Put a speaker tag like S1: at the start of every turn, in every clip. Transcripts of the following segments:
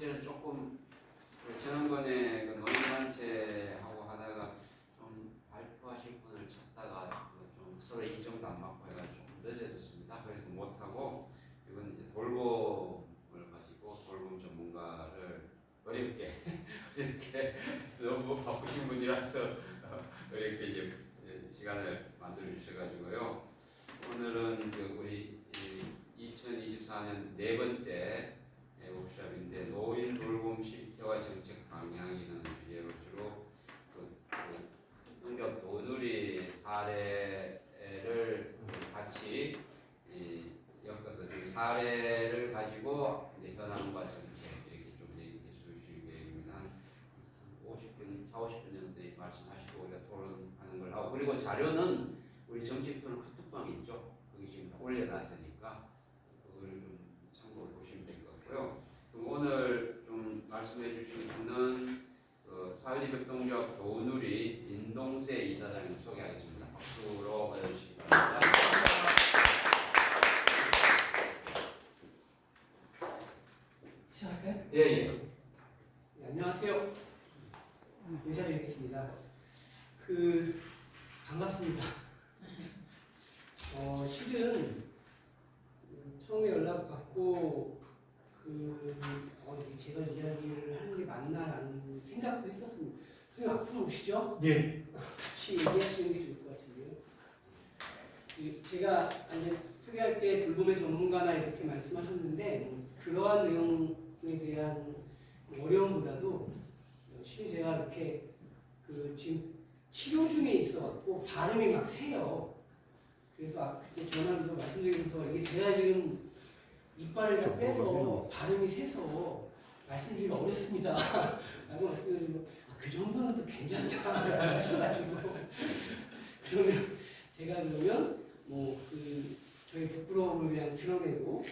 S1: 사실은 조금 지난번에 그 노인단체하고 하다가 좀 발표하실 분을 찾다가 좀 서로 일정도 안 맞고 해가지고 좀 늦어졌습니다. 그래서 못하고 이건 이제 돌봄을 가지고 돌봄 전문가를 어렵게 너무 바쁘신 분이라서 이렇게 이제 시간을 만들어 주셔가지고요. 오늘은 우리 2024년 네 번째 워크숍인데 노인 돌봄 실태와 정책 방향이라는 주제로 주로 응급 도누리 사례를 같이 엮어서 그 사례를 가지고 이제 현황과 정책 이렇게 좀 얘기해 주실 계획입니다. 50분 정도 말씀하시고 우리가 토론하는 걸 하고, 그리고 자료는 우리 정책토론 카톡방에 있죠. 거기 지금 다 올려놨으니까 그걸 좀 참고해 보시면 될 것 같고요. 그럼 오늘 좀 말씀해 주신 분은 사회적 협동조합 도누리 인동세 이사장님 소개하겠습니다. 박수로 받아주시기 바랍니다.
S2: 시작할까요?
S1: 예.
S2: 네, 안녕하세요. 인사드리겠습니다. 반갑습니다. 실은 처음에 연락받고 제가 이야기를 하는 게 맞나라는 생각도 했었습니다. 선생님 앞으로 오시죠?
S3: 네.
S2: 같이 얘기하시는 게 좋을 것 같은데요. 제가 이제 소개할 때 돌봄의 전문가나 이렇게 말씀하셨는데 그러한 내용에 대한 어려움보다도 실은 제가 이렇게 지금 치료 중에 있어갖고 발음이 막 새요. 그래서 그때 전화로 말씀드리면서 이게 제가 지금 이빨을 다 빼서 발음이 새서 말씀드리기 어렵습니다. 라고 말씀드리고 그 정도는 또 괜찮다 하셔가지고 그러면 제가 저희 부끄러움을 그냥 드러내고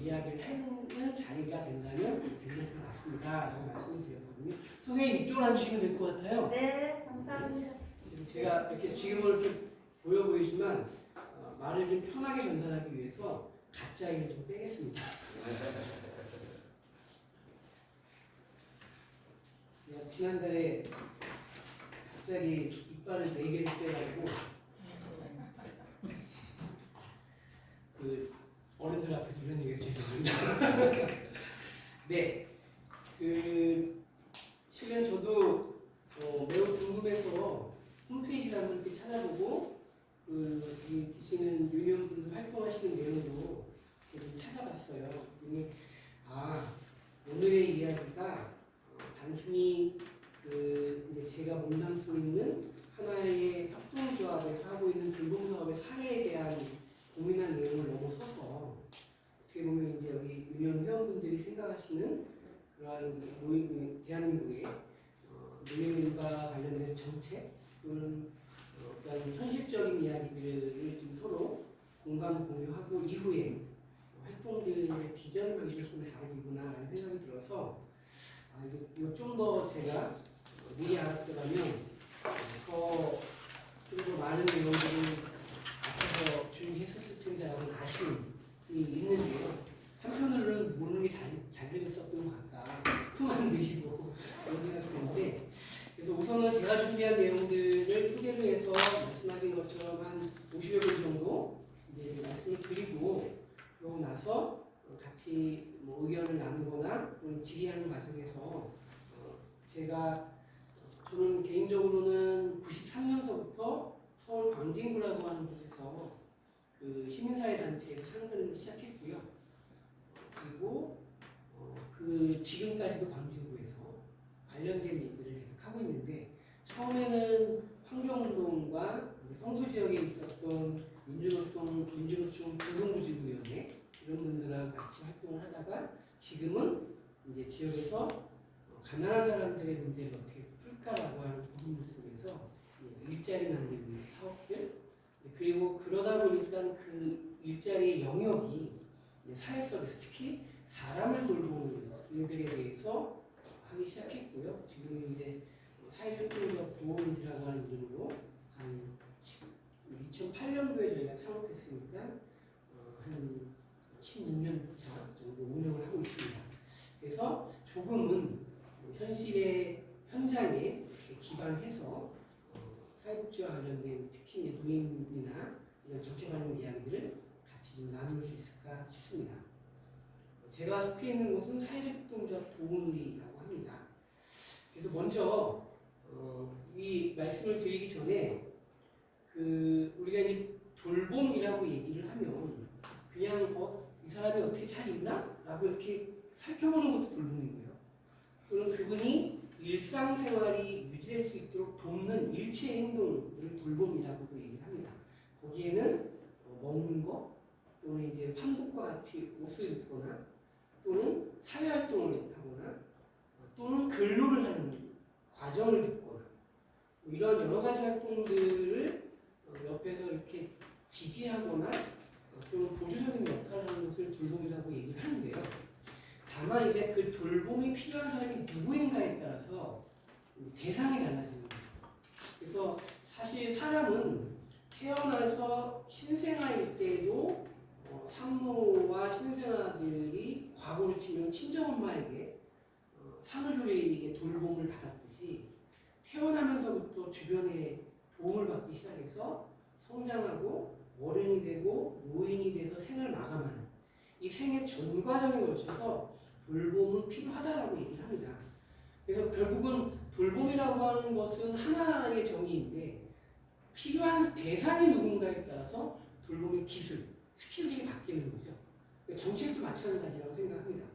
S2: 이야기를 해보는 자리가 된다면 괜찮을 것 같습니다. 라고 말씀을 드렸거든요. 선생님 이쪽으로 앉으시면 될 것 같아요.
S4: 네, 감사합니다.
S2: 제가 이렇게 지금은 좀 보여 보이지만 말을 좀 편하게 전달하기 위해서 가짜이를 좀 빼겠습니다. 제가 지난달에 갑자기 이빨을 4개를 빼가지고 어른들 앞에서 이런 얘기해서 죄송합니다. 네, 실은 저도 매우 궁금해서 홈페이지를 한번 이렇게 찾아보고 여기 계시는 유니온분들 활동하시는 내용도 좀 찾아봤어요. 오늘의 이야기가 단순히 이제 제가 몸담고 있는 하나의 협동조합에서 하고 있는 돌봄사업의 사례에 대한 고민한 내용을 넘어서서 어떻게 보면 이제 여기 유니온 회원분들이 생각하시는 그러한 대한민국의 노인과 관련된 정책 또는 어떤 현실적인 이야기들을 좀 서로 공감 공유하고 이후에 활동들의 비전을 만드시는 작업이구나라는 생각이 들어서 이거 좀 더 제가 미리 알았더라면 좀 더 많은 내용들을 앞서서 준비했었을 텐데라는 아쉬움이 있는데요. 한편으로는 모르는 게 잘 되겠었던 것 같다. 품안 드시고 그런 생각이 드는데, 그래서 우선은 제가 준비한 내용들을 토대로 해서 말씀하신 것처럼 한 50여 분 정도 이제 말씀을 드리고, 그러고 나서 같이 의견을 나누거나 또는 질의하는 과정에서 저는 개인적으로는 93년서부터 서울 광진구라고 하는 곳에서 시민사회 단체에서 상근을 시작했고요. 그리고 지금까지도 광진구에서 관련된 일들을 계속 하고 있는데, 처음에는 환경운동과 성수 지역에 있었던 민주노총 공동구직위원회 이런 분들하고 같이 활동을 하다가 지금은 이제 지역에서 가난한 사람들의 문제를 어떻게 풀까라고 하는 부분 속에서 일자리 만들기 사업들, 그리고 그러다 보니까 그 일자리의 영역이 사회 서비스, 특히 사람을 돌보는 일들에 대해서 하기 시작했고요. 지금 이제 사회적으로 보호인이라고 하는 이름으로 한 2008년도에 저희가 창업했으니까 한 16년 차 정도 운영을 하고 있습니다. 그래서 현실의 현장에 이렇게 기반해서 사회복지와 관련된 특히 이제 노인이나 이런 정책 관련 이야기들을 같이 좀 나눌 수 있을까 싶습니다. 제가 속해 있는 곳은 사회적동조합 도우누리라고 합니다. 그래서 먼저 이 말씀을 드리기 전에 우리가 이제 돌봄이라고 얘기를 하면 그냥 이 사람이 어떻게 잘 있나? 라고 이렇게 살펴보는 것도 돌봄이고요. 또는 그분이 일상생활이 유지될 수 있도록 돕는 일체 행동을 돌봄이라고도 얘기를 합니다. 거기에는 먹는 거, 또는 이제 환복과 같이 옷을 입거나, 또는 사회활동을 하거나, 또는 근로를 하는 과정을 듣거나, 이런 여러 가지 활동들을 옆에서 이렇게 지지하거나, 또는 보조적인 역할을 하는 것을 돌봄이라고 얘기를 하는데요. 다만 이제 그 돌봄이 필요한 사람이 누구인가에 따라서 대상이 달라지는 거죠. 그래서 사실 사람은 태어나서 신생아일 때도 산모와 신생아들이 과거로 치면 친정엄마에게 산후조리에게 돌봄을 받았듯이 태어나면서부터 주변의 도움을 받기 시작해서 성장하고 어른이 되고 노인이 돼서 생을 마감하는 이 생의 전 과정에 걸쳐서 돌봄은 필요하다라고 얘기를 합니다. 그래서 결국은 돌봄이라고 하는 것은 하나의 정의인데 필요한 대상이 누군가에 따라서 돌봄의 기술, 스킬들이 바뀌는 거죠. 정책도 마찬가지라고 생각합니다.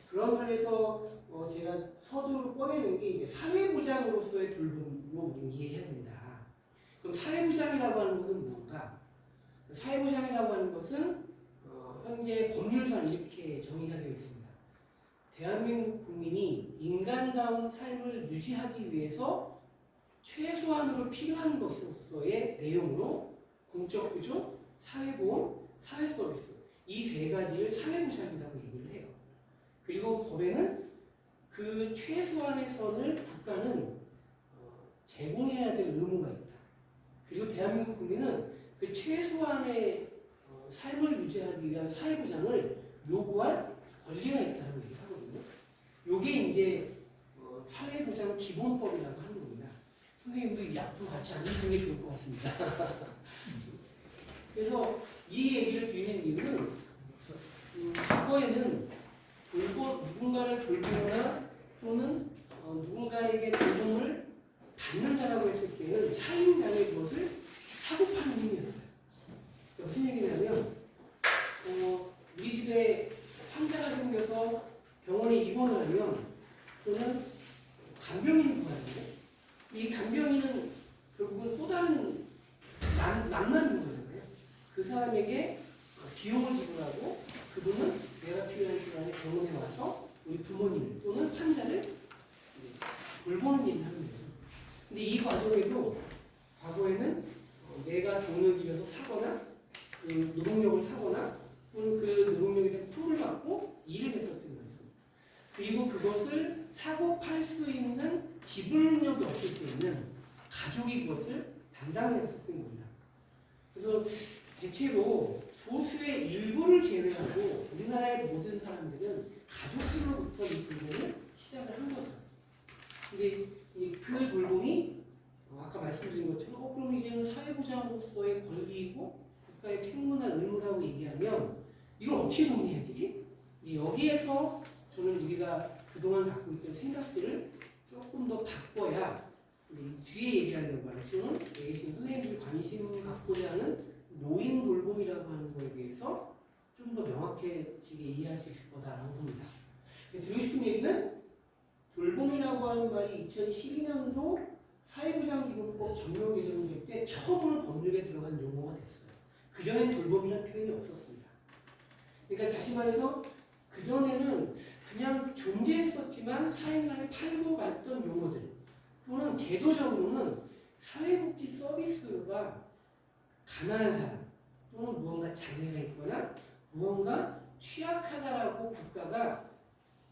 S2: 그런 면에서 제가 서두로 꺼내는 게 이제 사회보장으로서의 돌봄으로 우리는 이해해야 된다. 그럼 사회보장이라고 하는 것은 뭔가? 사회보장이라고 하는 것은 현재 법률상 이렇게 정의가 되어 있습니다. 대한민국 국민이 인간다운 삶을 유지하기 위해서 최소한으로 필요한 것으로서의 내용으로 공적구조, 사회보험, 사회서비스 이 세 가지를 사회보장이라고 얘기를 해요. 그리고 법에는 그 최소한의 선을 국가는 제공해야 될 의무가 있다. 그리고 대한민국 국민은 그 최소한의 삶을 유지하기 위한 사회보장을 요구할 권리가 있다고 얘기하거든요. 요게 이제 사회보장 기본법이라고 하는 겁니다. 선생님도 이 약품 같이 안 읽는 게 좋을 것 같습니다. 그래서 이 얘기를 드리는 이유는 과거에는 누군가를 돌보거나 또는 누군가에게 돌봄을 받는다라고 했을 때는 사인장의 것을 사고 파는 힘이었어요. 무슨 얘기냐면 우리 집에 환자가 생겨서 병원에 입원을 하면 또는 간병인이 구하는데 이 간병인은 결국은 또 다른 남는 거잖아요. 그 사람에게 비용을 지불하고 그분은 내가 필요한 시간에 병원에 와서 우리 부모님 또는 환자를 돌보는 일을 하는 거죠. 근데 이 과정에도 과거에는 내가 돈을 들여서 사거나 그 노동력을 사거나 또는 그 노동력에 대해서 투를 받고 일을 했었던 거죠. 그리고 그것을 사고 팔 수 있는 지불력이 없을 때에는 가족이 그것을 담당했었던 겁니다. 그래서 대체로 소수의 일부를 제외하고 우리나라의 모든 사람들은 가족들로부터 이 돌봄을 시작을 한 거죠. 근데 그 돌봄이 아까 말씀드린 것처럼 그럼 이제는 사회보장으로서의 권리이고 국가의 책무나 의무라고 얘기하면 이걸 어떻게 정리해야 되지? 여기에서 저는 우리가 그동안 갖고 있던 생각들을 조금 더 바꿔야 뒤에 얘기하려고 하는 지금 선생님들이 관심 갖고자 하는 노인 돌봄이라고 하는 거에 대해서 좀 더 명확해지게 이해할 수 있을 거다라고 봅니다. 드리고 싶은 얘기는 돌봄이라고 하는 말이 2012년도 사회보장기본법 전면 개정될 때 처음으로 법률에 들어간 용어가 됐어요. 그전엔 돌봄이라는 표현이 없었습니다. 그러니까 다시 말해서 그전에는 그냥 존재했었지만 사회만에 팔고 갔던 용어들 또는 제도적으로는 사회복지 서비스가 가난한 사람 또는 무언가 장애가 있거나 무언가 취약하다라고 국가가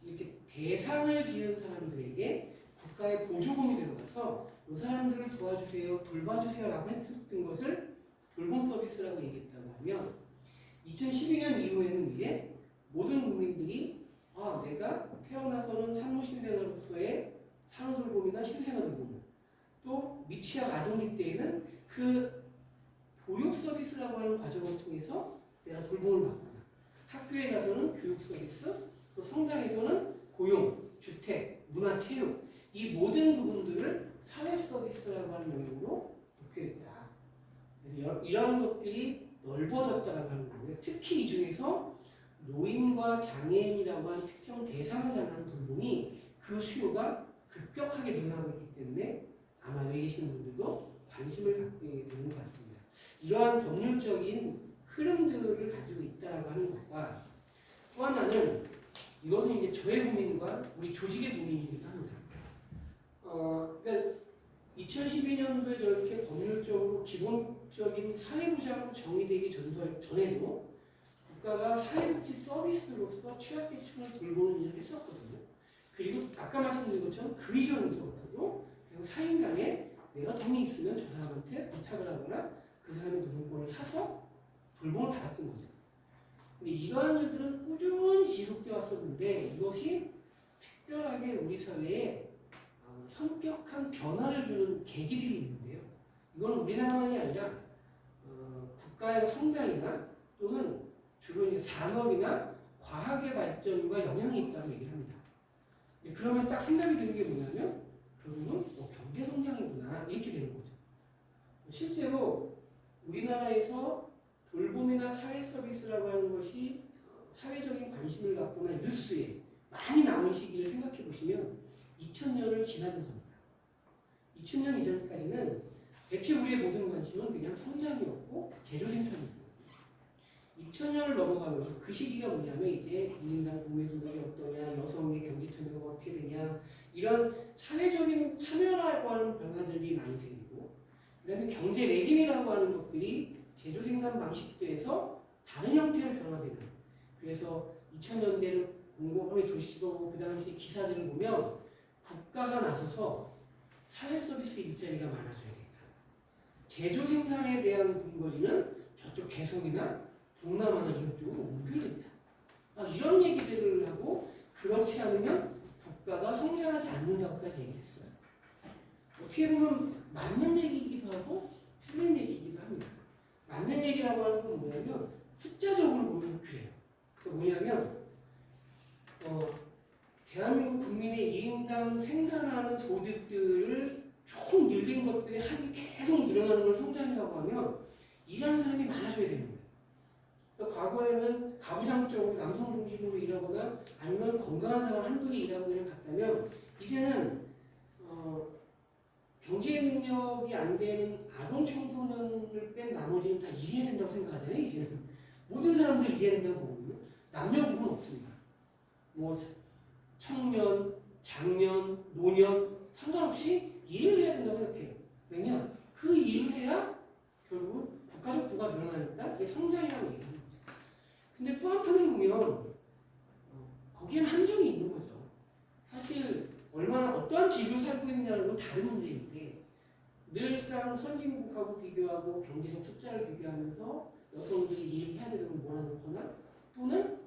S2: 이렇게 대상을 지은 사람들에게 국가의 보조금이 들어가서 이 사람들을 도와주세요, 돌봐주세요라고 했었던 것을 돌봄 서비스라고 얘기했다고 하면 2012년 이후에는 이제 모든 국민들이 내가 태어나서는 산모신생아로서의 산후돌봄이나 신생아돌봄, 또 미취학 아동기 때에는 그 보육 서비스라고 하는 과정을 통해서 내가 돌봄을 받거나, 학교에 가서는 교육 서비스, 또 성장에서는 고용, 주택, 문화, 체육, 이 모든 부분들을 사회 서비스라고 하는 영역으로 놓게 됐다. 그래서 이러한 것들이 넓어졌다라고 하는 거고요. 특히 이 중에서 노인과 장애인이라고 하는 특정 대상을 향한 돌봄이 그 수요가 급격하게 늘어나고 있기 때문에 아마 여기 계신 분들도 관심을 갖게 되는 것 같습니다. 이러한 법률적인 흐름들을 가지고 있다라고 하는 것과 또 하나는 이것은 이제 저의 고민과 우리 조직의 고민이기도 합니다. 그러니까 2012년도에 저렇게 법률적으로 기본적인 사회보장으로 정의되기 전에도 국가가 사회복지 서비스로서 취약계층을 돌보는 일을 했었거든요. 그리고 아까 말씀드린 것처럼 그 이전부터도 그냥 사인간에 내가 돈이 있으면 저 사람한테 부탁을 하거나 그 사람의 노동권을 사서 돌봄을 받았던 거죠. 근데 이러한 일들은 꾸준히 지속되어 왔었는데 이것이 특별하게 우리 사회에 현격한 변화를 주는 계기들이 있는데요. 이건 우리나라만이 아니라 국가의 성장이나 또는 주로 이제 산업이나 과학의 발전과 영향이 있다고 얘기를 합니다. 그러면 딱 생각이 드는 게 뭐냐면 그거는 경제 성장이구나 이렇게 되는 거죠. 실제로 우리나라에서 돌봄이나 사회 서비스라고 하는 것이 사회적인 관심을 갖거나 뉴스에 많이 나온 시기를 생각해 보시면 2000년을 지나는 겁니다. 2000년 이전까지는 대체 우리의 모든 관심은 그냥 성장이었고 재료 생산이었고 2000년을 넘어가면서 그 시기가 뭐냐면 이제 인당 국민소득이 어떠냐, 여성의 경제 참여가 어떻게 되냐 이런 사회적인 참여라고 하는 변화들이 많이 생기고 그 다음에 경제 레진이라고 하는 것들이 제조 생산 방식들에서 다른 형태로 변화되는 그래서 2000년대를 공공의 도시로 그 당시 기사들을 보면 국가가 나서서 사회 서비스 일자리가 많아져야 된다. 제조 생산에 대한 근거지는 저쪽 개성이나 동남아나 이런 쪽으로 옮겨야 된다. 이런 얘기들을 하고 그렇지 않으면 국가가 성장하지 않는다고까지 얘기를 했어요. 어떻게 보면 맞는 얘기이기도 하고 틀린 얘기이기도 합니다. 맞는 얘기라고 하는 건 뭐냐면 숫자적으로 보면 그래요. 그 뭐냐면 대한민국 국민의 1인당 생산하는 소득들을 총 늘린 것들이 한이 계속 늘어나는 걸 성장이라고 하면 일하는 사람이 많아져야 되는 거예요. 그러니까 과거에는 가부장적으로 남성 중심으로 일하거나 아니면 건강한 사람 한둘이 일하고 그냥 갔다면 이제는 경제 능력이 안 되는 아동 청소년을 뺀 나머지는 다 일해야 된다고 생각하잖아요. 이제는 모든 사람들 일해야 된다고 보거든요. 남녀 구분 없습니다. 뭐 청년, 장년, 노년 상관없이 일을 해야 된다고 생각해요. 왜냐면 그 일을 해야 결국 국가적 부가 늘어나니까 그게 성장이라고 얘기하는 거죠. 근데 또 한편으로 보면 거기에는 한정이 있는 거죠. 사실 얼마나 어떠한 집을 살고 있느냐는 건 다른 문제인데 늘상 선진국하고 비교하고 경제적 숫자를 비교하면서 여성들이 일을 해야 되는 걸 몰아넣거나 또는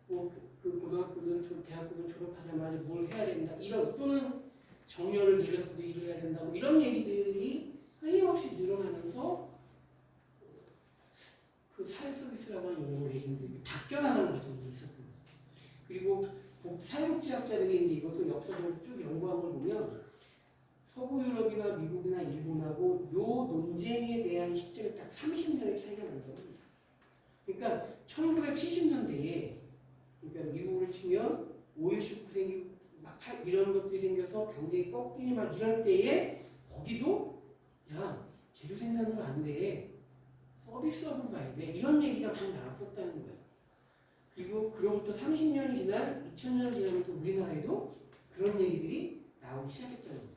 S2: 그 고등학교든 대학교든 졸업하자마자 뭘 해야 된다 이런 또는 정년을 늘려서도 일을 해야 된다 뭐 이런 얘기들이 끊임없이 늘어나면서 그 사회 서비스라고 하는 용어를 레진들이 바뀌어나가는 과정들이 있었던 거죠. 그리고 사회복지학자들이 이제 이것을 역사적으로 쭉 연구한 걸 보면 서구 유럽이나 미국이나 일본하고 요 논쟁에 대한 시점이 딱 30년의 차이가 난다고 합니다. 그러니까 1970년대에 그러니까 미국을 치면 5.16 생기고 막 이런 것들이 생겨서 경제가 꺾이니 막 이런 때에 거기도 야 재료 생산으로 안 돼. 서비스업으로 가야 돼. 이런 얘기가 많이 나왔었다는 거예요. 그리고 그로부터 30년이 지난 2000년 지나면서 우리나라에도 그런 얘기들이 나오기 시작했다는 거죠.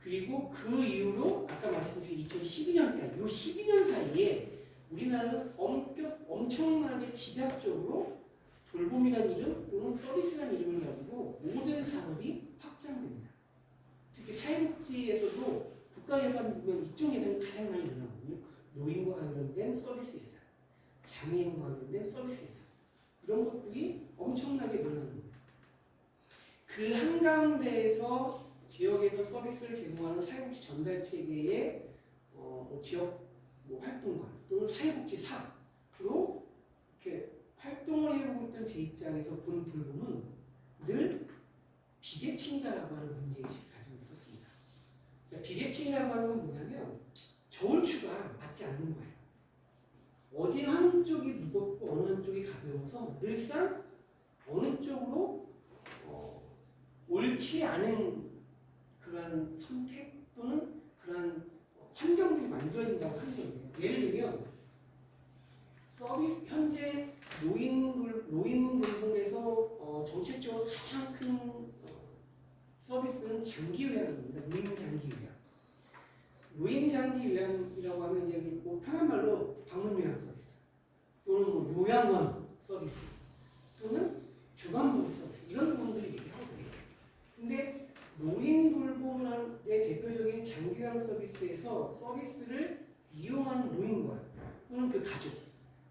S2: 그리고 그 이후로 아까 말씀드린 2012년까지 이 12년 사이에 우리나라는 엄청나게 집약적으로 돌봄이라는 이름 또는 서비스라는 이름을 가지고 모든 산업이 확장됩니다. 특히 사회복지에서도 국가 예산 보면 이쪽 예산이 가장 많이 늘어나거든요. 노인과 관련된 서비스 예산, 장애인과 관련된 서비스 예산 이런 것들이 엄청나게 늘어납니다. 그 한가운데에서 지역에서 서비스를 제공하는 사회복지 전달 체계의 지역 활동가 또는 사회복지사로 이렇게 활동을 해보고 있던 제 입장에서 본 불금은 늘 비대칭이다라고 하는 문제의식을 가지고 있었습니다. 그러니까 비대칭이라고 하는 건 뭐냐면 저울추가 맞지 않는 거예요. 어디 한쪽이 무겁고 어느 한쪽이 가벼워서 늘상 어느 쪽으로 옳지 않은 그러한 선택 또는 그러한 환경들이 만들어진다고 하는 거예요. 예를 들면 서비스 현재 노인 돌봄에서 정책적으로 가장 큰 서비스는 장기요양입니다. 노인 장기요양. 노인 장기요양이라고 하면 이제 뭐 편한 말로 방문요양 서비스 또는 뭐 요양원 서비스 또는 주간보호 서비스 이런 부분들을 얘기하거든요. 근데 노인 돌봄의 대표적인 장기요양 서비스에서 서비스를 이용하는 노인과 또는 그 가족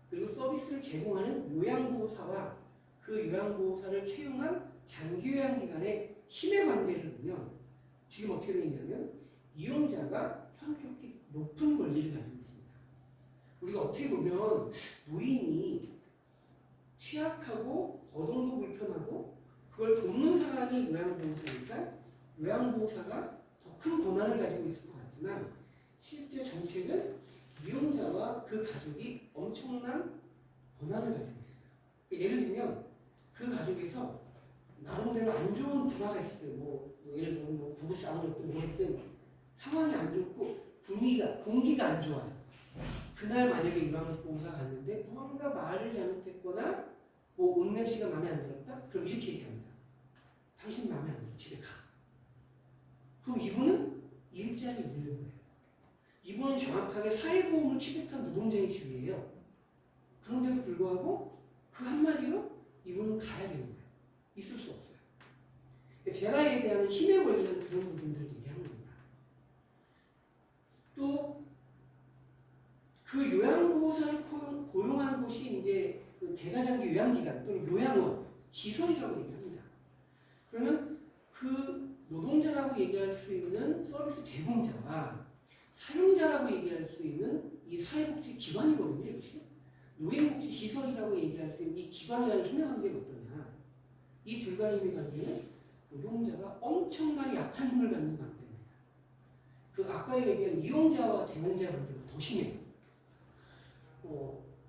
S2: 그리고 서비스를 제공하는 요양보호사와 그 요양보호사를 채용한 장기요양기관의 힘의 관계를 보면 지금 어떻게 되어 있냐면 이용자가 현격히 높은 권리를 가지고 있습니다. 우리가 어떻게 보면 노인이 취약하고 거동도 불편하고 그걸 돕는 사람이 요양보호사니까 요양보호사가 더 큰 권한을 가지고 있을 것 같지만 실제 정책은 이용자와 그 가족이 엄청난 권한을 가지고 있어요. 예를 들면 그 가족에서 나름대로 안 좋은 불화가 있어요. 예를 들면 부부싸움을 했든 뭐 했든 상황이 안 좋고 공기가 안 좋아요. 그날 만약에 요양보호사가 갔는데 무언가 말을 잘못했거나 옷 냄새가 마음에 안 들었다? 그럼 이렇게 얘기합니다. 당신 마음에 안 들어. 집에 가. 그럼 이분은 일자리에 있는 거예요. 이분은 정확하게 사회보험을 취득한 노동자의 지위예요. 그런데도 불구하고 그 한마디로 이분은 가야 되는 거예요. 있을 수 없어요. 제가 얘기하는 힘의 권리는 그런 부분들을 얘기하는 겁니다. 또 그 요양보호사를 고용한 곳이 이제 그 재가장기 요양기관 또는 요양원 시설이라고 얘기합니다. 그러면 그 노동자라고 얘기할 수 있는 서비스 제공자와 사용자라고 얘기할 수 있는 이 사회복지 기관이거든요. 이것이 노인복지 시설이라고 얘기할 수 있는 이 기관이라는 힘의 관계가 어떠냐? 이 둘 간의 힘의 관계는 노동자가 엄청나게 약한 힘을 갖는 관계입니다. 그 아까 얘기한 이용자와 제공자의 관계가 더 심해요.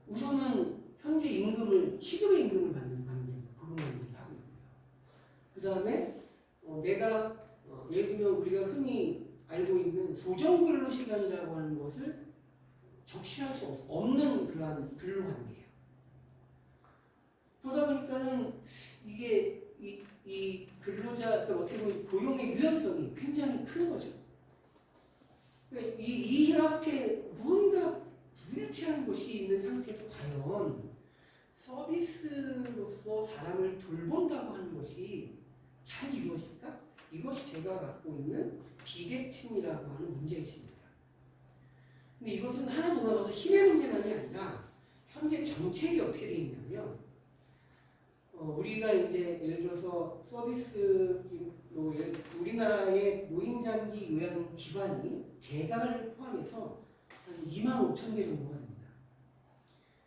S2: 우선은 현재 임금을 시급의 임금을 받는 관계입니다. 그런 얘기를 하고 있고요. 그 다음에 내가 예를 들면 우리가 흔히 알고 있는 소정근로시간이라고 하는 것을 적시할 수 없는 그러한 근로관계예요. 그러다 보니까는 이게 이 근로자 어떻게 보면 고용의 유연성이 굉장히 큰 거죠. 그러니까 이 혈압에 무언가 불일치한 것이 있는 상태에서 과연 서비스로서 사람을 돌본다고 하는 것이 잘 이루어질까? 이것이 제가 갖고 있는 비대칭이라고 하는 문제의식입니다. 근데 이것은 하나 더 나가서 힘의 문제만이 아니라 현재 정책이 어떻게 되어 있냐면 우리가 이제 예를 들어서 서비스 우리나라의 노인장기 요양기관이 재가를 포함해서 한 25,000개 정도가 됩니다.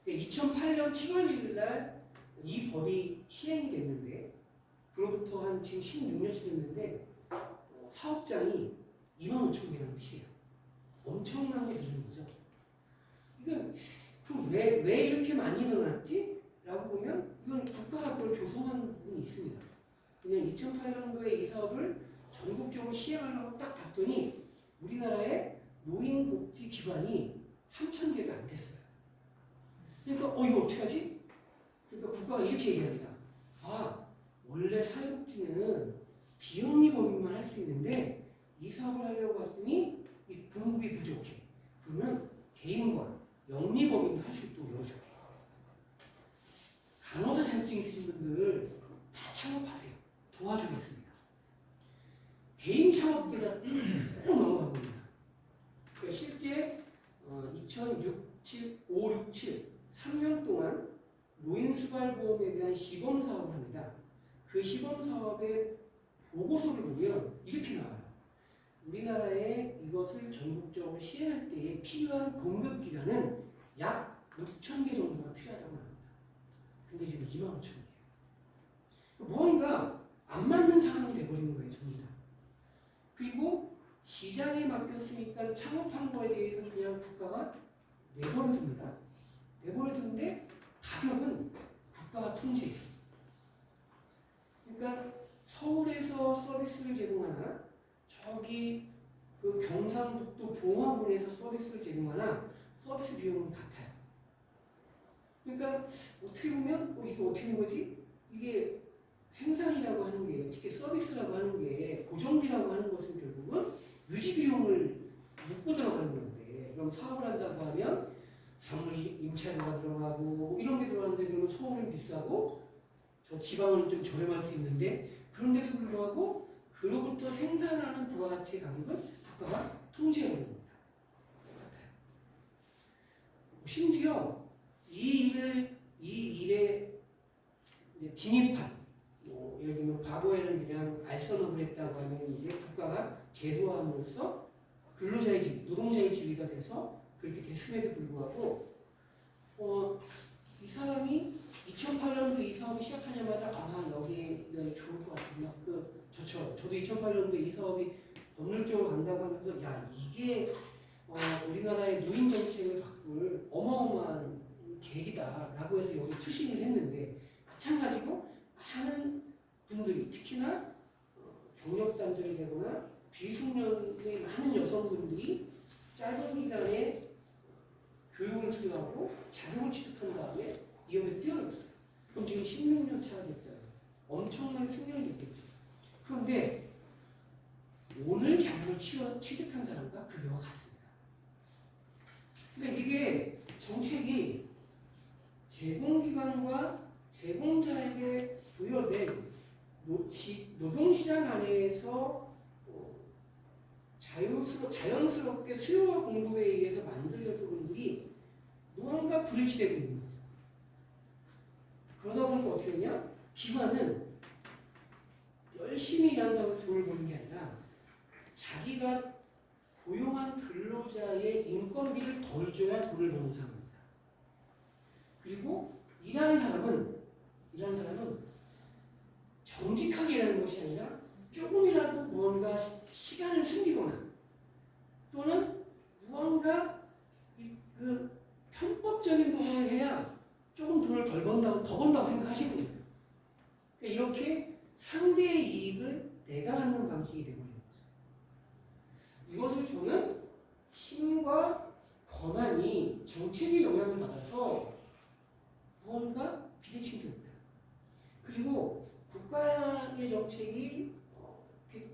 S2: 2008년 7월 1일 날 이 법이 시행이 됐는데 그로부터 한 지금 16년씩 됐는데 사업장이 25,000개라는 뜻이에요. 엄청나게 늘은 거죠. 그러니까 그럼 왜 이렇게 많이 늘어났지? 라고 보면 이건 국가가 그걸 조성한 부분이 있습니다. 그냥 2008년도에 이 사업을 전국적으로 시행하려고 딱 봤더니 우리나라의 노인복지기관이 3,000개도 안 됐어요. 그러니까 이거 어떻게 하지? 그러니까 국가가 이렇게 얘기합니다. 원래 사회복지는 비영리법인만 할 수 있는데 이 사업을 하려고 했더니 이 공급이 부족해. 그러면 개인과 영리법인도 할 수 있도록 열어줘요. 간호사 자격증 있으신 분들 다 창업하세요. 도와주겠습니다. 개인 창업들은 꼭 넘어간 겁니다. 그러니까 실제 2005, 6, 7, 3년 동안 노인수발보험에 대한 시범사업을 합니다. 그 시범사업의 보고서를 보면 이렇게 나와요. 우리나라에 이것을 전국적으로 시행할 때에 필요한 공급 기간은 약 6,000개 정도가 필요하다고 합니다. 근데 지금 25,000개. 무언가 안 맞는 상황이 돼버리는 거예요, 전부 다. 그리고 시장에 맡겼으니까 창업한 거에 대해서 그냥 국가가 내버려 둡니다. 내버려 두는데 가격은 국가가 통제해요. 그러니까 서울에서 서비스를 제공하나 저기 그 경상북도 봉화군에서 서비스를 제공하나 서비스 비용은 같아요. 그러니까 어떻게 보면 이게 어떻게 된 거지? 이게 생산이라고 하는 게 특히 서비스라고 하는 게 고정비라고 하는 것은 결국은 유지 비용을 묻고 들어가는 건데 그럼 사업을 한다고 하면 사물 임차료가 들어가고 뭐 이런 게 들어가는데 그러면 서울은 비싸고 저 지방은 좀 저렴할 수 있는데 그런데도 불구하고 그로부터 생산하는 부가가치의 가격은 국가가 통제하는 겁니다. 똑같아요. 심지어 이 일에 진입한 예를 들면 과거에는 그냥 알선업을 했다고 하면 이제 국가가 제도함으로써 근로자의 지위, 노동자의 지위가 돼서 그렇게 됐음에도 불구하고 이 사람이 2008년도 이 사업이 시작하자마자 여기 좋을 것 같구나. 저도 2008년도에 이 사업이 법률적으로 간다고 하면서 이게 우리나라의 노인 정책을 바꿀 어마어마한 계기다라고 해서 여기 투신을 했는데 마찬가지로 많은 분들이 특히나 경력단절이 되거나 비숙련의 많은 여성분들이 짧은 기간에 교육을 수료하고 자격을 취득한 다음에 이업에 뛰어들었어요. 그럼 지금 16년 차가 됐잖아요. 엄청나게 숙련이 됐겠죠. 그런데 오늘 자격을 취득한 사람과 급여가 같습니다. 근데 이게 정책이 제공기관과 제공자에게 부여된 노동시장 안에서 자연스럽게 수요와 공급에 의해서 만들어진 부분들이 무언가 불일치되고 있는 거죠. 그러다 보니까 어떻게 되냐? 기관은 열심히 일한다고 돈을 버는 게 아니라 자기가 고용한 근로자의 인건비를 덜 줘야 돈을 버는 상황입니다. 그리고 일하는 사람은 정직하게 일하는 것이 아니라 조금이라도 무언가 시간을 숨기거나 또는 무언가 그 편법적인 부분을 해야 조금 돈을 더 번다고 생각하시거든요. 그러니까 이렇게 상대의 이익을 내가 갖는 방식이 되고 있는 거죠. 이것을 저는 힘과 권한이 정책의 영향을 받아서 무언가 비대칭되어 있다. 그리고 국가의 정책이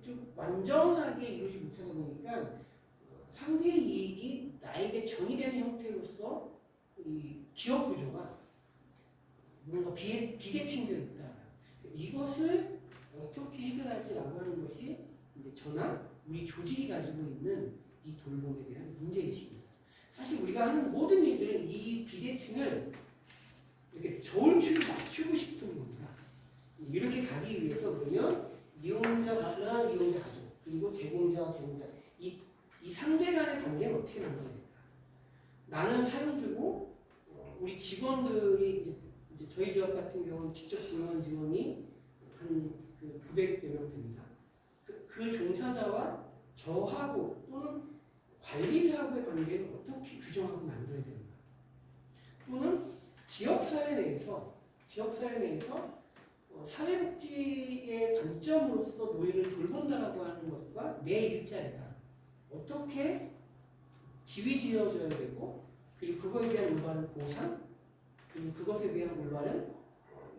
S2: 좀 완전하게 이루지 못하다 보니까 상대의 이익이 나에게 전이되는 형태로서 이 기업 구조가 뭔가 비대칭되어 있다. 이것을 어떻게 해결하지라고 하는 것이 이제 저나 우리 조직이 가지고 있는 이 돌봄에 대한 문제의식입니다. 사실 우리가 하는 모든 일들은 이 비대칭을 이렇게 저울추를 맞추고 싶은 겁니다. 이렇게 가기 위해서 그러면 이용자나 이용자 가족 그리고 제공자와 제공자 이 상대 간의 관계를 어떻게 만들어야 될까? 나는 사용주고 우리 직원들이 이제 저희 조합 같은 경우는 직접 고용한 직원이 한 900여 명 됩니다. 그 종사자와 저하고 또는 관리자하고의 관계를 어떻게 규정하고 만들어야 되는가? 또는 지역사회 내에서 사회복지의 관점으로서 노인을 돌본다라고 하는 것과 내 일자리가 어떻게 지휘지어져야 되고 그리고 그거에 대한 올바른 보상 그리고 그것에 대한 올바른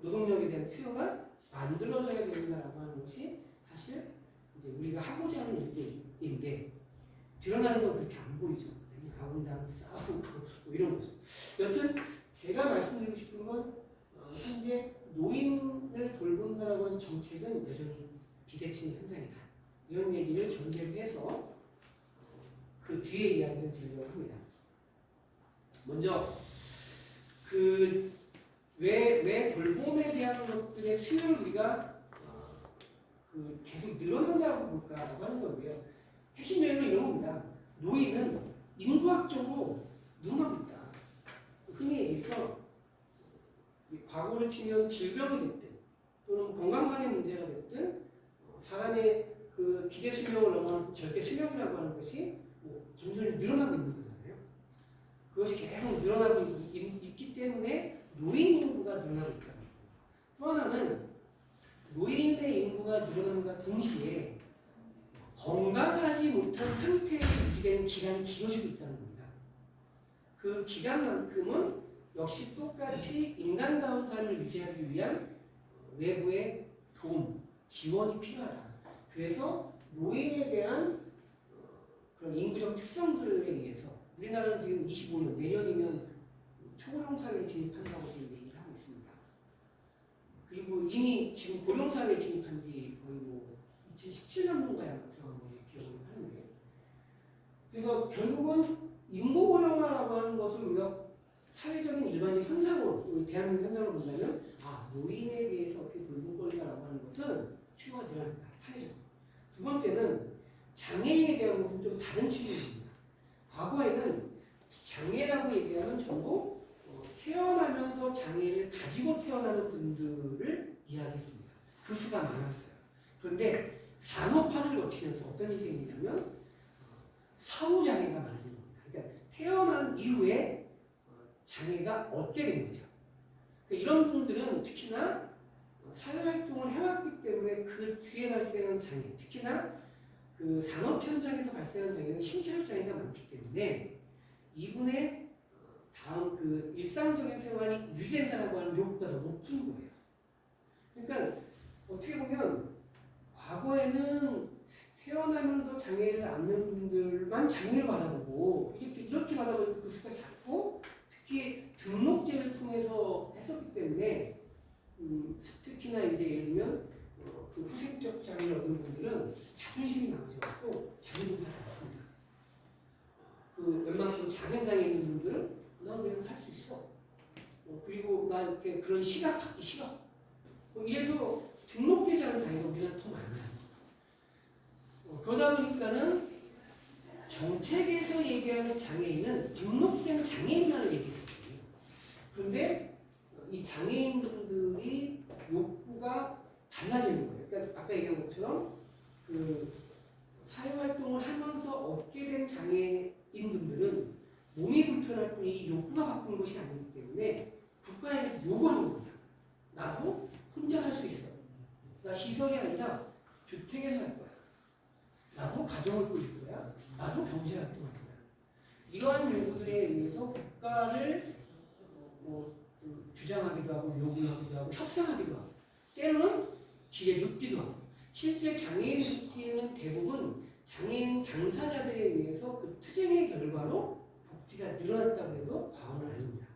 S2: 노동력에 대한 투여가 만들어져야 된다라고 하는 것이 사실 이제 우리가 하고자 하는 일인데 드러나는 건 그렇게 안 보이죠. 아웅다웅 싸우고 뭐 이런 거죠. 여튼 제가 말씀드리고 싶은 건 현재 노인을 돌본다라고 하는 정책은 여전히 비대칭 현상이다. 이런 얘기를 전제로 해서 그 뒤에 이야기를 드리려고 합니다. 먼저 왜 돌봄에 대한 것들의 수요를 우리가 계속 늘어난다고 볼까라고 하는 거고요. 핵심 내용은 이런 겁니다. 노인은 인구학적으로 늘어나고 있다. 흔히 얘기해서 과거를 치면 질병이 됐든 또는 건강상의 문제가 됐든 사람의 그 기대 수명을 넘어가는 절대 수명이라고 하는 것이 점점 늘어나고 있는 거잖아요. 그것이 계속 늘어나고 있기 때문에 노인 인구가 늘어나고 있다. 또 하나는 노인의 인구가 늘어남과 동시에 건강하지 못한 상태에 유지되는 기간이 길어지고 있다는 겁니다. 그 기간만큼은 역시 똑같이 인간다운 삶을 유지하기 위한 외부의 도움, 지원이 필요하다. 그래서 노인에 대한 그런 인구적 특성들에 의해서 우리나라는 지금 25년, 내년이면 초고령사회에 진입한다고 지금 얘기를 하고 있습니다. 그리고 이미 지금 고령사회에 진입한 지 거의 2017년도인가에 들어간 걸로 기억을 하는데, 그래서 결국은 인구고령화라고 하는 것을 우리가 사회적인 일반적 현상으로, 대한민국 현상으로 본다면, 노인에 대해서 어떻게 돌볼 거리라고 하는 것은 필요가 늘어납니다. 사회적으로. 두 번째는 장애인에 대한 것은 좀 다른 측면입니다. 과거에는 장애라고 얘기하면 전부 태어나면서 장애를 가지고 태어나는 분들을 이야기했습니다. 그 수가 많았어요. 그런데 산업화를 거치면서 어떤 일이 생기냐면 사후장애가 많아진 겁니다. 그러니까 태어난 이후에 장애가 얻게 된 거죠. 그러니까 이런 분들은 특히나 사회활동을 해왔기 때문에 그 뒤에 발생한 장애, 특히나 그 산업 현장에서 발생한 장애는 신체적 장애가 많기 때문에 이분의 다음 그 일상적인 생활이 유지된다라고 하는 욕구가 더 높은 거예요. 그러니까 어떻게 보면 과거에는 태어나면서 장애를 얻는 분들만 장애를 바라보고 이렇게 바라보는 그 수가 작고, 특히 등록제를 통해서 했었기 때문에 특히나 이제 예를 들면 그 후생적 장애를 얻은 분들은 자존심이 강해져갖고 자존심이 하지 않습니다. 그 웬만큼 장애장애 있는 분들은 난 그냥 살 수 있어. 그리고 나 이렇게 그런 시각 받기 싫어. 이래서 등록되지 않은 장애가 우리가 더 많아요. 그러다 보니까는 정책에서 얘기하는 장애인은 등록된 장애인만을 얘기했거든요. 그런데 이 장애인분들이 욕구가 달라지는 거예요. 그러니까 아까 얘기한 것처럼 그 사회활동을 하면서 얻게 된 장애인분들은 몸이 불편할 뿐이지 욕구가 바쁜 것이 아니기 때문에 국가에서 요구하는 겁니다. 나도 혼자 살 수 있어. 나 시설이 아니라 주택에서 살 거야. 나도 가정을 꾸릴 거야. 나도 경제활동할 거야. 이러한 요구들에 의해서 국가를 주장하기도 하고 요구하기도 하고 협상하기도 하고 때로는 길에 눕기도 하고, 실제 장애인 복지는 대부분 장애인 당사자들에 의해서 그 투쟁의 결과로 복지가 늘어났다고 해도 과언은 아닙니다.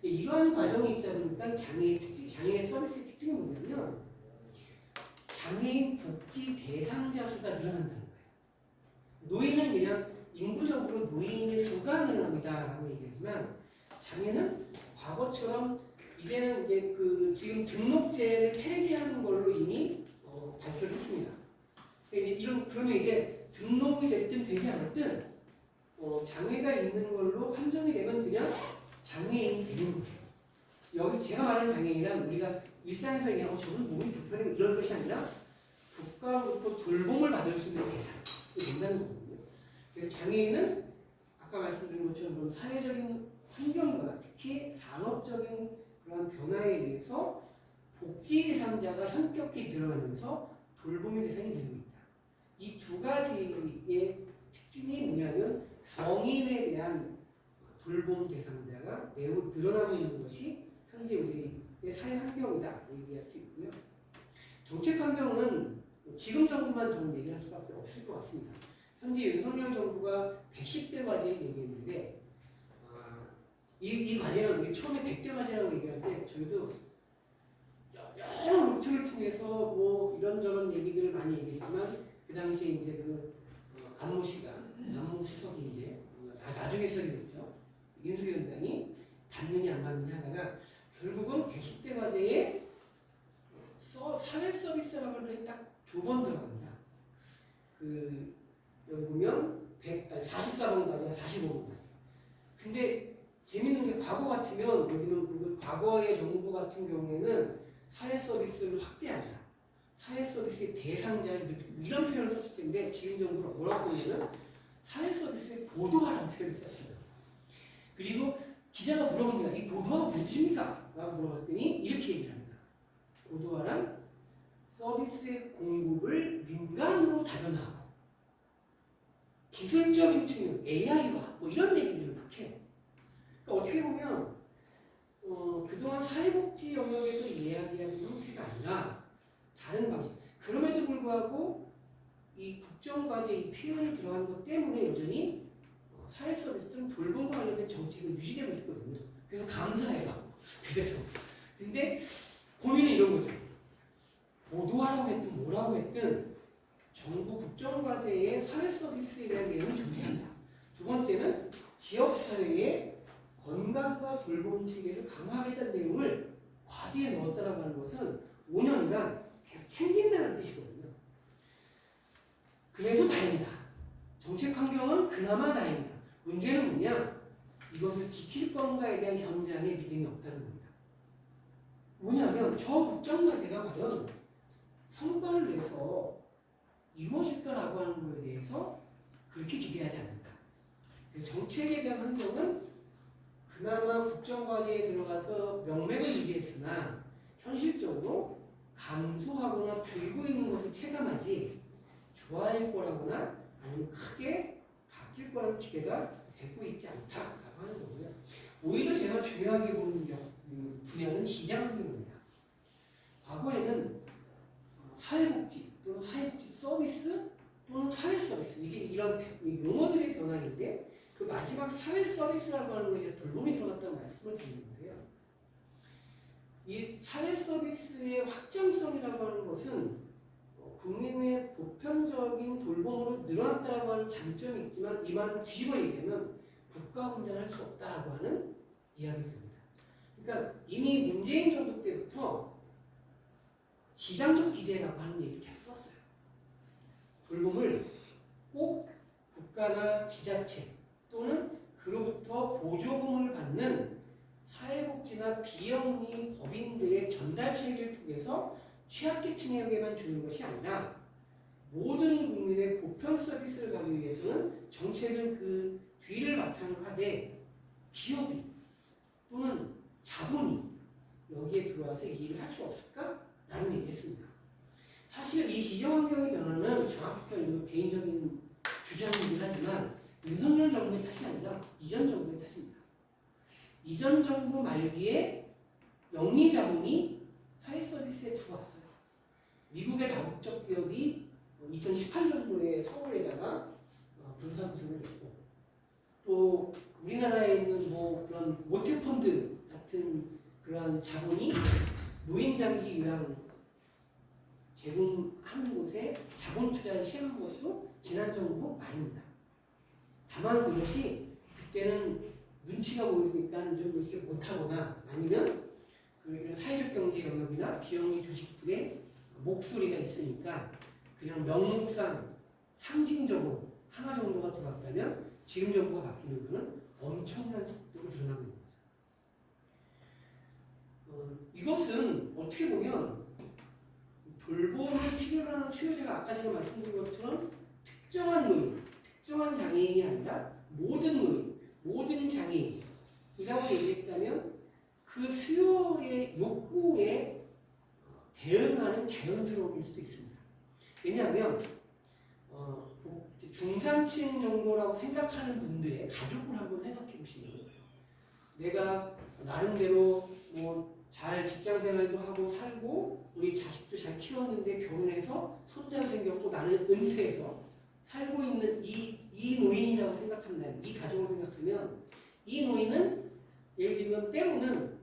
S2: 이러한 과정이 있다 보니까 장애의 서비스의 특징이 뭐냐면 장애인 복지 대상자 수가 늘어난다는 거예요. 노인은 그냥 인구적으로 노인의 수가 늘어납니다라고 얘기하지만, 장애는 과거처럼 이제는 이제 그 지금 등록제를 폐기하는 걸로 이미 발표를 했습니다. 그러면 이제 등록이 됐든 되지 않았든 장애가 있는 걸로 판정이 되면 그냥 장애인이 되는 거예요. 여기서 제가 말하는 장애인은 우리가 일상에서 그냥 저는 몸이 불편해 이런 것이 아니라 국가로부터 돌봄을 받을 수 있는 대상이 된다는 거거든요. 그래서 장애인은 아까 말씀드린 것처럼 사회적인 환경과 특히 산업적인 그런 변화에 의해서 복지 대상자가 현격히 늘어나면서 돌봄의 대상이 되고 있다. 이 두 가지의 특징이 뭐냐면 성인에 대한 돌봄 대상자가 매우 늘어나고 있는 것이 현재 우리의 사회 환경이다 얘기할 수 있고요. 정책 환경은 지금 정부만 저는 얘기할 수밖에 없을 것 같습니다. 현재 윤석열 정부가 110대 과제를 얘기했는데 이 과제는 우리 처음에 100대 과제라고 얘기할 때 저희도 여러 루트를 통해서 뭐 이런저런 얘기들을 많이 얘기했지만 그 당시에 이제 안모 씨가 안모 수석이 이제 나중에 수석이 됐죠. 인수 위원장이 받느냐 안 받느냐 하다가 결국은 110대 과제에 사회 서비스라고 하는 게 딱 2번 들어갑니다. 여기 보면 44번까지가 45번까지. 근데 재밌는 게 과거 같으면 여기는 과거의 정부 같은 경우에는 사회 서비스를 확대하자. 사회 서비스의 대상자 이런 표현을 썼을 텐데 지금 정부는 뭐라고 쓰냐면 사회 서비스의 고도화라는 표현을 썼어요. 그리고 기자가 물어봅니다. 이 고도화가 무슨 뜻입니까? 라고 물어봤더니 이렇게 얘기를 합니다. 고도화란 서비스의 공급을 민간으로 다변화하고 기술적인 측면, AI화 뭐 이런 얘기들을 막 해요. 그러니까 어떻게 보면 그동안 사회복지 영역에서 이야기한 형태가 아니라 다른 방식. 그럼에도 불구하고 이 국정과제 이 표현이 들어간 것 때문에 여전히 사회 서비스는 돌봄과 관련된 정책은 유지되고 있거든요. 그래서 감사해요. 그래서 근데 고민은 이런 거죠. 고도화라고 했든 뭐라고 했든 정부 국정과제의 사회 서비스에 대한 내용을 존재한다. 두 번째는 지역사회의 건강과 돌봄 체계를 강화하겠다는 내용을 과제에 넣었다라고 하는 것은 5년간 계속 챙긴다는 뜻이거든요. 그래서 다행이다. 정책 환경은 그나마 다행이다. 문제는 뭐냐? 이것을 지킬 건가에 대한 현장의 믿음이 없다는 겁니다. 뭐냐면 저 국정과제가 과연 성과를 내서 이루어질까라고 하는 것에 대해서 그렇게 기대하지 않는다. 정책에 대한 환경은 그나마 국정과제에 들어가서 명맥을 유지했으나 현실적으로 감소하거나 줄고 있는 것을 체감하지 좋아질 거라거나 아니면 크게 바뀔 거라는 기대가 되고 있지 않다라고 하는 거고요. 오히려 제가 중요하게 보는 분야는 시장 환경입니다. 과거에는 사회복지 또는 사회복지 서비스 또는 사회 서비스 이게 이런 용어들의 변화인데 그 마지막 사회 서비스라고 하는 것에 돌봄이 들어갔다고 말씀을 드리는 거예요. 이 사회 서비스의 확장성이라고 하는 것은 국민의 보편적인 돌봄으로 늘어났다고 하는 장점이 있지만 이 말을 뒤집어 얘기하면 국가 혼자는 할 수 없다라고 하는 이야기입니다. 그러니까 이미 문재인 정부 때부터 시장적 기재라고 하는 얘기를 계속 썼어요. 돌봄을 꼭 국가나 지자체 또는 그로부터 보조금을 받는 사회복지나 비영리 법인들의 전달 체계를 통해서 취약계층에게만 주는 것이 아니라 모든 국민의 보편 서비스를 가기 위해서는 정책은 그 뒤를 바탕으로 하되 기업이 또는 자본이 여기에 들어와서 이 일을 할 수 없을까? 라는 얘기를 했습니다. 사실 이 시정환경의 변화는 정확히 개인적인 주장이긴 하지만 윤석열 정부의 탓이 아니라 이전 정부의 탓입니다. 이전 정부 말기에 영리 자본이 사회 서비스에 들어왔어요. 미국의 다국적 기업이 2018년도에 서울에다가 분사구성을 했고 또 우리나라에 있는 뭐 그런 모태펀드 같은 그런 자본이 노인장기 요양 제공하는 곳에 자본 투자를 시행한 것도 지난 정부 말입니다. 다만 그것이 그때는 눈치가 보이니까 좀 이렇게 못하거나 아니면 그 사회적 경제 영역이나 비영리 조직들의 목소리가 있으니까 그냥 명목상 상징적으로 하나 정도가 들어왔다면 지금 정부가 바뀌는 것은 엄청난 속도로 늘어나고 있는 거죠. 이것은 어떻게 보면 돌봄을 필요로 하는 수요자가 아까 제가 말씀드린 것처럼 특정한 노인, 특정한 장애인이 아니라 모든 노인, 모든 장애인이라고 얘기했다면 그 수요의 욕구에 대응하는 자연스러움일 수도 있습니다. 왜냐하면 중산층 정도라고 생각하는 분들의 가족을 한번 생각해 보시면 내가 나름대로 뭐 잘 직장생활도 하고 살고 우리 자식도 잘 키웠는데 결혼해서 손자가 생겼고 나는 은퇴해서 살고 있는 이 노인이라고 생각한다면 이 가족을 생각하면 이 노인은 예를 들면 때로는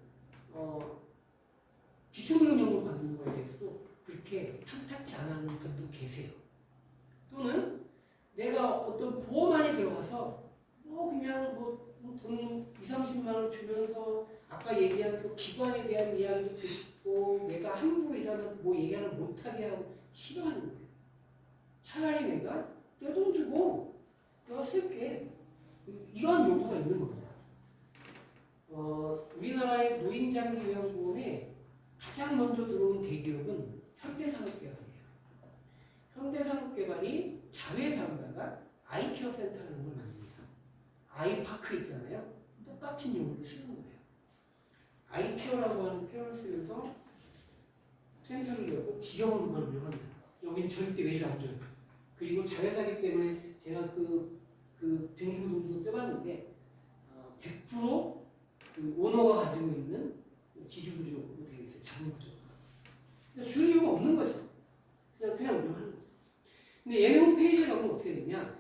S2: 기초교육연금 받는 거에 대해서도 그렇게 탐탁지 않아 하는 분도 계세요. 또는 내가 어떤 보험 안에 들어가서 그냥 돈 20-30만 원 주면서 아까 얘기한 그 기관에 대한 이야기도 듣고 내가 함부로 이 사람한테 뭐 얘기하는 못하게 하고 싫어하는 거예요. 차라리 내가 내 돈 주고 내가 쓸게. 이런 요구가 있는 겁니다. 우리나라의 노인장기요양보험에 가장 먼저 들어온 대기업은 현대산업개발이에요. 현대산업개발이 자회사로다가 아이케어 센터라는 걸 만듭니다. 아이파크 있잖아요. 똑같은 용어를 쓰는 거예요. 아이케어라고 하는 표현을 쓰면서 센터를 열고 지역으로 운영합니다. 여기는 절대 외주 안 줘요. 그리고 자회사기 때문에 제가 그 등기부 등록도 떼봤는데 100% 그 오너가 가지고 있는 기주구조로 되어 있어요. 자본구조. 그러니까 줄 이유가 없는 거죠. 그냥 운영하는 거죠. 근데 얘네 홈페이지에 가면 어떻게 되냐?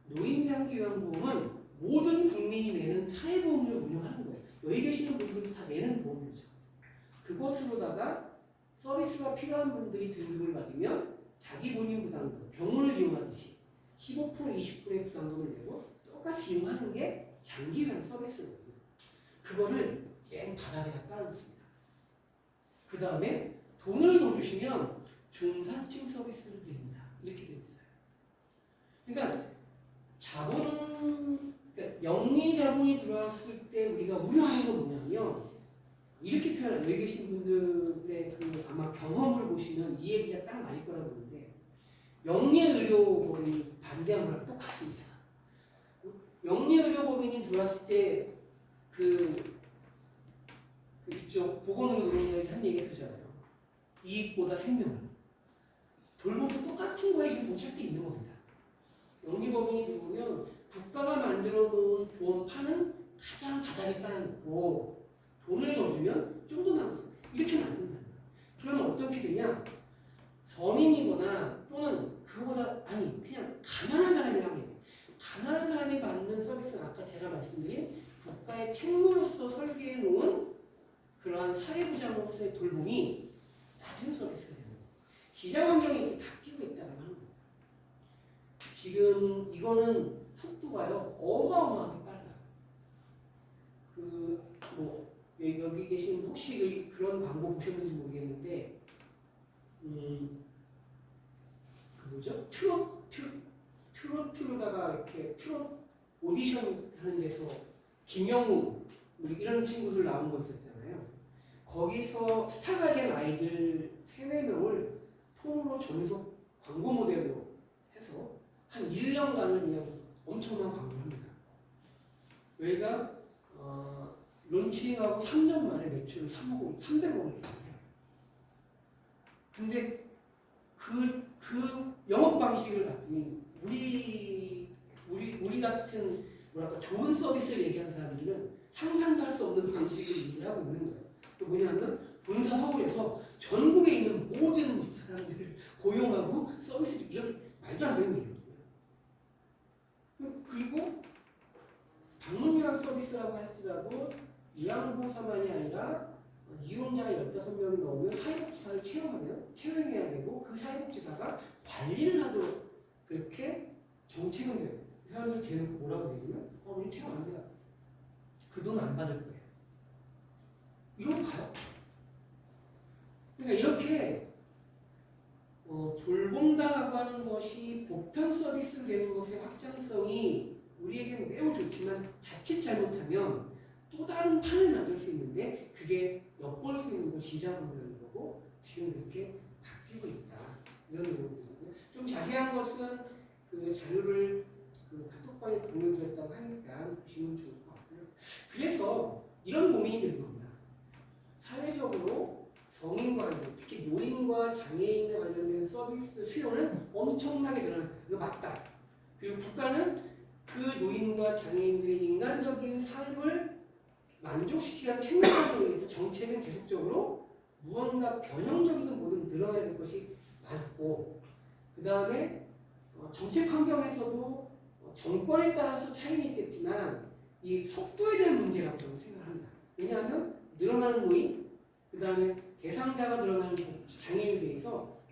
S2: 노인장기요양보험은 모든 국민이 내는 사회보험료를 운영하는 거예요. 여기 계시는 분들도 다 내는 보험료죠. 그것으로다가 서비스가 필요한 분들이 등급을 받으면 자기 본인 부담금, 병원을 이용하듯이 15%, 20%의 부담금을 내고 똑같이 이용하는 게 장기요양 서비스거든요. 그거를 맨 바닥에다 깔아놓습니다. 그 다음에 돈을 더 주시면 중산층 서비스를 드립니다. 이렇게 되어 있어요. 그러니까 그러니까 영리 자본이 들어왔을 때 우리가 우려하는 건 뭐냐면 이렇게 표현해요. 여기 계신 분들의 그 아마 경험을 보시면 이 얘기가 딱 맞을 거라고 보는데 영리의료법이 반대한 거랑 똑같습니다. 영리의료법인이 들어왔을 때 이쪽 보건의료노동자들이 한 얘기가 그잖아요. 이익보다 생명을. 돌봄도 똑같은 거에 지금 도착돼 있는 겁니다. 영리법인이 들어오면 국가가 만들어 놓은 보험판은 가장 바닥에 깔아놓고 돈을 더 주면 좀 더 남았어요. 이렇게 만든다. 그러면 어떻게 되냐? 서민이거나 또는 그거보다 아니 그냥 가난한 사람이라고 해요. 가난한 사람이 받는 서비스는 아까 제가 말씀드린 국가의 책무로서 설계해 놓은 그러한 사회보장으로서의 돌봄이 낮은 서비스가 되는 거예요. 시장 환경이 이렇게 바뀌고 있다고 하는 거예요. 지금 이거는 속도가요 어마어마하게 빨라요. 여기 계신 혹시 그런 광고 보셨는지 모르겠는데 뭐죠? 트로트로다가 이렇게 트롯 오디션 하는 데서 김영우 이런 친구들 나온 거 있었잖아요. 거기서 스타가 된 아이들 3-4명을 통으로 전속 광고 모델로 해서 한 1년간은 그냥 엄청난 광고를 합니다. 저희가 론칭하고 3년 만에 매출을 300억을 해요. 근데 그 영업 방식을 봤더니 우리 같은 뭐랄까 좋은 서비스를 얘기하는 사람들은 상상도 할 수 없는 방식을 얘기를 하고 있는 거예요. 그 뭐냐면 본사 서울에서 전국에 있는 모든 사람들을 고용하고 서비스를 이렇게 말도 안 되는 얘기예요. 그리고 방문요양 서비스라고 할지라도 요양보호사만이 아니라 이용자가 15명이 넘으면 사회복지사를 채용해야 되고 그 사회복지사가 관리를 하도록 그렇게 정책은 돼요. 그 사람들 대놓고 뭐라고 되냐면 우리 채용 안 돼요. 그 돈 안 받을 거예요. 이거 봐요. 그러니까 이렇게 돌봄당하고 하는 것이 보편 서비스로 되는 것의 확장성이 우리에게는 매우 좋지만 자칫 잘못하면 또 다른 판을 만들 수 있는데 그게 엿볼 수 있는 건 시장으로는 거고 지금 그렇게 바뀌고 있다. 이런 내용들이고요. 좀 자세한 것은 그 자료를 그 카톡방에 공유드렸다고 하니까 보시면 좋을 것 같고요. 그래서 이런 고민이 드는 겁니다. 사회적으로 성인과 특히 노인과 장애인에 관련된 서비스 수요는 엄청나게 늘어났다. 이거 맞다. 그리고 국가는 그 노인과 장애인들의 인간적인 삶을 만족시키기 위한 책무에 의해서 정책은 계속적으로 무언가 변형적이든 뭐든 늘어나야 될 것이 맞고 그 다음에 정책 환경에서도 정권에 따라서 차이는 있겠지만 이 속도에 대한 문제라고 저는 생각합니다. 왜냐하면 늘어나는 노인, 그 다음에 대상자가 늘어나는 장애인에 대해서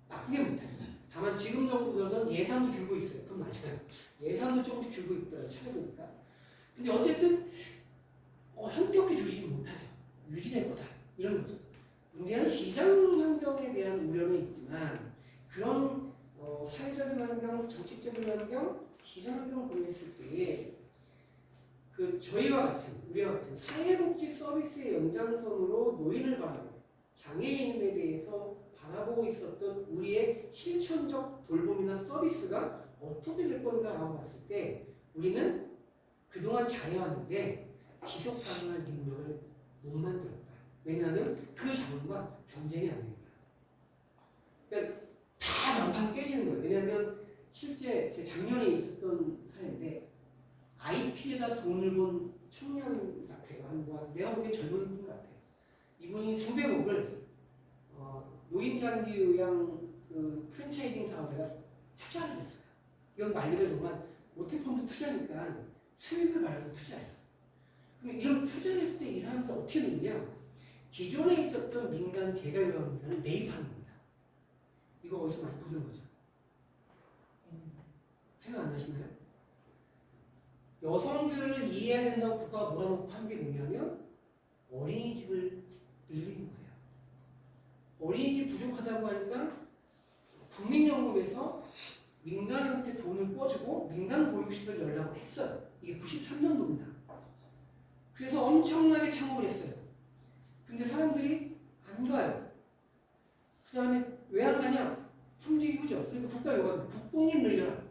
S2: 나쁘게 못하죠. 다만 지금 정부 들어서는 예산도 줄고 있어요. 그건 맞아요. 예산도 조금씩 줄고 있더라고요. 찾아보니까. 근데 어쨌든 현격히 줄이지 못하죠. 유지될 거다. 이런 거죠. 문제는 시장 환경에 대한 우려는 있지만 그런 사회적인 환경, 조직적인 환경, 시설 환경을 고려했을 때에 저희와 같은 우리와 같은 사회복지 서비스의 연장선으로 노인을 바라보고 장애인에 대해서 바라보고 있었던 우리의 실천적 돌봄이나 서비스가 어떻게 될 건가라고 봤을 때 우리는 그동안 잘해왔는데 지속 가능한 능력을 못 만들었다. 왜냐하면 그 자본과 경쟁이 안 됩니다. 그러니까 다 만판 깨지는 거예요. 왜냐하면 실제 제 작년에 있었던 사례인데 IT에다 돈을 번 청년 같아요. 내가 보기엔 젊은 분 같아요. 이분이 수백억을 노인장기 요양 프랜차이징 사업에다 투자를 했어요. 이건 말 그대로 정말 모태펀드 투자니까 수익을 바라는 투자예요. 그럼 이런 투자를 했을 때 이 사람들 어떻게 되느냐? 기존에 있었던 민간 재가요양원을 매입하는 겁니다. 이거 어디서 많이 보던 거죠? 생각 안 나시나요? 여성들을 이해해야 된다고 국가가 몰아놓고 한 게 뭐냐면 어린이집을 늘리는 거예요. 어린이집 부족하다고 하니까 국민연금에서 민간한테 돈을 꿔주고 민간 보육시설 연락을 했어요. 이게 93년도입니다. 그래서 엄청나게 창업을 했어요. 근데 사람들이 안 가요. 그 다음에 왜 안 가냐? 품질이 후져. 그러니까 국가 요구하는 국공립 늘려라.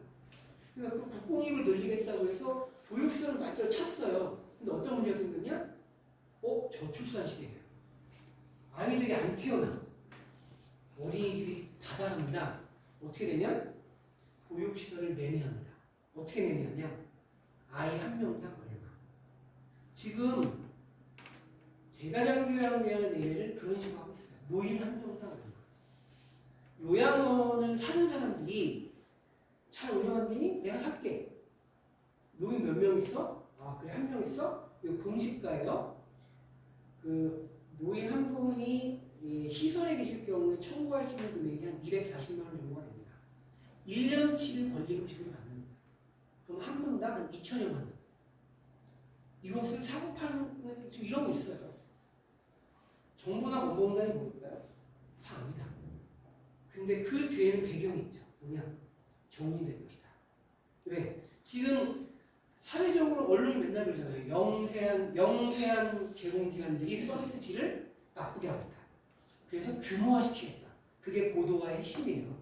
S2: 그러니까 그 국공립을 늘리겠다고 해서 보육시설을 맞춰 찼어요. 근데 어떤 문제가 생겼냐? 저출산 시대예요. 아이들이 안 태어나. 어린이집이 닫아갑니다. 어떻게 되냐? 보육시설을 매매합니다. 어떻게 매매하냐? 아이 한 명당 얼마. 지금 재가장교양대학을 매매를 그런 식으로 하고 있어요. 노인 한 명당 얼마. 요양원을 사는 사람들이 잘 운영한다니 내가 살게. 노인 몇 명 있어? 그래 한 명 있어? 이거 공시가예요. 노인 한 분이 시설에 계실 경우에 청구할 수 있는 금액이 한 240만 원 정도가 됩니다. 1년치를 권리금식으로 받는다. 그럼 한 분당 한 2천여만 원. 이것을 사고 파는 지금 이런 거 있어요. 정부나 공공단이 뭘까요? 다 압니다. 근데 그 뒤에는 배경이 있죠. 뭐냐? 정리될 것이다. 왜? 지금 사회적으로 언론이 맨날 그러잖아요. 영세한 제공기관들이 서비스 질을 나쁘게 하고 있다. 그래서 규모화시키겠다. 그게 보도화의 핵심이에요.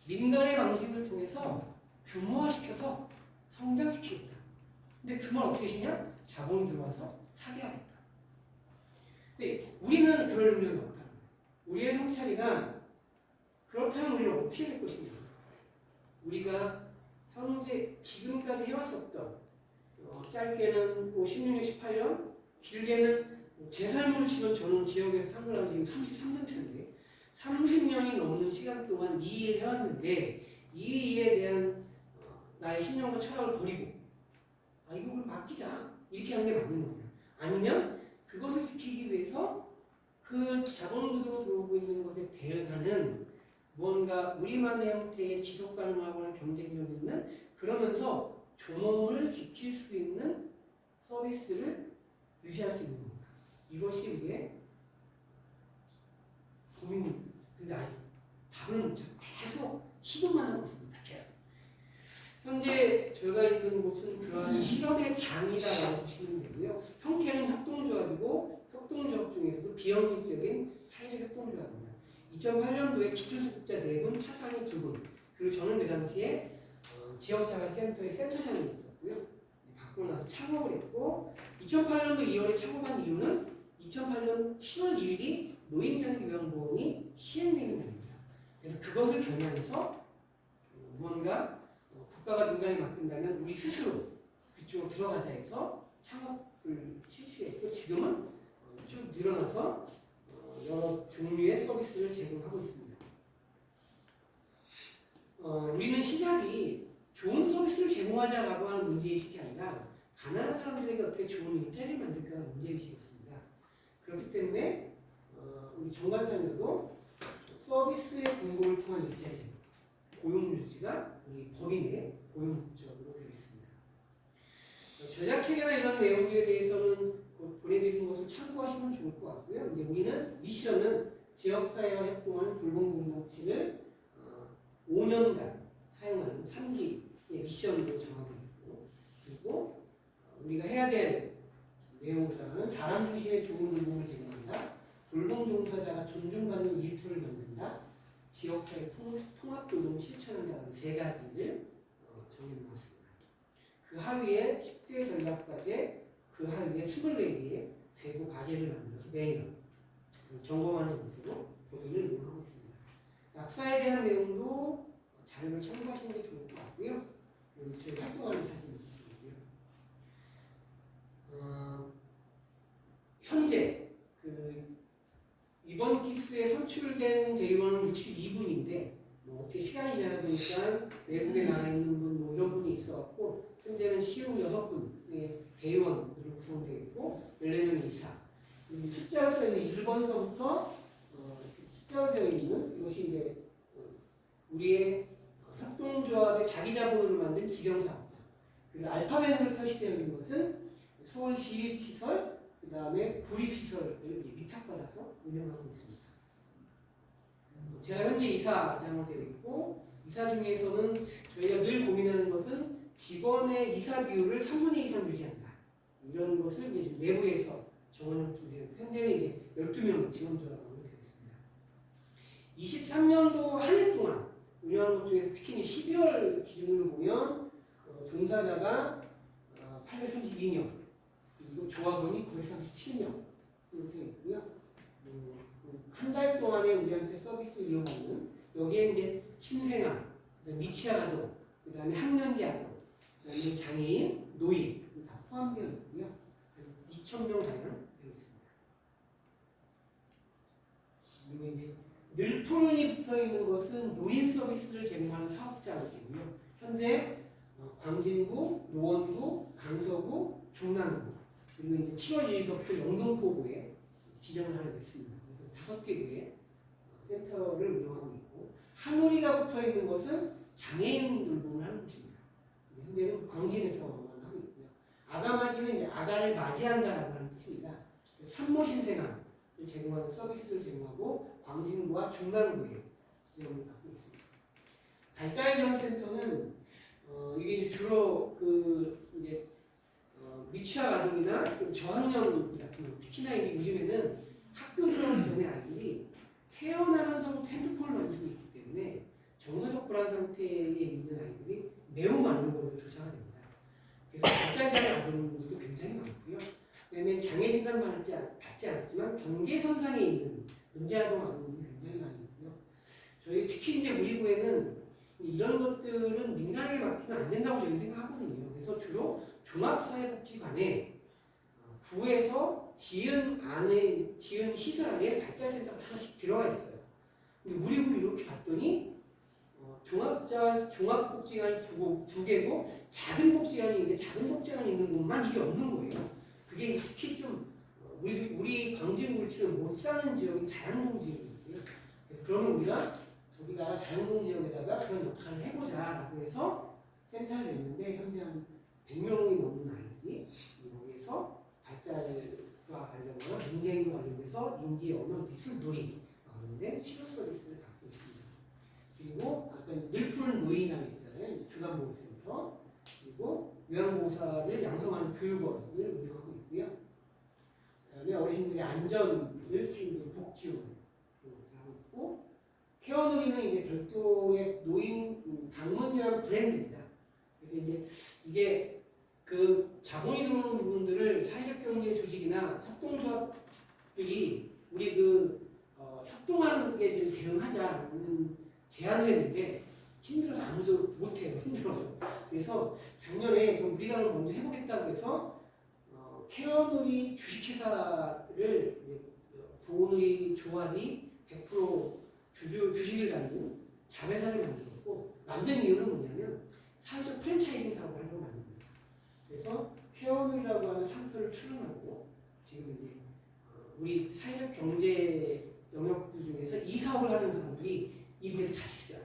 S2: 민간의 방식을 통해서 규모화시켜서 성장시키겠다. 근데 규모를 어떻게 시냐? 자본이 들어와서 사게 하겠다. 근데 우리는 그럴 능력이 없다는 거예요. 우리의 성찰이가 그렇다면 우리는 어떻게 될 것이냐? 우리가 현재 지금까지 해왔었던 짧게는 16년, 18년, 길게는 제 삶으로 치면 저는 지역에서 생활을 한 지금 33년 차인데 30년이 넘는 시간 동안 이 일을 해왔는데 이 일에 대한 나의 신념과 철학을 버리고 이걸 맡기자 이렇게 하는 게 맞는 겁니다. 아니면 그것을 지키기 위해서 그 자본구조로 들어오고 있는 것에 대응하는 무언가 우리만의 형태의 지속가능하거나 경쟁력 있는 그러면서 존엄을 지킬 수 있는 서비스를 유지할 수 있는 겁니다. 이것이 우리의 고민입니다. 근데 아직 답을 못 찾고 계속 시도만 하고 있습니다. 현재 저희가 있는 곳은 그러한 실험의 장이라고 보시면 되고요. 형태는 협동조합이고 협동조합 중에서도 비영리적인 사회적 협동조합입니다. 2008년도에 기초수급자 4분, 차상위 2분, 그리고 저는 그 당시에 지역자발센터의 센터장이 있었고요. 바꾸고 나서 창업을 했고 2008년도 2월에 창업한 이유는 2008년 7월 2일이 노인장기요양보험이 시행되는 날입니다. 그래서 그것을 겨냥해서 무언가 국가가 민간에 맡긴다면 우리 스스로 그쪽으로 들어가자 해서 창업을 실시했고 지금은 쭉 늘어나서 여러 종류의 서비스를 제공하고 있습니다. 우리는 시작이 좋은 서비스를 제공하자라고 하는 문제의식이 아니라 가난한 사람들에게 어떻게 좋은 일자리를 만들까가 문제의식이었습니다. 그렇기 때문에 우리 정관상에도 서비스의 공고를 통한 일자리 제공, 고용 유지가 우리 법인의 고용 목적으로 되어 있습니다. 전략체계나 이런 내용들에 대해서는 보내드린 것을 참고하시면 좋을 것 같고요. 이제 우리는 미션은 지역사회와 협동하는 돌봄 공동체를 5년간 사용하는 3 데이터를 만든다, 지역사회 통합교동을 실천한다는 세 가지를 정해놓았습니다. 그 하위에 10대 전략과제, 그 하위에 24개의 세부 과제를 만들어서 매년 점검하는 형태로 법인을 운영하고 있습니다. 약사에 대한 내용도 자료를 참고하시는 게 좋을 것 같고요. 여기 저희 활동하는 사진이 있고요. 현재 이번 기수에 선출된 대의원은 62분인데 어떻게 시간이 지나다 보니까 외국에 나가 있는 분 이런 분이 있어갖고 현재는 시흥 6분의 대의원으로 구성되어 있고 14명 이상. 숫자로 써 있는 1번서부터 숫자로 되어 있는 이것이 이제 우리의 협동조합의 자기자본으로 만든 지경사업자. 그리고 알파벳으로 표시되어 있는 것은 서울시립시설, 그 다음에 구립시설을 위탁받아서 운영하고 있습니다. 제가 현재 이사장으로 되어 있고, 이사 중에서는 저희가 늘 고민하는 것은 직원의 이사 비율을 3분의 2 이상 유지한다. 이런 것을 이제 내부에서 정원형 중에 현재는 이제 12명 직원조합으로 되어 있습니다. 23년도 한 해 동안 운영한 것 중에서 특히 12월 기준으로 보면 종사자가 832명, 그리고 조합원이 937명 이렇게 있고요. 한 달 동안에 우리한테 서비스를 이용하는 여기에 이제 신생아, 미취학 아동, 그 다음에 학년기 아동, 그 다음에 장애인, 노인 다 포함되어 있고요. 2,000명 가량 되어 있습니다. 그리고 이제 늘푸른이 붙어 있는 것은 노인 서비스를 제공하는 사업자이고요. 현재 광진구, 노원구, 강서구, 중랑구 그리고 이제 7월 1일부터 영등포구에 지정을 하게 됐습니다. 그래서 5개 구의 센터를 운영하고 있고 한우리가 붙어 있는 것은 장애인 돌봄을 하는 곳입니다. 현재는 광진에서만 하고 있고요. 아가맞이는 이제 아가를 맞이한다라고 하는 뜻입니다. 산모신생아를 제공하는 서비스를 제공하고 광진구와 중랑구에 지정을 갖고 있습니다. 발달지원센터는 이게 이제 주로 이제 미취학 아동이나 저학년 같은 경 특히나 이제 요즘에는 학교 들어가기 전에 아이들이 태어나면서부터 핸드폰을 만지고 있기 때문에 정서적 불안 상태에 있는 아이들이 매우 많은 걸로 조사가 됩니다. 그래서 발달장애 아동들도 굉장히 많고요. 왜냐하면 장애 진단 받지 않았지만 경계선상에 있는 문제아동 아동들이 굉장히 많이 있고요. 저희 특히 이제 우리 구에는 이런 것들은 민간에게 맡기면 안 된다고 저는 생각하거든요. 그래서 주로 종합사회복지관에 구에서 지은 시설 안에 발달센터가 하나씩 들어가 있어요. 근데 우리 구 이렇게 봤더니 종합복지관이 두 개고 작은 복지관이 있는데 작은 복지관이 있는 곳만 이게 없는 거예요. 그게 특히 좀 우리 광진구를 치면 못 사는 지역이 자양동 지역이고요. 그러면 우리가 저기다가 자양동 지역에다가 그런 역할을 해보자라고 해서 센터를 냈는데 현재 한 100명이 넘는 아이들이 여기에서 발달과 관련해서 민생과 관련해서 인지, 언어, 미술, 놀이 관련된 치료 서비스를 갖고 있습니다. 그리고 아까 늘푸른 노인이라고 했잖아요. 주간보호센터 그리고 요양보호사를 양성하는 교육원을 운영하고 있고요. 그다음에 어르신들의 안전을 책임지는 복지원을 하고 있고 케어놀이는 이제 별도의 노인 방문이라는 브랜드입니다. 그래서 이제 이게 그 자본이 들어오는 부분들을 사회적 경제 조직이나 협동조합들이 우리 협동하는 게 좀 대응하자는 제안을 했는데 힘들어서 아무도 못해요. 힘들어서. 그래서 작년에 우리가 먼저 해보겠다고 해서 케어놀이 주식회사를 보호놀이 조합이 100% 주식을 갖는 자회사를 만들었고 만든 이유는 뭐냐면 사회적 프랜차이징 사업을 하려고 만든 거예요. 그래서 케어놀이라고 하는 상표를 출원하고 지금 이제 우리 사회적 경제 영역들 중에서 이 사업을 하는 사람들이 이분에 다 있어요.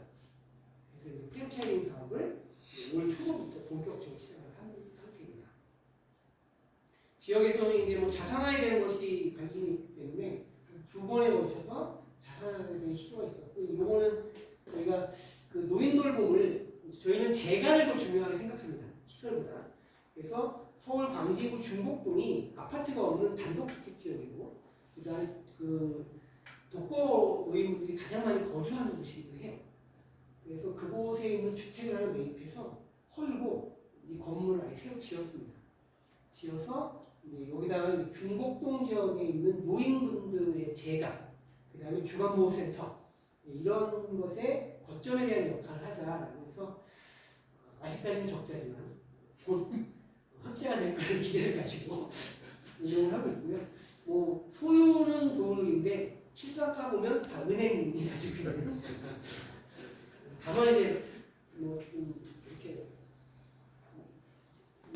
S2: 그래서 이제 프랜차이징 사업을 올 초서부터 본격적으로 시작을 하는 상태입니다. 지역에서는 이제 뭐 자산화에 대한 것이 관심이 있기 때문에 두 번에 걸쳐서 자산화에 대한 시도가 있었고, 이거는 저희가 그 노인 돌봄을 저희는 재가를 더 중요하게 생각합니다. 시설보다. 그래서 서울 광진구 중곡동이 아파트가 없는 단독주택 지역이고, 그다음 독거 노인분들이 가장 많이 거주하는 곳이기도 해요. 그래서 그곳에 있는 주택을 하나 매입해서 헐고 이 건물을 아예 새로 지었습니다. 지어서 이제 여기다가 중곡동 지역에 있는 노인분들의 재단, 그 다음에 주간보호센터 이런 것에 거점에 대한 역할을 하자라고 해서 아직까지는 적자지만 곧 흑자가 될 거를 기대를 가지고 운영을 하고 있고요. 뭐 소유는 도로인데 실상 가보면 다 은행이 가지고 있는. 다만 이제 뭐 이렇게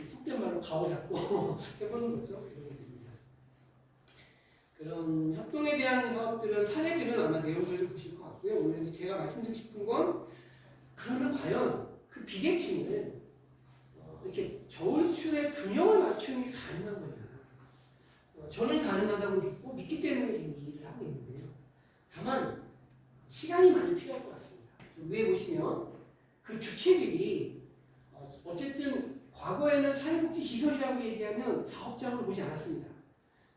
S2: 속된 말로 가오 잡고 해보는 거죠. 이러겠습니다. 그런 협동에 대한 사업들은 사례들은 아마 내용들을 보실 것 같고요. 오늘 이제 제가 말씀드리고 싶은 건 그러면 과연 그 비대칭을 이렇게 저울추의 균형을 맞추는 게 가능한 거냐? 저는 가능하다고 믿기 때문에 지금 이 일을 하고 있는데요. 다만 시간이 많이 필요할 것 같습니다. 위에 보시면 그 주체들이 어쨌든 과거에는 사회복지 시설이라고 얘기하면 사업장을 보지 않았습니다.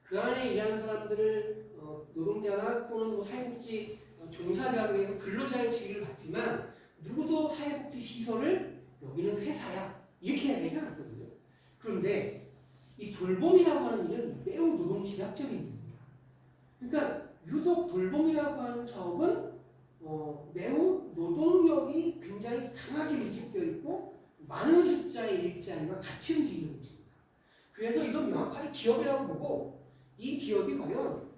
S2: 그 안에 일하는 사람들을 노동자나 또는 뭐 사회복지 종사자로 해서 근로자의 지위를 받지만 누구도 사회복지 시설을 여기는 회사야 이렇게 얘기하지 않았거든요. 그런데 이 돌봄이라고 하는 일은 매우 노동집약적인 일입니다. 그러니까 유독 돌봄이라고 하는 사업은 매우 노동력이 굉장히 강하게 밀집되어 있고 많은 숫자의 일자리가 같이 움직이는 것입니다. 그래서 이건 명확하게 기업이라고 보고 이 기업이 과연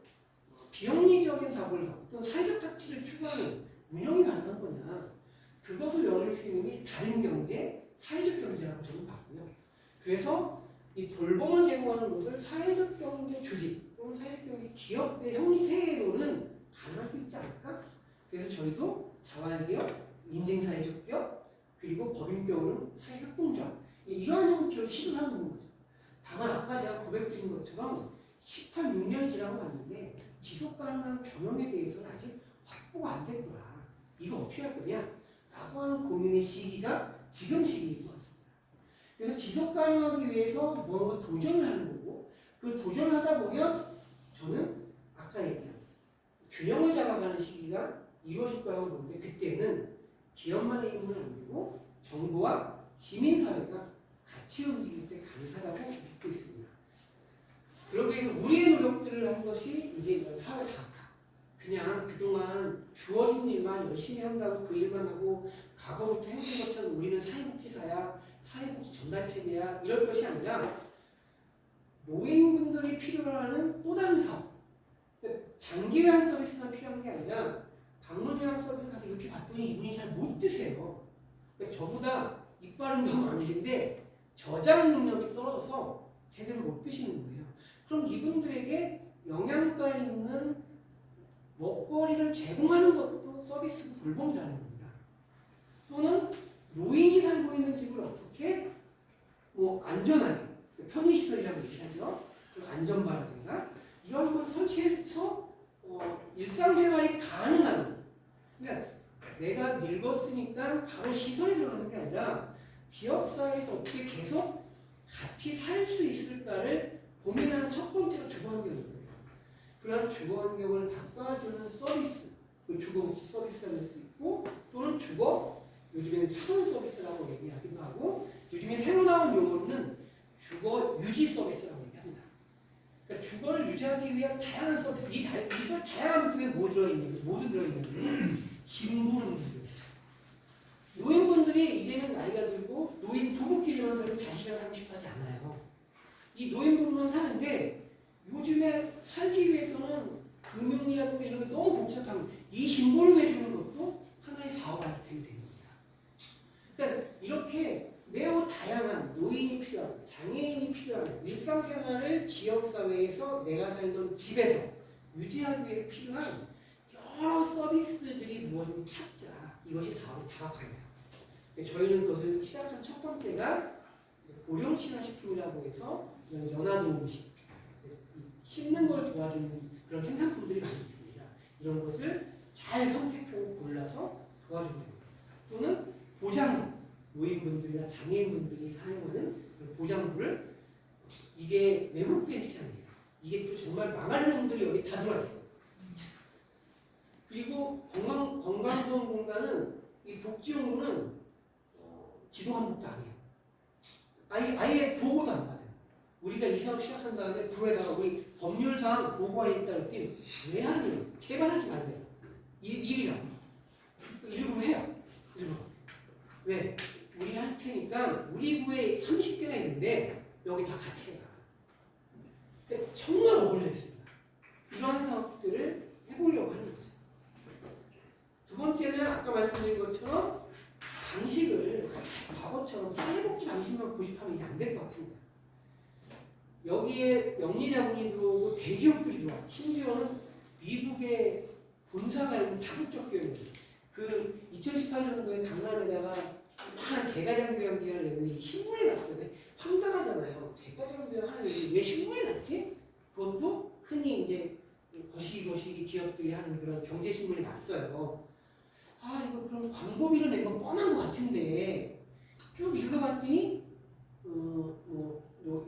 S2: 비영리적인 사고를 하고 또는 사회적 가치를 추구하는 운영이 가능한 거냐 그것을 열어줄 수 있는 게 다른 경제, 사회적 경제라고 저는 봤고요. 그래서 이 돌봄을 제공하는 것을 사회적 경제 조직 또는 사회적 경제 기업의 형태로는 가능할 수 있지 않을까? 그래서 저희도 자활기업, 인증사회적 기업, 그리고 법인격으로는 사회협동조합 이러한 형태로 시도하고 있는 거죠. 다만 아까 제가 고백드린 것처럼 18, 6년 지나고 봤는데 지속가능한 경영에 대해서는 아직 확보가 안 됐구나. 이거 어떻게 할 거냐? 라고 하는 고민의 시기가 지금 시기인 것 같습니다. 그래서 지속가능하기 위해서 무언가 도전을 하는 거고 그 도전을 하다 보면 저는 아까 얘기한 균형을 잡아가는 시기가 이루어질 거라고 보는데 그때는 기업만의 힘은 안 되고 정부와 시민사회가 같이 움직일 때 가능하다고 믿고 있습니다. 그러기 위해서 우리의 노력들을 한 것이 이제 사회 다각화. 그냥 그동안 주어진 일만 열심히 한다고 그 일만 하고 과거부터 해온 것처럼 우리는 사회복지사야, 사회복지 전달체계야 이럴 것이 아니라 노인분들이 필요로 하는 또 다른 사업. 장기요양 서비스만 필요한 게 아니라 방문요양 서비스 가서 이렇게 봤더니 이분이 잘 못 드세요. 그러니까 저보다 이빨은 더 많으신데 저장 능력이 떨어져서 제대로 못 드시는 거예요. 그럼 이분들에게 영양가 있는 먹거리를 제공하는 것도 서비스 돌봄이라는 겁니다. 또는 노인이 살고 있는 집을 어떻게 안전하게 편의시설이라고 얘기하죠. 안전바라든가 이런 걸 설치해서 일상생활이 가능한 그러니까 내가 늙었으니까 바로 시설에 들어가는 게 아니라 지역사회에서 어떻게 계속 같이 살 수 있을까를 고민하는 첫 번째로 주거환경입니다. 그런 주거환경을 바꿔주는 서비스, 그 주거복지 서비스가 될 수 있고 또는 요즘에는 수선 서비스라고 얘기하기도 하고 요즘에 새로 나온 용어로는 주거 유지 서비스라고 얘기합니다. 그러니까 주거를 유지하기 위한 다양한 서비스, 이 다양한 부분에 모두 들어있는데 심부름도 들어있어요. 노인분들이 이제는 나이가 들고 노인 부부끼리만 살고 자식이랑 하고 싶어 하지 않아요. 이 노인 부부만 사는데 요즘에 살기 위해서는 금융이라든가 이런 게 너무 복잡하고 이 심부름 해주는 것도 하나의 사업 아이템이 되는 겁니다. 그러니까 이렇게 매우 다양한 노인이 필요한, 장애인이 필요한 일상생활을 지역사회에서 내가 살던 집에서 유지하기 위해 필요한 여러 서비스들이 무엇인지 찾자. 이것이 사업의 다각화입니다. 저희는 그것을 시작한 첫 번째가 고령친화식품이라고 해서 연화도 음식, 씹는 걸 도와주는 그런 생산품들이 많이 있습니다. 이런 것을 잘 선택하고 골라서 도와주는 겁니다. 또는 보장물, 노인분들이나 장애인분들이 사용하는 보장물을 이게 외국된 시장이에요. 이게 또 정말 망할 놈들이 여기 다 들어와 있어요. 그리고 건강보험공단은 이 복지연구는 지도 감독도 안 해요. 아예 보고도 안 받아요. 우리가 이 사업 시작한 다음에 불에다가 우리 법률상 보고하겠다 그랬더니 왜 하니? 제발 하지 말래요. 일이라. 일부러 해요. 일부러. 왜? 우리 할 테니까 우리 부에 30개가 있는데 여기 다 같이 해라. 그러니까 정말 어울려 있습니다. 이러한 사업들을 해보려고 하는 거죠. 두 번째는 아까 말씀드린 것처럼 방식을 과거처럼 사회복지 방식만 고집하면 이제 안 될 것 같은 거예요. 여기에 영리자본이 들어오고 대기업들이 들어와. 심지어는 미국의 본사가 있는 다국적 기업이에요. 그 2018년도에 강남에다가 많은 재가장비행기를 내는데 신문에 났어요. 황당하잖아요. 재가장비행 하는데 왜 신문에 났지? 그것도 흔히 이제 거시기 기업들이 하는 그런 경제신문에 났어요. 아 이거 그럼 광고비로 낸 건 뻔한 것 같은데 쭉 읽어봤더니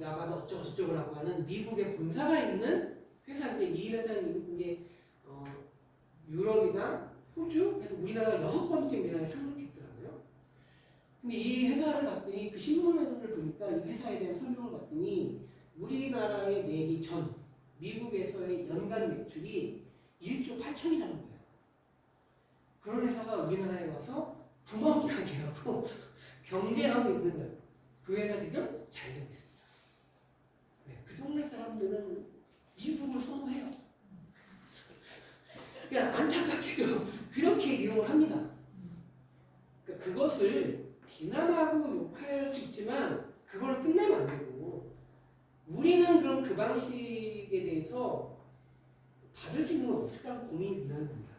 S2: 야마다 어쩌고저쩌고라고 하는 미국의 본사가 있는 회사인데 이 회사는 이제 유럽이나 호주 그래서 우리나라가 6번째 우리나라에 상륙했더라고요. 근데 이 회사를 봤더니 그 신문을 보니까 이 회사에 대한 설명을 봤더니 우리나라에 내기 전 미국에서의 연간 매출이 1조 8천이라는 거예요. 그런 회사가 우리나라에 와서 구멍가게 하고 경쟁하고 있는 거예요. 그 회사 지금 잘 되고 있습니다. 네, 그 동네 사람들은 미국을 선호해요. 그냥 안타깝게도 그렇게 이용을 합니다. 그러니까 그것을 비난하고 욕할 수 있지만 그걸 끝내면 안 되고 우리는 그럼 그 방식에 대해서 받을 수 있는 건 없을까 고민이 되는 겁니다.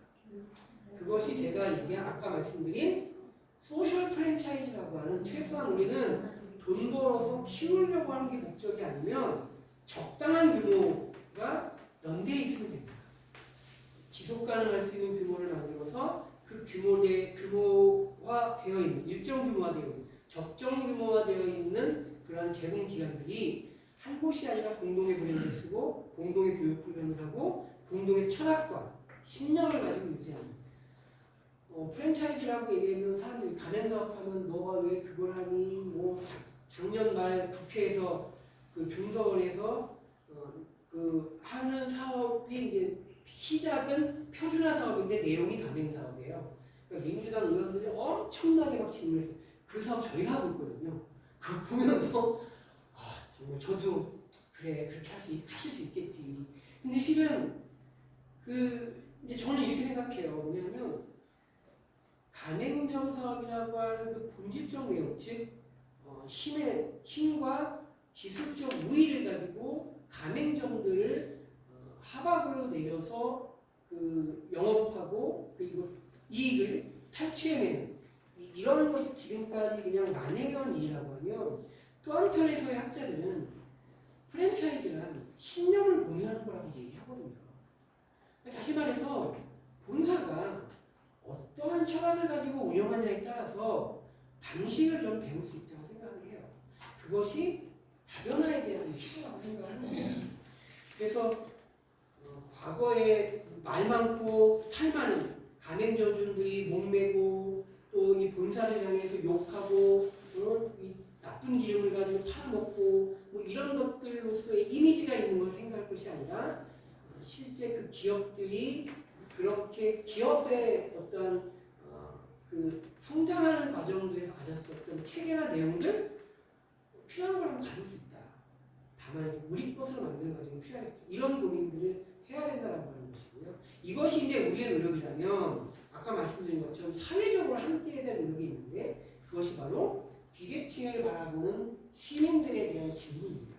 S2: 그것이 제가 얘기한 아까 말씀드린 소셜 프랜차이즈라고 하는 최소한 우리는 돈 벌어서 키우려고 하는 게 목적이 아니면 적당한 규모가 연대해 있으면 됩니다. 지속 가능할 수 있는 규모를 만들어서 그 규모화되어 있는 일정 규모화되어 있는 적정 규모화되어 있는 그러한 제공 기관들이 한 곳이 아니라 공동의 브랜드를 쓰고 공동의 교육 훈련을 하고 공동의 철학과 신념을 가지고 유지하는 프랜차이즈라고 얘기하면 사람들이 가맹 사업하면 너가 왜 그걸 하니? 뭐 작년 말 국회에서 그 중서원에서 그 하는 사업이 이제 시작은 표준화 사업인데 내용이 가맹 사업이에요. 그러니까 민주당 의원들이 엄청나게 막 질문했어요. 그 사업 저희가 하고 있거든요. 그거 보면서 정말 저도 그래 그렇게 하실 수 있겠지. 근데 실은 이제 저는 이렇게 생각해요. 뭐냐면 가맹점 사업이라고 하는 그 본질적 내용, 즉 힘과 기술적 우위를 가지고 가맹점들을 하박으로 내려서 그 영업하고 그리고 이익을 탈취해내는 이런 것이 지금까지 그냥 만행해온 일이라고 하면 또 한편에서의 학자들은 프랜차이즈란 신념을 공유하는 거라고 얘기하거든요. 다시 말해서 본사가 어떠한 철학을 가지고 운영하냐에 따라서 방식을 좀 배울 수 있다고 생각을 해요. 그것이 다변화에 대한 시도라고 생각을 합니다. 그래서 과거에 말 많고 탈 많은 가맹점주들이 목매고 또 이 본사를 향해서 욕하고 이 나쁜 기름을 가지고 팔아먹고 뭐 이런 것들로서의 이미지가 있는 걸 생각할 것이 아니라 실제 그 기업들이 그렇게 기업의 어떤 그 성장하는 과정들에서 가졌었던 체계나 내용들 필요한 거라면 가질 수 있다. 다만 우리 것으로 만드는 과정이 필요하겠죠. 이런 고민들을 해야 된다는 것이고요. 이것이 이제 우리의 노력이라면 아까 말씀드린 것처럼 사회적으로 함께 해야 될 노력이 있는데 그것이 바로 비계층을 바라보는 시민들에 대한 질문입니다.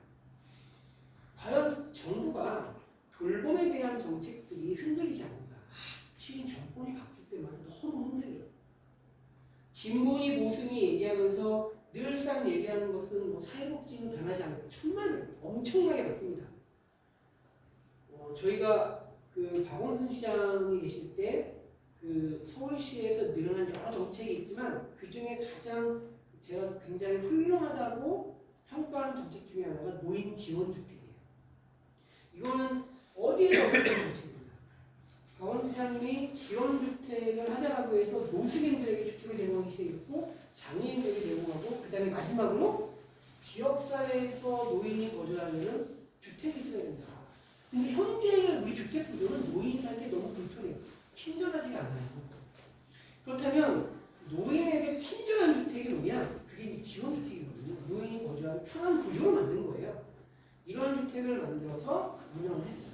S2: 과연 정부가 돌봄에 대한 정책들이 흔들리지 않는가? 실은 정권이 바뀔 때마다 너무 흔들려요. 진보니 보수니 얘기하면서 늘상 얘기하는 것은 뭐 사회복지는 변하지 않고 천만에 엄청나게 바뀝니다. 저희가 그 박원순 시장이 계실 때 그 서울시에서 늘어난 여러 정책이 있지만 그 중에 가장 제가 굉장히 훌륭하다고 평가하는 정책 중에 하나가 노인 지원주택이에요. 이거는 어디에도 없는 정책입니다. 강원시장님이 지원주택을 하자라고 해서 노숙인들에게 주택을 제공하기 시작했고 장애인들에게 제공하고 그 다음에 마지막으로 지역사회에서 노인이 거주하려는 주택이 있어야 된다. 근데 현재 우리 주택 구조는 노인이 살기 너무 불편해요. 친절하지가 않아요. 그렇다면 노인에게 친절한 주택이 뭐냐? 그게 이제 지원주택이거든요. 노인이 거주하는 편한 구조로 만든 거예요. 이런 주택을 만들어서 운영을 했어요.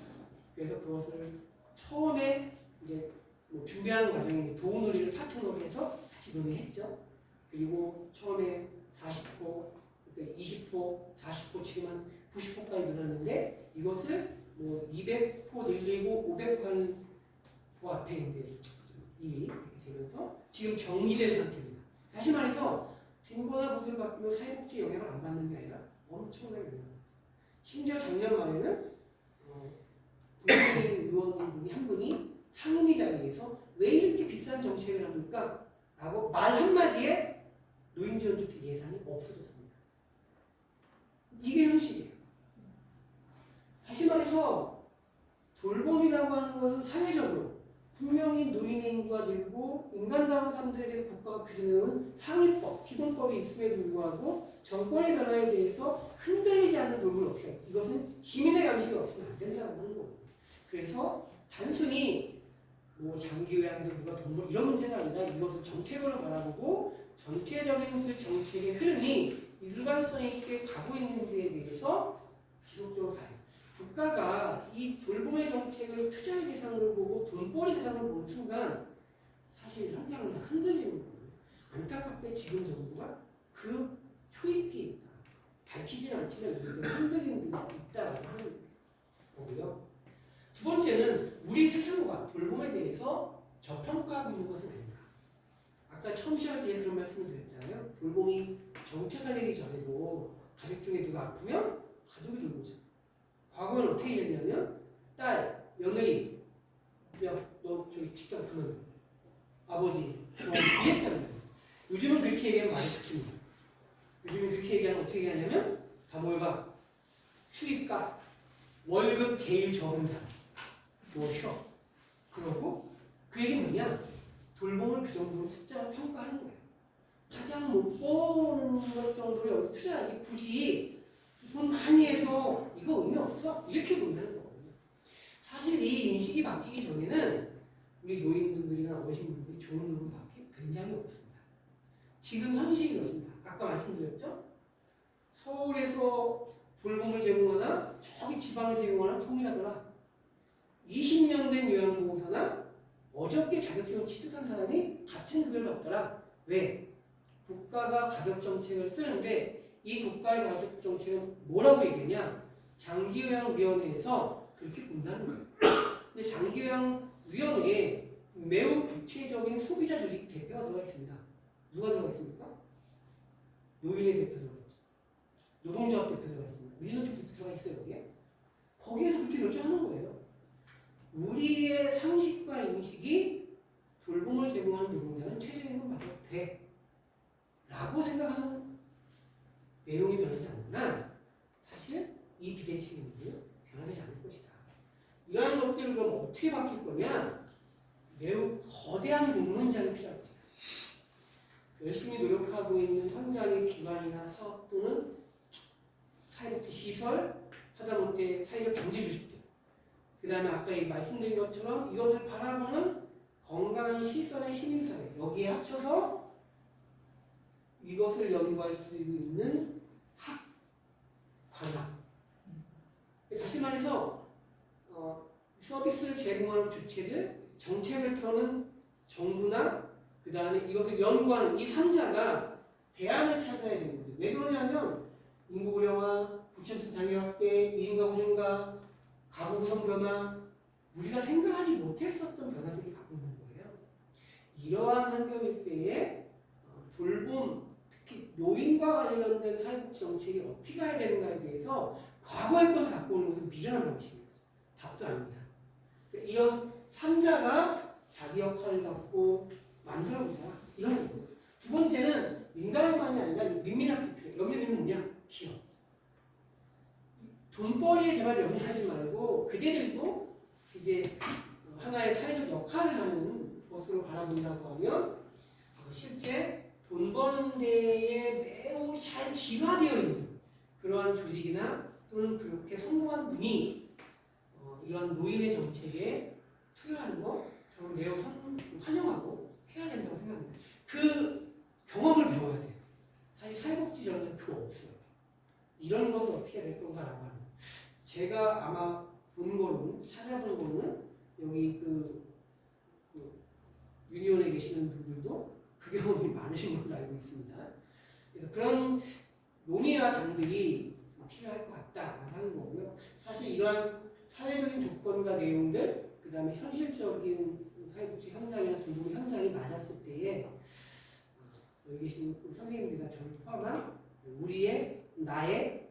S2: 그래서 그것을 처음에 이제 뭐 준비하는 과정에 도우놀이를 파트너로 해서 다시 논의했죠. 그리고 처음에 40호, 20호, 40호 지금 한 90호까지 늘었는데 이것을 뭐 200호 늘리고 500호 하는 그 앞에 이제 일이 이렇게 되면서 지금 정리된 상태입니다. 다시 말해서 진보나 보수를 바꾸면 사회복지 영향을 안 받는 게 아니라 엄청나게 늘어납니다. 심지어 작년 말에는 국민의힘 의원분이 한 분이 상임위 자리에서 왜 이렇게 비싼 정책을 합니까? 라고 말 한마디에 노인지원주택 예산이 없어졌습니다. 이게 현실이에요. 다시 말해서 돌봄이라고 하는 것은 사회적으로 분명히 노인의 인구가 늘고 인간다운 사람들에 대해 국가가 규정해놓은 상위법, 기본법이 있음에도 불구하고 정권의 변화에 대해서 흔들리지 않는 돌봄을 어떻게 해요? 이것은 시민의 감시가 없으면 안 된다고 하는 거예요. 그래서 단순히 뭐 장기요양에서 누가 돈벌 이런 문제가 아니라 이것을 정책으로 바라보고 전체적인 그 정책의 흐름이 일관성 있게 가고 있는지에 대해서 지속적으로 봐요. 국가가 이 돌봄의 정책을 투자의 대상으로 보고 돈벌이 대상으로 보는 순간 사실 현장은 다 흔들리는 거예요. 안타깝게 지금 정부가 그 초입기에 있다. 밝히지는 않지만 흔들리는 게 있다고 하는 거고요. 두 번째는 우리 스스로가 돌봄에 대해서 저평가하고 있는 것은 아닌가. 아까 처음 시작 때 그런 말씀을 드렸잖아요. 돌봄이 정체화되기 전에도 가족 중에 누가 아프면 가족이 돌보자. 과거는 어떻게 됐냐면 딸, 며느리, 야, 너 저기 직장 그만. 아버지, 이랬잖아요. 요즘은 그렇게 얘기하면 많이 듣습니다. 요즘은 그렇게 얘기하면 어떻게 얘기하냐면 다 모여봐. 수입가, 월급 제일 적은 사람. 뭐 쉬어. 그러고 그 얘기는 뭐냐? 돌봄을 그 정도로 숫자로 평가하는 거예요. 가장 못 버는 것 정도로 여기 투자하지 굳이 돈 많이 해서 이거 의미 없어? 이렇게 본다는 거거든요. 사실 이 인식이 바뀌기 전에는 우리 노인분들이나 어르신분들이 좋은 돌봄을 받기 굉장히 어렵습니다. 지금 현실이 그렇습니다. 아까 말씀드렸죠? 서울에서 돌봄을 제공하나 저기 지방에 제공하나 통일하더라. 20년 된 요양보호사나 어저께 자격증을 취득한 사람이 같은 급여를 받더라. 왜? 국가가 가족정책을 쓰는데 이 국가의 가족정책은 뭐라고 얘기하냐? 장기요양위원회에서 그렇게 본다는 거예요. 근데 장기요양위원회에 매우 구체적인 소비자 조직 대표가 들어가 있습니다. 누가 들어가 있습니까? 노인의 대표 들어가 있죠. 노동조합 대표 들어가 있습니다. 민원局대표 들어가 있어요. 여기에. 거기에서 그렇게 결정하는 거예요. 우리의 상식과 인식이 돌봄을 제공하는 노동자는 최저임금 받아도 돼 라고 생각하는 내용이 변하지 않으나 사실 이 비대칭이 변화되지 않을 것이다. 이러한 것들을 그럼 어떻게 바뀔 거냐? 매우 거대한 공론장이 필요할 것이다. 열심히 노력하고 있는 현장의 기관이나 사업 또는 사회복지 시설, 하다못해 사회적 경제 조직들, 그 다음에 아까 말씀드린 것처럼 이것을 바라보는 건강한 시설의 시민사회, 여기에 합쳐서 이것을 연구할 수 있는 학, 관학. 다시 말해서 서비스를 제공하는 주체들, 정책을 펴는 정부나 그 다음에 이것을 연구하는 이 3자가 대안을 찾아야 되는 거죠. 왜 그러냐면 인구 고령화, 부채수 장애 확대, 1인 가구 증가, 가구 구성 변화, 우리가 생각하지 못했었던 변화들이 갖고 있는 거예요. 이러한 환경일 때에 돌봄, 특히 노인과 관련된 사회복지 정책이 어떻게 해야 되는가에 대해서 과거의 것을 갖고 오는 것은 미련한 방식입니다. 답도 아닙니다. 이런 3자가 자기 역할을 갖고 만들어보자. 이런 거예요. 두 번째는 민간만이 아니라 민민학도 필요해요. 여기서 민은 뭐냐? 기업. 돈벌이에 제발 연연하지 말고 그대들도 이제 하나의 사회적 알아본다고 하면 실제 돈 버는 데에 매우 잘 진화되어 있는 그러한 조직이나 또는 그렇게 성공한 분이 이런 노인의 정책에 투여하는 거 저는 매우 환영하고 해야 된다고 생각합니다. 그 경험을 배워야 돼요. 사실 사회복지전은 그거 없어요. 이런 것을 어떻게 될 건가라고 하는. 제가 아마 본 거는 찾아본 거는 여기 유니온에 계시는 분들도 그 경험이 많으신 걸로 알고 있습니다. 그래서 그런 논의와 장들이 필요할 것 같다라고 하는 거고요. 사실 이러한 사회적인 조건과 내용들, 그 다음에 현실적인 사회복지 현장이나 돌봄 현장이 맞았을 때에 여기 계신 선생님들이나 저를 포함한 나의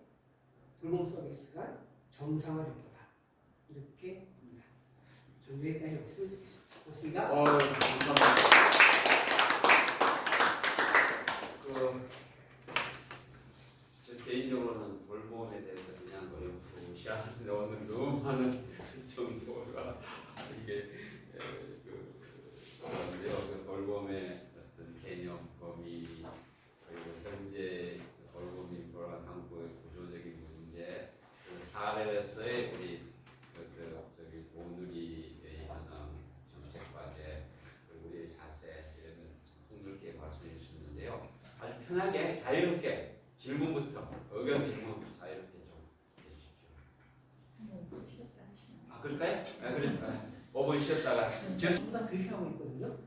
S2: 돌봄 서비스가 정상화될 거다. 이렇게 봅니다. 저는 여기까지 말씀드리겠습니다.
S1: 감사합니다. 저 개인적으로는 돌봄에 대해서 그냥 무시하는데 오늘 너무 많은 정보가 이게 그 돌봄의 어떤 개념, 범위, 그리고 현재 돌봄이 돌아간 한국의 구조적인 문제, 사례에서의 우리 저기 오누리의 현황, 정책 과제, 그리고 우리의 자세 이런 폭넓게 말씀해 주셨는데요. 아주 편하게 자유롭게 질문부터 의견 질문 자유롭게 좀 해주십시오. 그럴까요? 그럴까요? 5분 쉬었다가
S2: 전부 다 그렇게 하고 있거든요.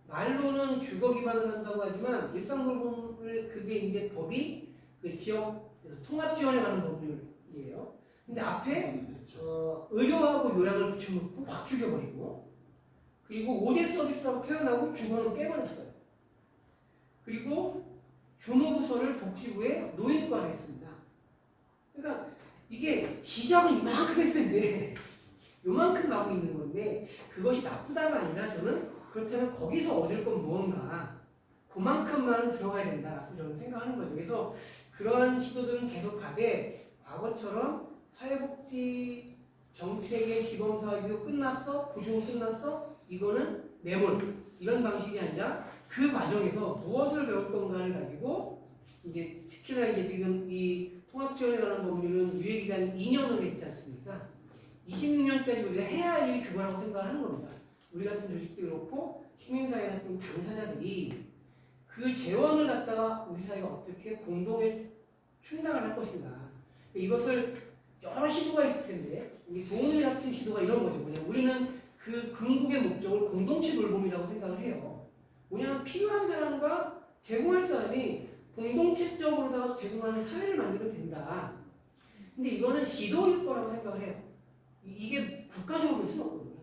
S2: 말로는 주거 기반을 한다고 하지만 일상돌봄을 그게 이제 법이 그 지역 통합 지원에 관한 법률이에요. 근데 앞에 의료하고 요양을 붙여놓고 확 죽여버리고 그리고 5대 서비스라고 표현하고 주거는 빼버렸어요. 그리고 주무부서를 복지부에 노인과로 했습니다. 그러니까 이게 시작은 이만큼 했는데 요만큼 나오고 있는 건데 그것이 나쁘다가 아니라 저는 그렇다면 거기서 얻을 건 무언가 그만큼만 들어가야 된다라고 저는 생각하는 거죠. 그래서 그러한 시도들은 계속 가되 과거처럼 사회복지 정책의 시범사업이 끝났어? 보조금 끝났어? 이거는 내몰 이런 방식이 아니라 그 과정에서 무엇을 배울 건가를 가지고 이제 특히나 이제 지금 이 통합지원에 관한 법률은 유예기간 2년으로 했지 않습니까? 26년까지 우리가 해야 할 일이 그거라고 생각하는 겁니다. 우리 같은 조직도 그렇고 시민사회 같은 당사자들이 그 재원을 갖다가 우리 사회가 어떻게 공동에 충당을 할 것인가. 이것을 여러 시도가 있을 텐데 우리 동훈이 같은 시도가 이런 거죠. 우리는 그 궁극의 목적을 공동체 돌봄이라고 생각을 해요. 뭐냐면 필요한 사람과 제공할 사람이 공동체적으로다가 제공하는 사회를 만들면 된다. 근데 이거는 시도일 거라고 생각을 해요. 이게 국가적으로 볼 수는 없거든요.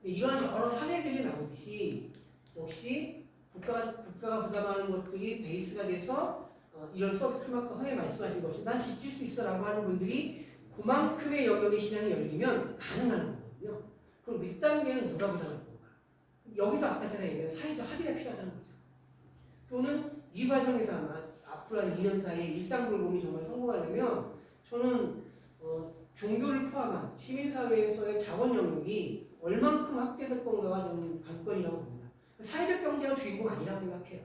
S2: 이러한 여러 사례들이 나오듯이 역시 국가가 부담하는 것들이 베이스가 돼서 이런 서비스 아까 선생님 말씀하신 것이 난 집 질 수 있어라고 하는 분들이 그만큼의 영역의 시장이 열리면 가능한 거거든요. 그럼 윗단계는 누가 부담할 건가? 여기서 아까 제가 얘기한 사회적 합의가 필요하다는 거죠. 또는 이 과정에서 아마 앞으로 한 2년 사이에 일상돌봄이 정말 성공하려면 저는 종교를 포함한 시민사회에서의 자원 영역이 얼만큼 확대될 건가가 저는 관건이라고 봅니다. 사회적 경제가 주인공 아니라고 생각해요.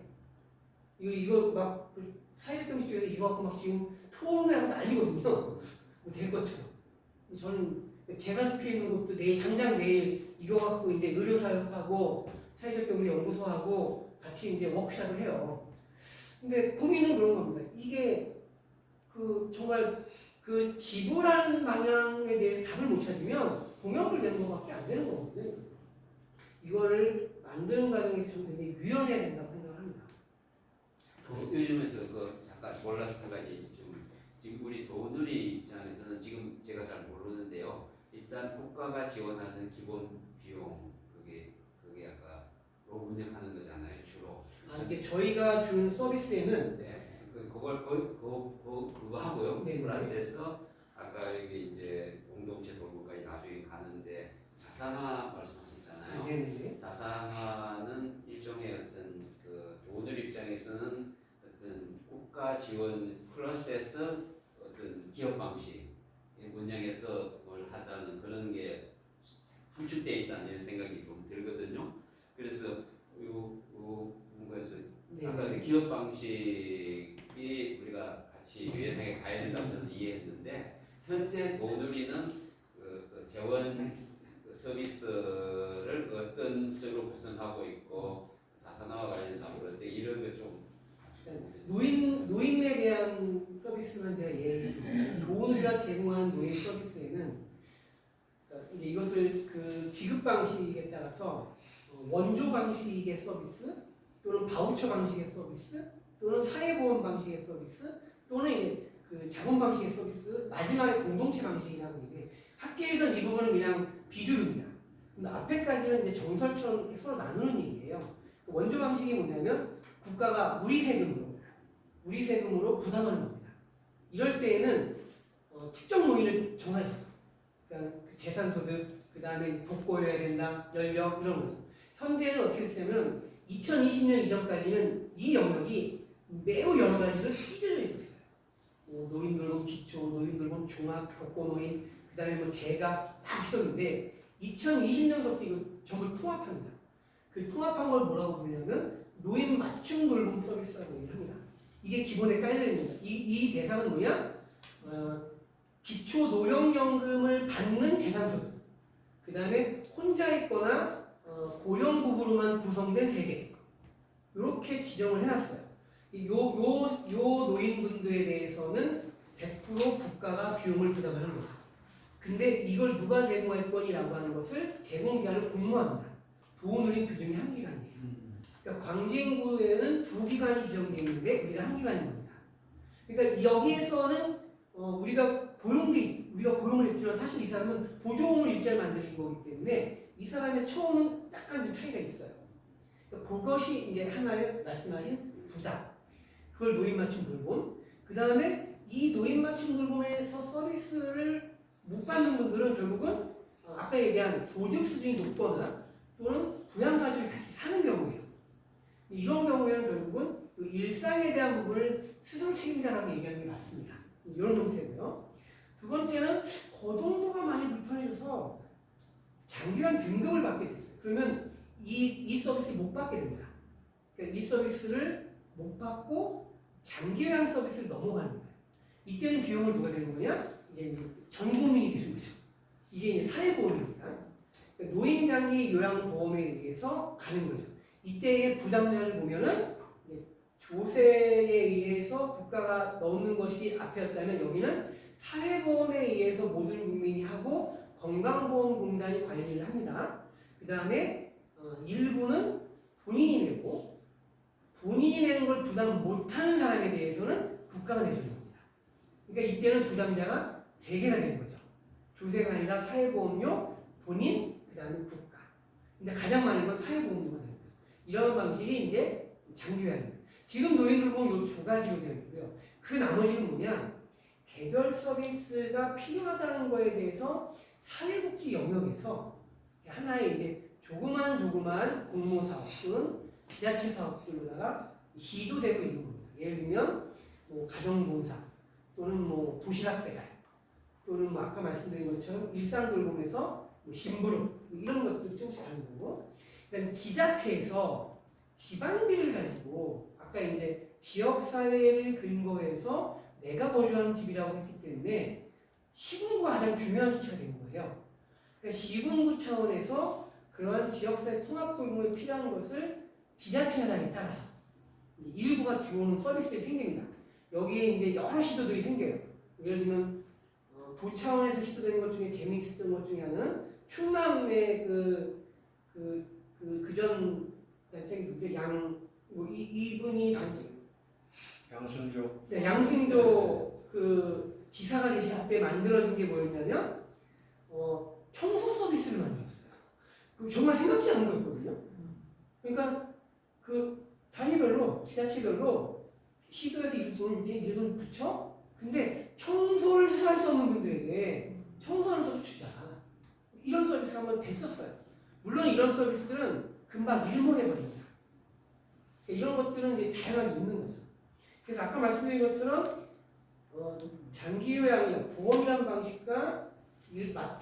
S2: 이거 막 사회적 경제 쪽에서 이거 갖고 막 지금 토론을 하고 난리거든요. 뭐 될 것처럼. 저는 제가 속해 있는 것도 당장 내일 이거 갖고 이제 의료사업하고 사회적 경제 연구소하고 같이 이제 워크숍을 해요. 근데 고민은 그런 겁니다. 이게 정말 지불하는 방향에 대해서 답을 못 찾으면 공약을 내는 것밖에 안 되는 거거든요. 이거를 만드는 과정에서 좀 되게 유연해야 된다고 생각합니다.
S1: 요즘에서 잠깐 몰랐던 가지 지금 우리 도누리 입장에서는 지금 제가 잘 모르는데요. 일단 국가가 지원하는 기본 비용 그게 아까 운영하는 거잖아요, 주로.
S2: 이게 저희가 주는 서비스에는
S1: 그거 하고요.
S2: 네,
S1: 플러스해서 아까 여기 이제 공동체 돌봄까지 나중에 가는데 자산화 말씀하셨잖아요.
S2: 네.
S1: 자산화는 일종의 어떤 돈을 입장에서는 어떤 국가 지원 플러스해서 어떤 기업 방식 운영해서 뭘 하다는 그런 게 함축되어 있다는 생각이 좀 들거든요. 그래서 기업 방식이 우리가 같이 유연하게 가야 된다고 저는 이해했는데 현재 도누리는 그 재원 서비스를 어떤 식으로 구성하고 있고 자산화와 관련 사업을 어떻게 이런 거좀
S2: 노인에 대한 서비스만 제가 예를 들면 도누리가 제공하는 노인 서비스에는 이제 이것을 그 지급 방식에 따라서 원조 방식의 서비스 또는 바우처 방식의 서비스 또는 사회보험 방식의 서비스 또는 이제 그 자본 방식의 서비스 마지막에 공동체 방식이라고 얘기해. 학계에서는 이 부분은 그냥 비주류입니다. 근데 앞에까지는 이제 정설처럼 이렇게 서로 나누는 얘기예요. 원조 방식이 뭐냐면 국가가 우리 세금으로 부담하는 겁니다. 이럴 때에는 특정 노인을 정하죠. 그러니까 그 재산소득, 그 다음에 독고여야 된다, 연령 이런 거죠. 현재는 어떻게 됐냐면 2020년 이전까지는 이 영역이 매우 여러 가지를 찢어져 있었어요. 노인들은 기초, 노인들은 종합, 독거노인, 그 다음에 뭐 재가 막 있었는데 2020년부터 이거 전부 통합합니다. 그 통합한 걸 뭐라고 부르냐면 노인 맞춤 돌봄 서비스라고 얘기를 합니다. 이게 기본에 깔려 있는 겁니다. 이 대상은 뭐냐? 기초 노령연금을 받는 재산소득, 그 다음에 혼자 있거나 고령 부부로만 구성된 세대 이렇게 지정을 해놨어요. 요 노인분들에 대해서는 100% 국가가 비용을 부담하는 거죠. 근데 이걸 누가 제공할 거니라고 하는 것을 제공기관을 공모합니다. 도누리 그 중에 한 기관이에요. 그러니까 광진구에는 2기관이 지정되어 있는데 우리가 한 기관인 겁니다. 그러니까 여기에서는 우리가 고용을 했지만 사실 이 사람은 보조금을 일자리 만드는 거기 때문에 이 사람의 처우는 약간 좀 차이가 있어요. 그러니까 그것이 이제 하나의 말씀하신 부담. 그걸 노인 맞춤 돌봄. 그 다음에 이 노인 맞춤 돌봄에서 서비스를 못 받는 분들은 결국은 아까 얘기한 소득 수준이 높거나 또는 부양가족이 같이 사는 경우예요. 이런 경우에는 결국은 그 일상에 대한 부분을 스스로 책임자라고 얘기하는 게 맞습니다. 이런 형태고요. 두 번째는 거동도가 많이 불편해져서 장기간 등급을 받게 됐어요. 그러면 이 서비스 못 받게 됩니다. 그러니까 이 서비스를 못 받고 장기요양 서비스를 넘어가는 거예요. 이때는 비용을 누가 되는 거냐? 이제 전 국민이 되는 거죠. 이게 이제 사회보험입니다. 그러니까 노인장기 요양보험에 의해서 가는 거죠. 이때의 부담자를 보면은 조세에 의해서 국가가 넣는 것이 앞이었다면 여기는 사회보험에 의해서 모든 국민이 하고 건강보험공단이 관리를 합니다. 그 다음에 일부는 본인이 내고 본인이 내는 걸 부담 못하는 사람에 대해서는 국가가 내주는 겁니다. 그러니까 이때는 부담자가 3개가 되는 거죠. 조세가 아니라 사회보험료, 본인, 그 다음에 국가. 근데 가장 많은 건 사회보험료가 되는 거죠. 이런 방식이 이제 장기요양입니다. 지금 노인들 보면 이 2가지로 되어 있고요. 그 나머지는 뭐냐? 개별 서비스가 필요하다는 거에 대해서 사회복지 영역에서 하나의 이제 조그만 공모사업 또는 지자체 사업들로다가 시도되고 있는 겁니다. 예를 들면 뭐 가정봉사 또는 뭐 도시락 배달 또는 뭐 아까 말씀드린 것처럼 일상돌봄에서 뭐 심부름 이런 것들 조금씩 하는 거고, 그다음에 지자체에서 지방비를 가지고 아까 이제 지역사회를 근거해서 내가 거주하는 집이라고 했기 때문에 시군구가 가장 중요한 주체가 되는 거예요. 그러니까 시군구 차원에서 그러한 지역사회 통합돌봄에 필요한 것을 지자체 사장에 따라서 일부가 들어오는 서비스들이 생깁니다. 여기에 이제 여러 시도들이 생겨요. 예를 들면 도 차원에서 시도되는 것 중에 재미있었던 것 중에 하나는 충남의 그전 이분이
S3: 양승조.
S2: 네, 양승조 그 지사가 되실 때 만들어진 게 뭐였냐면 청소 서비스를 만들었어요. 그 정말 생각지 않은 거였거든요. 그러니까 그 단위별로 지자체별로 시도에서 이 돈 붙여. 근데 청소를 할 수 없는 분들에게 청소하는 서비스 주자. 이런 서비스가 한번 됐었어요. 물론 이런 서비스들은 금방 일몰해버립니다. 이런 것들은 이제 다양하게 있는 거죠. 그래서 아까 말씀드린 것처럼 장기요양이나 보험이라는 방식과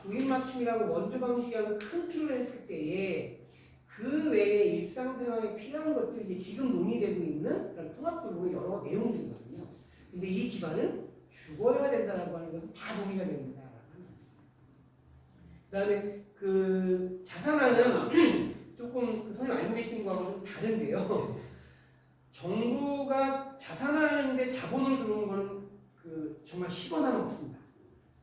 S2: 노인 맞춤이라고 원조 방식이라는 큰 틀을 했을 때에 그 외에 일상생활에 필요한 것들이 이제 지금 논의되고 있는 그런 통합적으로 여러 내용들이거든요. 근데 이 기반은 죽어야 된다라고 하는 것은 다 동의가 됩니다. 그다음에 그 자산화는 조금 그 선생님 알고 계시는 거하고는 좀 다른데요. 정부가 자산화하는데 자본으로 들어오는 거는 그 정말 10원 하나 없습니다.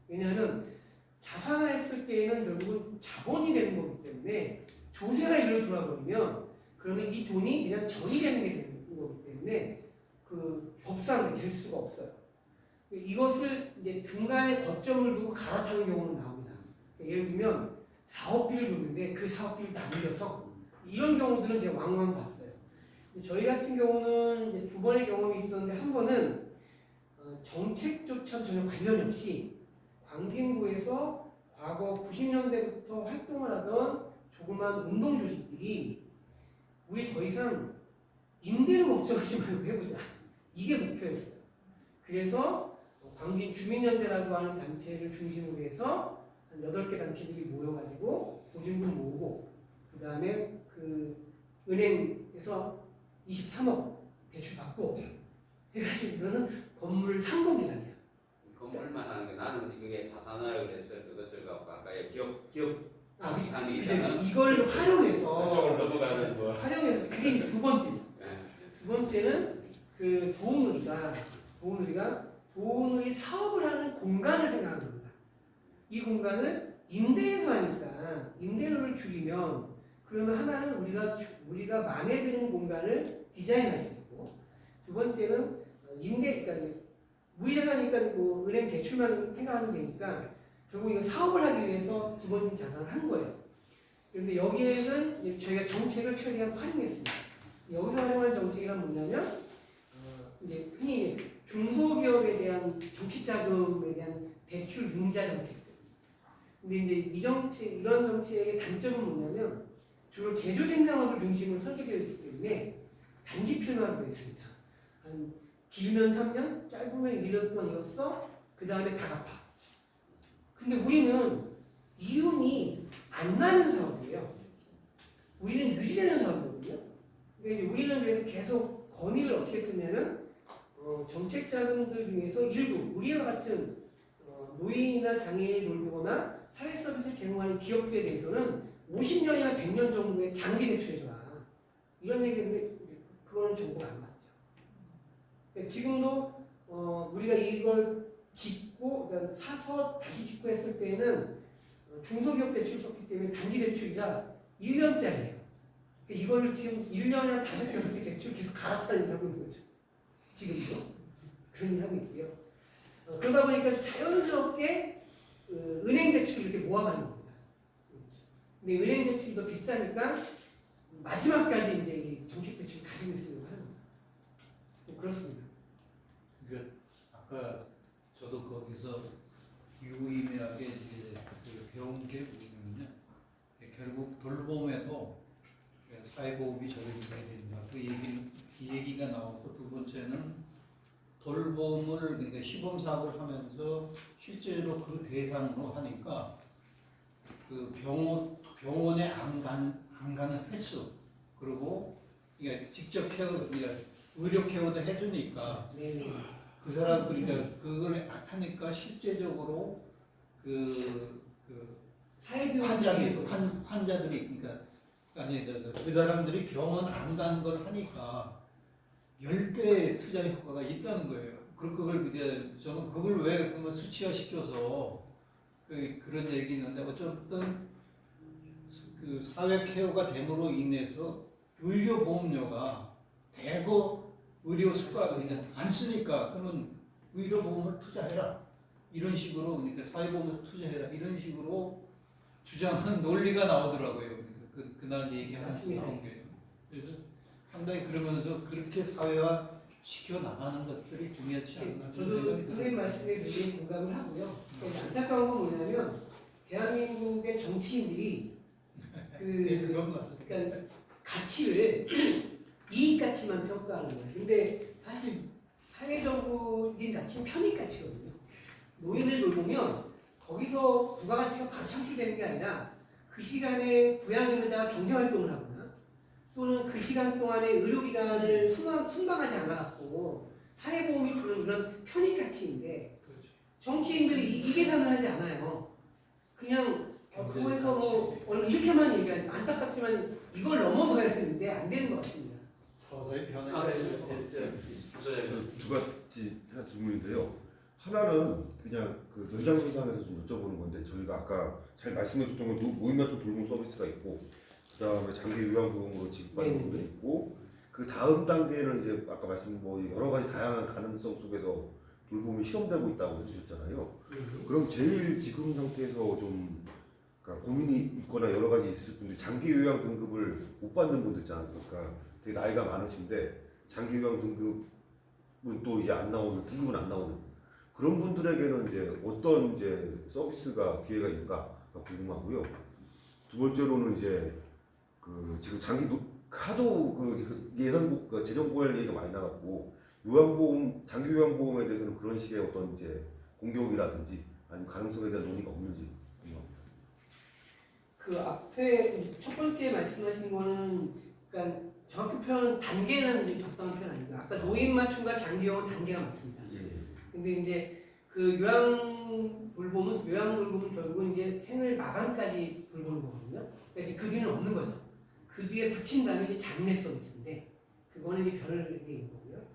S2: 왜냐하면 자산화했을 때에는 결국은 자본이 되는 거기 때문에 조세가 일로 들어와 버리면 그러면 이 돈이 그냥 전이되는 게 되는 거기 때문에 그 법상 될 수가 없어요. 이것을 이제 중간에 거점을 두고 갈아타는 경우는 나옵니다. 예를 들면 사업비를 줬는데 그 사업비를 남겨서 이런 경우들은 제가 왕왕 봤어요. 저희 같은 경우는 이제 두 번의 경험이 있었는데 한 번은 정책조차 전혀 관련이 없이 광진구에서 과거 90년대부터 활동을 하던 조그만 운동 조직들이 우리 더 이상 임대를 걱정하지 말고 해보자. 이게 목표였어요. 그래서 광진 주민연대라고 하는 단체를 중심으로 해서 한 8개 단체들이 모여가지고 보증금 모으고 그 다음에 그 은행에서 23억 대출 받고 해가지고서는 건물을 산 겁니다.
S1: 건물만 하는 게 나는 그게 자산화를 그래서 그것을 갖고 아까 기업
S2: 그죠.
S1: 있잖아요.
S2: 이걸 활용해서
S1: 그쪽으로 넘어가는 거.
S2: 활용해서 그게 두 번째죠.
S1: 네.
S2: 두 번째는 그 도우누리 사업을 하는 공간을 생각하는 겁니다. 이 공간을 임대해서 하니까 임대료를 줄이면 그러면 하나는 우리가 마음에 드는 공간을 디자인할 수 있고 두 번째는 그러니까 무이자산이니까 뭐 은행 대출만 생각하면 되니까 결국 이거 사업을 하기 위해서 두 번째 자산을 한 거예요. 그런데 여기에는 이제 저희가 정책을 최대한 활용했습니다. 여기서 활용한 정책이란 뭐냐면 이제 흔히 중소기업에 대한 정치자금에 대한 대출 융자 정책들. 근데 이제 이런 정책의 단점은 뭐냐면 주로 제조 생산업을 중심으로 설계되어 있기 때문에 단기 필요만 되어 있습니다. 한 길면 3년, 짧으면 1년 동안 이었어. 그 다음에 다 갚아. 근데 우리는 이윤이 안 나는 사업이에요. 우리는 유지되는 사업이거든요. 그러니까 우리는 그래서 계속 건의를 어떻게 했냐면 정책 자금들 중에서 일부 우리와 같은 노인이나 장애인을 돌보거나 사회 서비스를 제공하는 기업들에 대해서는 50년이나 100년 정도의 장기 대출해줘라. 이런 얘기인데 그거는 정보가 안 맞죠. 그러니까 지금도 우리가 이걸 짓고 사서 다시 짓고 했을 때는 중소기업 대출 썼기 때문에 단기 대출이라 1년짜리예요. 그러니까 이거를 지금 1년에 한 5, 6개 대출 계속 갈아타는 하고 있는 거죠. 지금도 그런 일을 하고 있고요. 그러다 보니까 자연스럽게 은행 대출을 이렇게 모아가는 겁니다. 근데 은행 대출이 더 비싸니까 마지막까지 이제 이 정책 대출 가지고 있으려고 하는 거죠. 그렇습니다.
S3: 그러니까 아까 저도 거기서 유의미하게 이제 배운 게 뭐냐면요. 결국 돌봄에도 사회보험이 적용이 된다. 이 얘기가 나오고 두 번째는 돌봄을 그러니까 시범 사업을 하면서 실제로 그 대상으로 하니까 그 병원에 안 가는 횟수 그리고 그러니까 직접 그러니까 의료 케어도 해주니까 그 사람 그러니까 그걸 하니까 실제적으로 환자들이 그러니까 그 사람들이 병원 안 간 걸 하니까 10배의 투자 효과가 있다는 거예요. 그걸 이제 저는 그걸 왜 그러면 수치화 시켜서 그런 얘기 있는데 어쨌든 그 사회 케어가 됨으로 인해서 의료 보험료가 대거 의료 수가 그냥 안 쓰니까 그러면 의료 보험을 투자해라 이런 식으로 그러니까 사회보험을 투자해라 이런 식으로 주장하는 논리가 나오더라고요. 그날 얘기하면서 나온 게 그래서 상당히 그러면서 그렇게 사회화 시켜 나가는 것들이 중요하지 않나 그런
S2: 저도
S3: 생각이
S2: 선생님
S3: 들어요.
S2: 말씀에 굉장히 공감을 하고요. 안타까운 건 뭐냐면 대한민국의 정치인들이
S3: 그건 맞습니다.
S2: 그러니까 가치를 이익 가치만 평가하는 거예요. 근데 사실 사회적인 가치는 편익 가치거든요. 노인을 돌보면 거기서 부가가치가 바로 창출되는 게 아니라 그 시간에 부양의료자가 경제활동을 하거나 또는 그 시간 동안에 의료기관을 순방하지 않아갖고 사회보험이 주는 이런 편익가치인데
S3: 그렇죠.
S2: 정치인들이 이 계산을 하지 않아요. 그냥 그거에서 뭐 오늘 이렇게만 얘기하는 안타깝지만 이걸 넘어서야 되는데 안 되는 것 같습니다.
S3: 서서히 변해.
S1: 부서장님.
S4: 두 가지 질문인데요. 하나는 그냥 그 연장선상에서 좀 여쭤보는 건데 저희가 아까 잘 말씀해주셨던 건 노인맞춤 돌봄 서비스가 있고 그 다음에 장기 요양보험으로 지급받는
S2: 네네.
S4: 분들이 있고 그 다음 단계는 이제 아까 말씀 뭐 여러 가지 다양한 가능성 속에서 돌봄이 실험되고 있다고 해주셨잖아요. 그럼 제일 지금 상태에서 좀 그러니까 고민이 있거나 여러 가지 있으실 분들 장기 요양 등급을 못 받는 분들 있잖아요. 그러니까 되게 나이가 많으신데 장기 요양 등급은 또 이제 안 나오는 등급은 안 나오는 그런 분들에게는 이제 어떤 이제 서비스가 기회가 있는가 궁금하고요. 두 번째로는 이제 그 지금 하도 그 예산 그 재정 고할 얘기가 많이 나갔고 요양보험 장기 요양보험에 대해서는 그런 식의 어떤 이제 공격이라든지 아니면 가능성에 대한 논의가 없는지 궁금합니다.
S2: 그 앞에 첫 번째 말씀하신 거는 그러니까 정확히 표현은 단계는 적당한 표현 아닙니다. 아까 노인 맞춤과 장기요양은 단계가 맞습니다. 근데 이제 그 요양 돌봄은 결국은 이제 생을 마감까지 돌보는 거거든요. 그러니까 그 뒤는 없는 거죠. 그 뒤에 붙인다면 이제 장례 서비스인데 그거는 이제 별개 있는 거고요.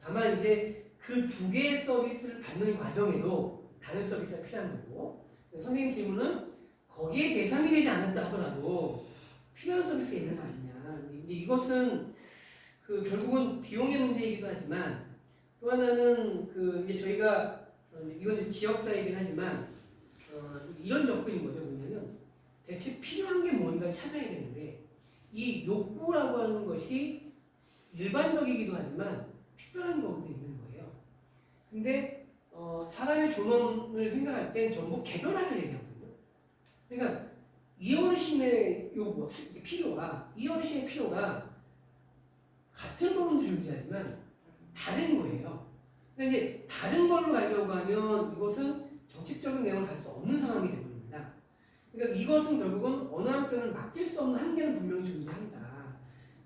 S2: 다만 이제 그 두 개의 서비스를 받는 과정에도 다른 서비스가 필요한 거고 선생님 질문은 거기에 대상이 되지 않았다 하더라도 필요한 서비스가 있는 거 아니냐. 이제 이것은 그 결국은 비용의 문제이기도 하지만 또 하나는 그 이제 저희가 이건 이제 지역사회이긴 하지만 이런 접근인 거죠. 뭐냐면 대체 필요한 게 뭔가를 찾아야 되는데 이 욕구라고 하는 것이 일반적이기도 하지만 특별한 경우도 있는 거예요. 근데 사람의 존엄을 생각할 땐 전부 개별화를 얘기하거든요. 그러니까 이 어르신의 요구, 이 어르신의 필요가 같은 부분도 존재하지만 다른 거예요. 그래서 이제 다른 걸로 가려고 하면 이것은 정책적인 내용을 갈 수 없는 상황이 되버립니다. 그러니까 이것은 결국은 어느 한편을 맡길 수 없는 한계는 분명히 존재한다.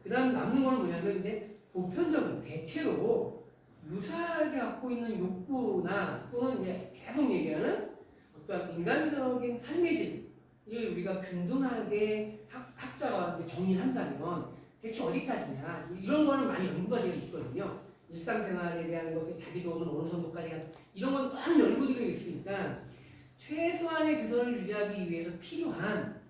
S2: 그 다음 남는 거는 뭐냐면 이제 보편적인 대체로 유사하게 갖고 있는 욕구나 또는 이제 계속 얘기하는 어떤 인간적인 삶의 질을 우리가 균등하게 학자와 정리를 한다면 대체 어디까지냐 이런 거는 많이 연구가 되어 있거든요. 일상생활에 대한 것에 자기 도움은 어느 정도까지 이런 건 많은 연구들이 있으니까 최소한의 개선을 유지하기 위해서 필요한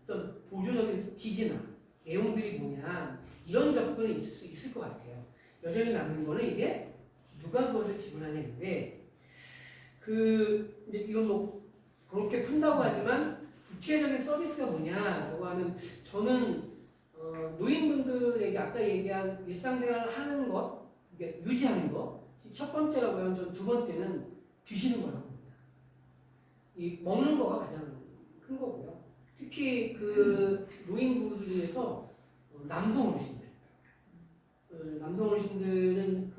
S2: 어떤 보조적인 기제나 내용들이 뭐냐 이런 접근은 있을 수 있을 것 같아요. 여전히 남는 거는 이제 누가 그것을 지불하냐인데 그 이제 이건 뭐 그렇게 푼다고 하지만 구체적인 서비스가 뭐냐라고 하면 저는 노인분들에게 아까 얘기한 일상생활을 하는 것 유지하는 거 첫 번째라고 하면 전 두 번째는 드시는 거라고 봅니다. 이 먹는 거가 가장 큰 거고요. 특히 그 노인분들 중에서 남성 어르신들은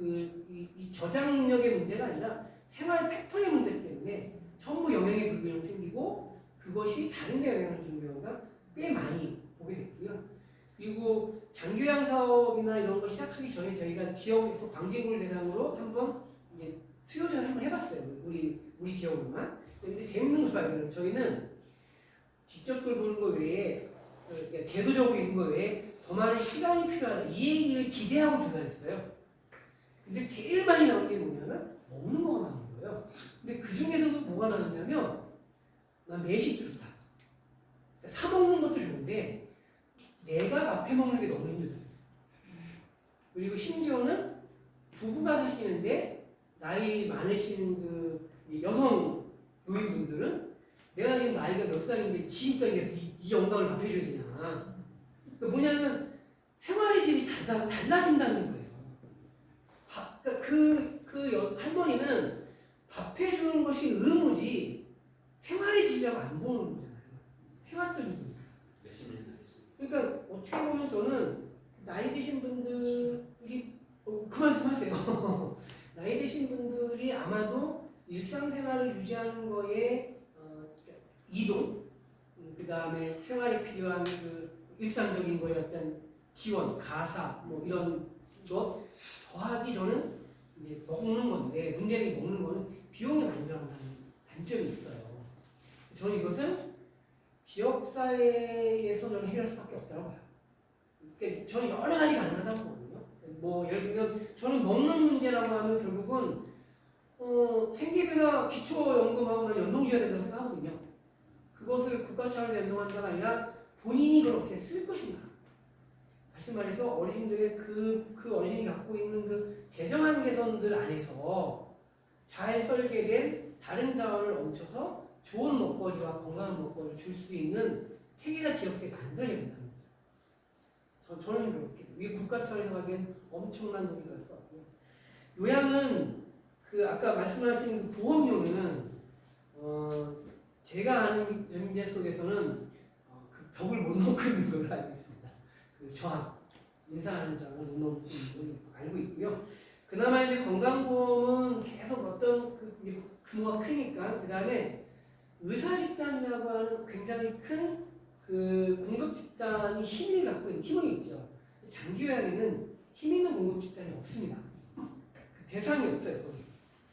S2: 이 저장 능력의 문제가 아니라 생활 패턴의 문제 때문에 전부 영양의 불균형 생기고 그것이 다른 데 영향을 주는 경우가 꽤 많이 보게 됐고요. 그리고 장교양 사업이나 이런 걸 시작하기 전에 저희가 지역에서 광진구를 대상으로 한번 이제 수요전을 한번 해봤어요. 우리 지역으로만. 근데 재밌는 걸 봐요. 저희는 직접 돌보는 거 외에 그러니까 제도적으로 있는 거 외에 더 많은 시간이 필요하다. 이 얘기를 기대하고 조사했어요. 근데 제일 많이 나온 게 뭐냐면 먹는 거가 나오는 거예요. 근데 그 중에서도 뭐가 나오냐면 난 내식도 좋다. 사 먹는 것도 좋은데 내가 밥해 먹는 게 너무 힘들다. 그리고 심지어는 부부가 사시는데 나이 많으신 그 여성 노인분들은 내가 지금 나이가 몇 살인데 지금까지 이 영광을 밥해줘야 되냐. 그러니까 뭐냐면 생활의 질이 달라진다는 거예요. 그러니까 그 할머니는 밥해주는 것이 의무지 생활의 질이라고 안 보는 거잖아요. 해왔더니
S1: 몇십 년 하겠습니다.
S2: 그러니까 어떻게 보면 저는 나이 드신 분들이 그 말씀하세요. 나이 드신 분들이 아마도 일상생활을 유지하는 거에 이동, 그 다음에 생활에 필요한 그 일상적인 거에 어떤 지원, 가사 뭐 이런 거 더하기 저는 이제 먹는 건데 문제는 먹는 거는 비용이 많이 들어간다는 단점이 있어요. 저는 이것은 지역사회에서 저는 해결할 수밖에 없다고 봐요. 그러니까 저는 여러 가지 가능하다고 보거든요. 뭐 예를 들면 저는 먹는 문제라고 하면 결국은 생계비나 기초연금하고 난 연동지어야 된다고 생각하거든요. 그것을 국가 차원에서 연동한다가 아니라 본인이 그걸 어떻게 쓸 것인가. 다시 말해서 어르신들의 그 어르신이 갖고 있는 그 재정한 개선들 안에서 잘 설계된 다른 자원을 얹혀서 좋은 먹거리와 건강한 먹거리를 줄 수 있는 체계가 지역사회에 만들어야 된다는 거죠. 저는 그렇게 이게 국가 차원에서 하기엔 엄청난 돈이 될 것 같고요. 요양은 그 아까 말씀하신 그 보험료는 제가 아는 문제 속에서는 그 벽을 못 넘고 있는 걸로 알고 있습니다. 그 저항 인사하는 자를 못 넘고 있는 걸로 알고 있고요. 그나마 이제 건강보험은 계속 어떤 그 규모가 크니까 그 다음에 의사 집단이라고 하는 굉장히 큰 그 공급 집단이 힘을 갖고 있는 힘이 있죠. 장기요양에는 힘 있는 공급 집단이 없습니다. 그 대상이 없어요. 거기.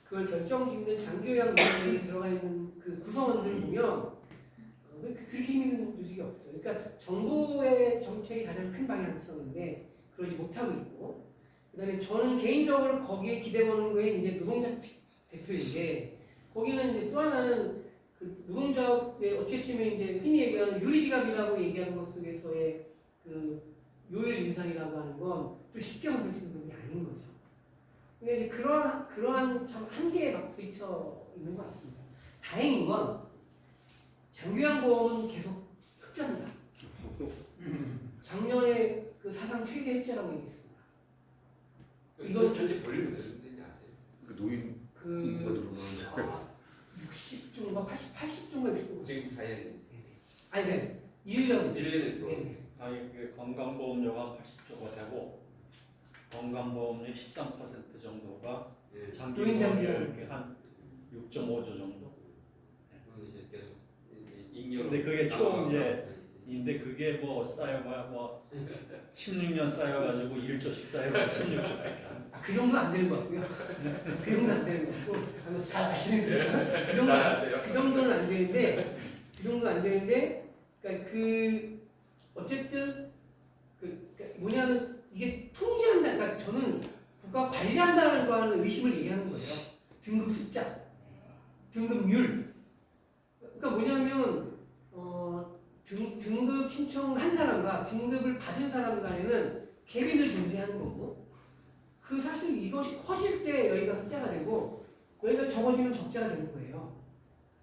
S2: 그걸 결정짓는 장기요양 조직에 들어가 있는 그 구성원들을 보면 그렇게 힘 있는 조직이 없어요. 그러니까 정부의 정책이 가장 큰 방향성인데 그러지 못하고 있고, 그다음에 저는 개인적으로 거기에 기대거는 거에 이제 노동자 대표인데 거기는 이제 또 하나는 그 노동자의 어떻게 치면 이제 흔히 얘기하는 유리지갑이라고 얘기하는 것 속에서의 그 요일 인상이라고 하는 건 좀 쉽게 만들 수 있는 부분이 아닌 거죠. 근데 이제 그러한 참 한계에 막 부딪혀 있는 것 같습니다. 다행인 건 장기요양보험은 계속 흑자입니다. 작년에 그 사상 최대 흑자라고 얘기했습니다.
S1: 이건 전체 볼륨이 어느 정도 되는지 아세요?
S4: 그 노인
S2: 그
S4: 더 들어가는데
S2: 60중인가 80중인가 60중.
S1: 지금 사이에
S2: 아니 네. 1년.
S1: 1년에 들어오는
S2: 네.
S5: 아니 그 건강보험료가 80조가 되고 건강보험료 13% 정도가
S1: 예.
S5: 장기보험료 이렇게 한 6.5조 정도.
S1: 이제 계속 잉여.
S5: 근데 그게 총 인데 그게 뭐 쌓여봐야 뭐 16년 쌓여가지고 1조씩 쌓여가 16조밖에 안.
S2: 그 정도는 안 되는 것 같고요. 그 정도는 안 되는 것 같고 잘 아시는 거예요. 그 정도는 안 되는데 그러니까 그 어쨌든 그러니까 뭐냐면 이게 통제한다. 그러니까 저는 국가 관리한다는 거하는 의심을 얘기하는 거예요. 등급 숫자, 등급률. 그러니까 뭐냐면 등급 신청한 사람과 등급을 받은 사람 간에는 갭이 늘 존재하는 거고, 그 사실 이것이 커질 때 여기가 흑자가 되고 여기가 적어지면 적자가 되는 거예요.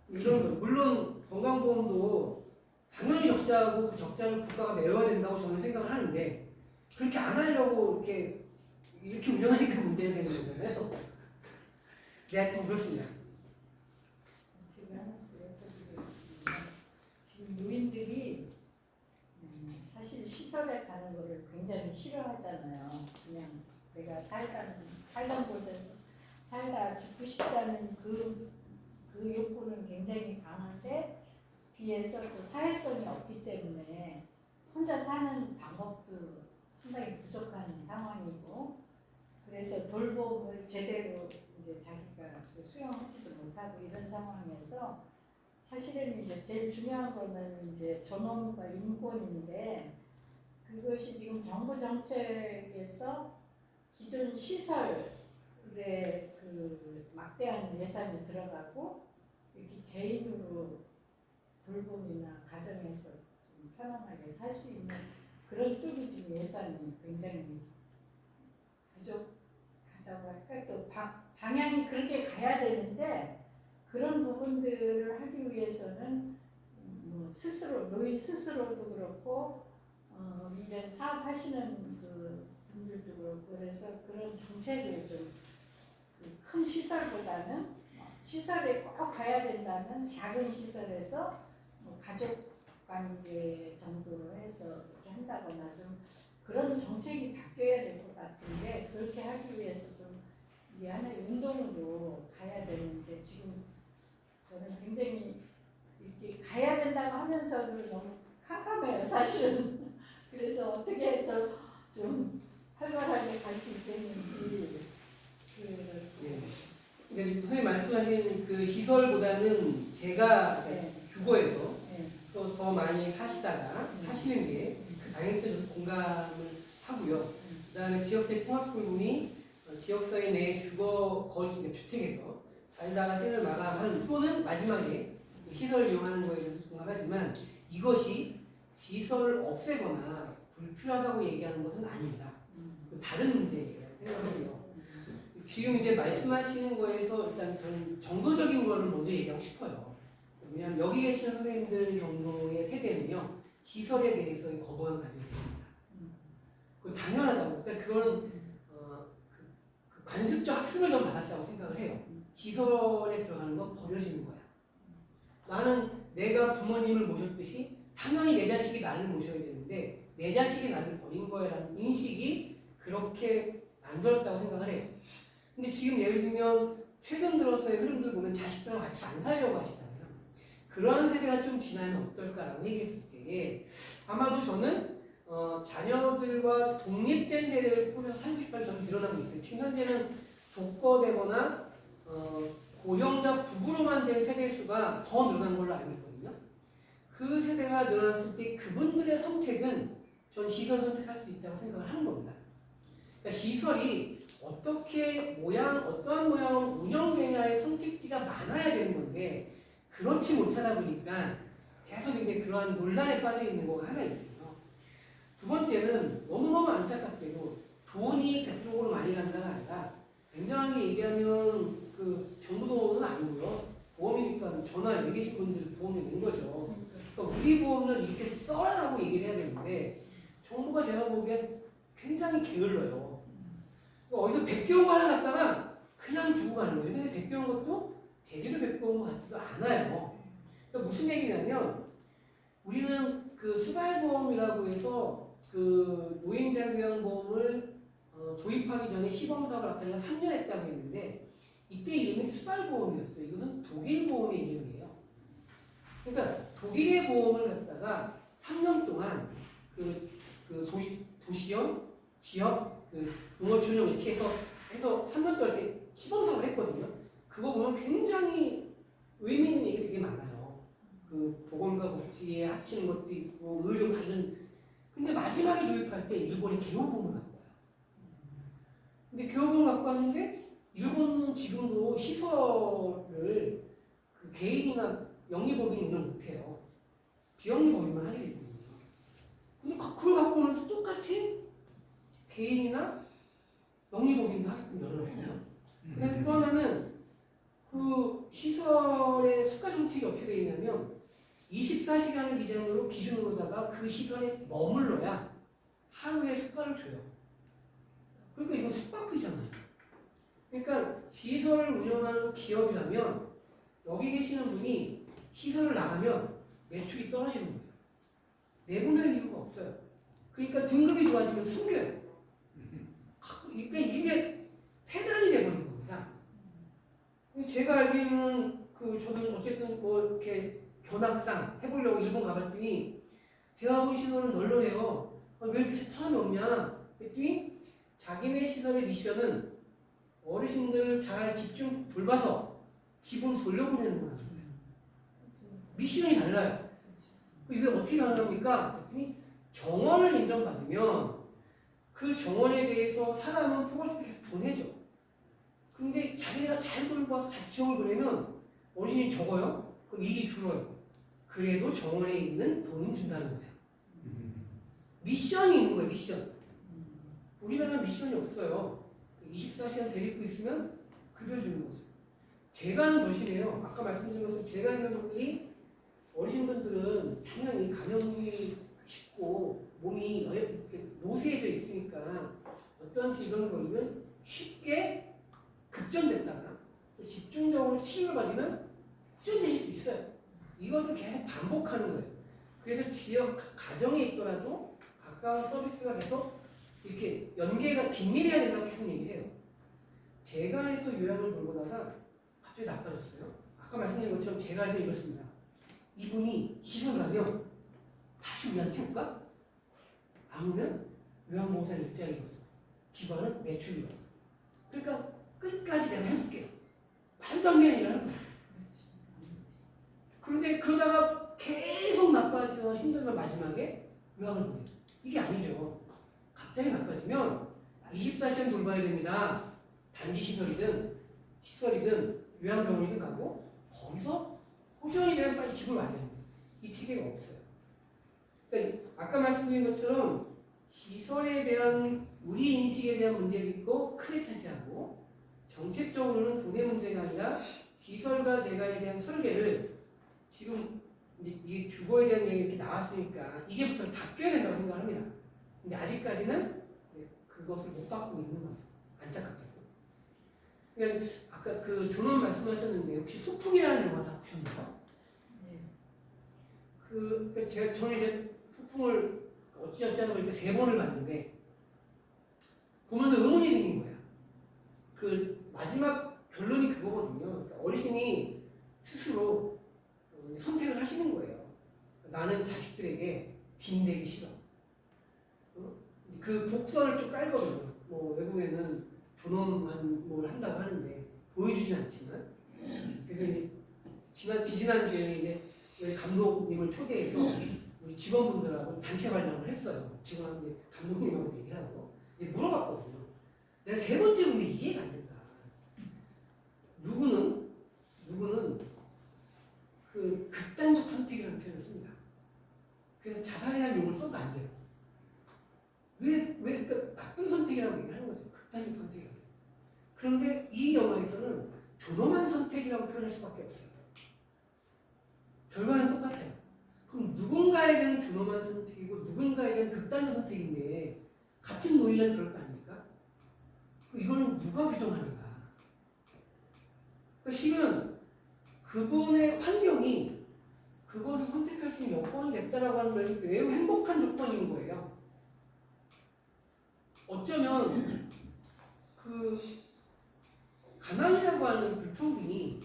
S2: 이런 거. 물론 건강보험도 당연히 적자고 그 적자를 국가가 메워야 된다고 저는 생각을 하는데 그렇게 안 하려고 이렇게 운영하니까 문제가 되는 거잖아요. 네, 하여튼 그렇습니다.
S6: 제가 하나 여쭤보겠습니다. 지금 노인들이 사실 시설에 가는 거를 굉장히 싫어하잖아요. 그냥 내가 살던 곳에서 살다 죽고 싶다는 그 욕구는 굉장히 강한데 비해서 또 사회성이 없기 때문에 혼자 사는 방법도 상당히 부족한 상황이고, 그래서 돌봄을 제대로 이제 자기가 수용하지도 못하고 이런 상황에서 사실은 이제 제일 중요한 거는 이제 전원과 인권인데, 그것이 지금 정부 정책에서 기존 시설에 그 막대한 예산이 들어가고 이렇게 개인으로 돌봄이나 가정에서 좀 편안하게 살 수 있는 그런 쪽이 지금 예산이 굉장히 부족하다고 할까. 또 방향이 그렇게 가야 되는데 그런 부분들을 하기 위해서는 뭐 스스로 노인 스스로도 그렇고 이런 사업하시는 그 분들도 그렇고, 그래서 그런 정책을 좀 큰 시설보다는 시설에 꼭 가야 된다면 작은 시설에서 가족 관계 정도로 해서 이렇게 한다거나 좀 그런 정책이 바뀌어야 될 것 같은데, 그렇게 하기 위해서 좀 이게 하나의 운동으로 가야 되는데 지금 저는 굉장히 이렇게 가야 된다고 하면서도 너무 캄캄해요 사실은. 그래서 어떻게 더 좀 활발하게 갈 수 있겠는지
S2: 네. 근데 선생님 말씀하신 그 시설보다는 제가
S6: 네.
S2: 주거에서
S6: 네.
S2: 또 더 많이 사시다가 사시는 게 그 방향성에서 공감을 하고요. 그다음에 지역사회 통합구분이 지역사회 내 주거 거주 이제 주택에서 살다가 생을 마감하는 또는 마지막에 시설을 이용하는 거에 대해서 공감하지만 이것이 시설을 없애거나 불필요하다고 얘기하는 것은 아닙니다. 다른 문제라고 생각해요. 지금 이제 말씀하시는 거에서 일단 저는 정서적인 거를 먼저 얘기하고 싶어요. 왜냐하면 여기 계시는 선생님들 정도의 세대는요 시설에 대해서의 거부감 가지고 계십니다. 그 당연하다고. 그러니까 그건 그 관습적 학습을 좀 받았다고 생각을 해요. 시설에 들어가는 건 버려지는 거야. 나는 내가 부모님을 모셨듯이 당연히 내 자식이 나를 모셔야 되는데 내 자식이 나를 버린 거야라는 인식이 그렇게 만들었다고 생각을 해요. 근데 지금 예를 들면 최근 들어서의 흐름들 보면 자식들하고 같이 안 살려고 하시잖아요. 그러한 세대가 좀 지나면 어떨까라고 얘기했을 때에 아마도 저는 자녀들과 독립된 세대를 꾸려서 살고 싶어서 저는 늘어나고 있어요. 지금 현재는 독거되거나 고령자 부부로만 된 세대 수가 더 늘어난 걸로 알고 있거든요. 그 세대가 늘어났을 때 그분들의 선택은 전 시설 선택할 수 있다고 생각을 하는 겁니다. 그러니까 시설이 어떠한 모양으로 운영되냐의 선택지가 많아야 되는 건데 그렇지 못하다 보니까 계속 이제 그러한 논란에 빠져 있는 거가 하나 있고요. 두 번째는 너무너무 안타깝게도 돈이 그쪽으로 많이 간다가 아니라 굉장하게 얘기하면 그 정부 보험은 아니고요. 보험이니까 전화 여기 계신 분들 보험이 낸 거죠. 그러니까 우리 보험을 이렇게 써라라고 얘기를 해야 되는데 정부가 제가 보기엔 굉장히 게을러요. 어디서 베껴온 거 하나 갖다가 그냥 두고 가는 거예요. 근데 베껴온 것도 제대로 베껴온 것 같지도 않아요. 그러니까 무슨 얘기냐면 우리는 그 수발보험이라고 해서 그 노인자부양보험을 도입하기 전에 시범사업을 앞다가 3년 했다고 했는데 이때 이름이 수발보험이었어요. 이것은 독일 보험의 이름이에요. 그러니까 독일의 보험을 갖다가 3년 동안 그 도시형, 지역, 그 농어촌형 이렇게 해서 3년 동안 이렇게 시범사업을 했거든요. 그거 보면 굉장히 의미 있는 얘기 되게 많아요. 그 보건과 복지에 합치는 것도 있고 의료 관련. 근데 마지막에 도입할 때 일본이 개호보험을 갖고 와요. 근데 개호보험을 갖고 왔는데 일본은 지금도 시설을 그 개인이나 영리법인 운영 못해요. 비영리법인만 하게 되거든요. 근데 그걸 갖고 오면서 똑같이 개인이나 영리법인도 하게끔 열어놓습니다. 그다음에 또 하나는 그 시설의 수가 정책이 어떻게 되어 있냐면 24시간을 기준으로다가 그 시설에 머물러야 하루에 숙가를 줘요. 그러니까 이건 숙박비잖아요. 그러니까 시설을 운영하는 기업이라면 여기 계시는 분이 시설을 나가면 매출이 떨어지는 거예요. 내보낼 이유가 없어요. 그러니까 등급이 좋아지면 숨겨요. 그러니까 이게 폐단이 돼버린 겁니다. 제가 알기로는 저도 어쨌든 뭐 이렇게 견학상 해보려고 일본 가봤더니 대학원 시설은 널널해요. 왜 이렇게 사람이 없냐? 그랬더니 자기네 시설의 미션은 어르신들 잘 집중 돌봐서 집으로 돌려보내는 거라는 거예요. 미션이 달라요. 이게 어떻게 가능합니까? 그랬더니 정원을 인정받으면 그 정원에 대해서 사람은 포괄해서 계속 보내죠. 근데 자기네가 잘 돌봐서 다시 지역을 보내면 어르신이 적어요. 그럼 일이 줄어요. 그래도 정원에 있는 돈은 준다는 거예요. 미션이 있는 거예요. 미션. 우리나라는 미션이 없어요. 24시간 데리고 있으면 급여 주는 거죠. 제가 하는 도시네요. 아까 말씀드린 것처럼 제가 있는 분들이 어르신분들은 당연히 감염이 쉽고 몸이 노쇠해져 있으니까 어떤 질병을 걸리면 쉽게 급전됐다가 또 집중적으로 치료를 받으면 급전되실 수 있어요. 이것을 계속 반복하는 거예요. 그래서 지역 가정에 있더라도 가까운 서비스가 계속 이렇게 연계가 긴밀해야 된다고 계속 얘기해요. 제가 해서 요양을 돌보다가 갑자기 나빠졌어요. 아까 말씀드린 것처럼 제가 해서 이렇습니다. 이분이 시설 가면 다시 우리한테 올까? 안 오면 요양보호사는 일자리 잃었어. 기관은 매출 잃었어. 그러니까 끝까지 내가 해볼게요. 말도 안 되는 일을 하는 거야. 그런데 그러다가 계속 나빠지고 힘들면 마지막에 요양을 보내. 이게 아니죠. 갑자기 나빠지면 24시간 돌봐야 됩니다. 단기 시설이든 요양병원이든 가고 거기서 호전이 되면 빨리 집을 와야 됩니다. 이 체계가 없어요. 그러니까 아까 말씀드린 것처럼 시설에 대한 우리 인식에 대한 문제도 있고 크게 차지하고 정책적으로는 돈의 문제가 아니라 시설과 재가에 대한 설계를 지금 이제 이 주거에 대한 얘기 이렇게 나왔으니까 이제부터 바뀌어야 된다고 생각합니다. 근데 아직까지는 그것을 못 바꾸고 있는 거죠. 안타깝게도. 그러니까 아까 그 존엄 말씀하셨는데 혹시 소풍이라는 영화 다 보셨나요?
S6: 네.
S2: 그러니까 저는 이제 소풍을 어찌어찌 하다 보니까 3번을 봤는데 보면서 의문이 생긴 거예요. 그 마지막 결론이 그거거든요. 그러니까 어르신이 스스로 선택을 하시는 거예요. 나는 자식들에게 짐 되기 싫어. 그 복선을 쭉 깔거든요. 뭐 외국에는 존엄한 뭘 한다고 하는데 보여주진 않지만 그래서 이제 지난주에 이제 우리 감독님을 초대해서 우리 직원분들하고 단체 관람을 했어요. 직원한테 감독님하고 얘기를 하고 이제 물어봤거든요. 내가 3번째 문제 이해가 안 된다. 누구는 그 극단적 선택이라는 표현을 씁니다. 그래서 자살이라는 용어를 써도 안 돼요. 왜 그러니까 나쁜 선택이라고 얘기하는 거죠. 극단적 선택이라고. 그런데 이 영화에서는 존엄한 선택이라고 표현할 수밖에 없어요. 결과는 똑같아요. 그럼 누군가에게는 존엄한 선택이고 누군가에게는 극단적 선택인데 같은 노인은 그럴 거 아닙니까? 이거는 누가 규정하는가? 그러니까 실은 그분의 환경이 그것을 선택할 수 있는 여건이 됐다라고 하는 건 매우 행복한 조건인 거예요. 어쩌면 그 가난이라고 하는 불평등이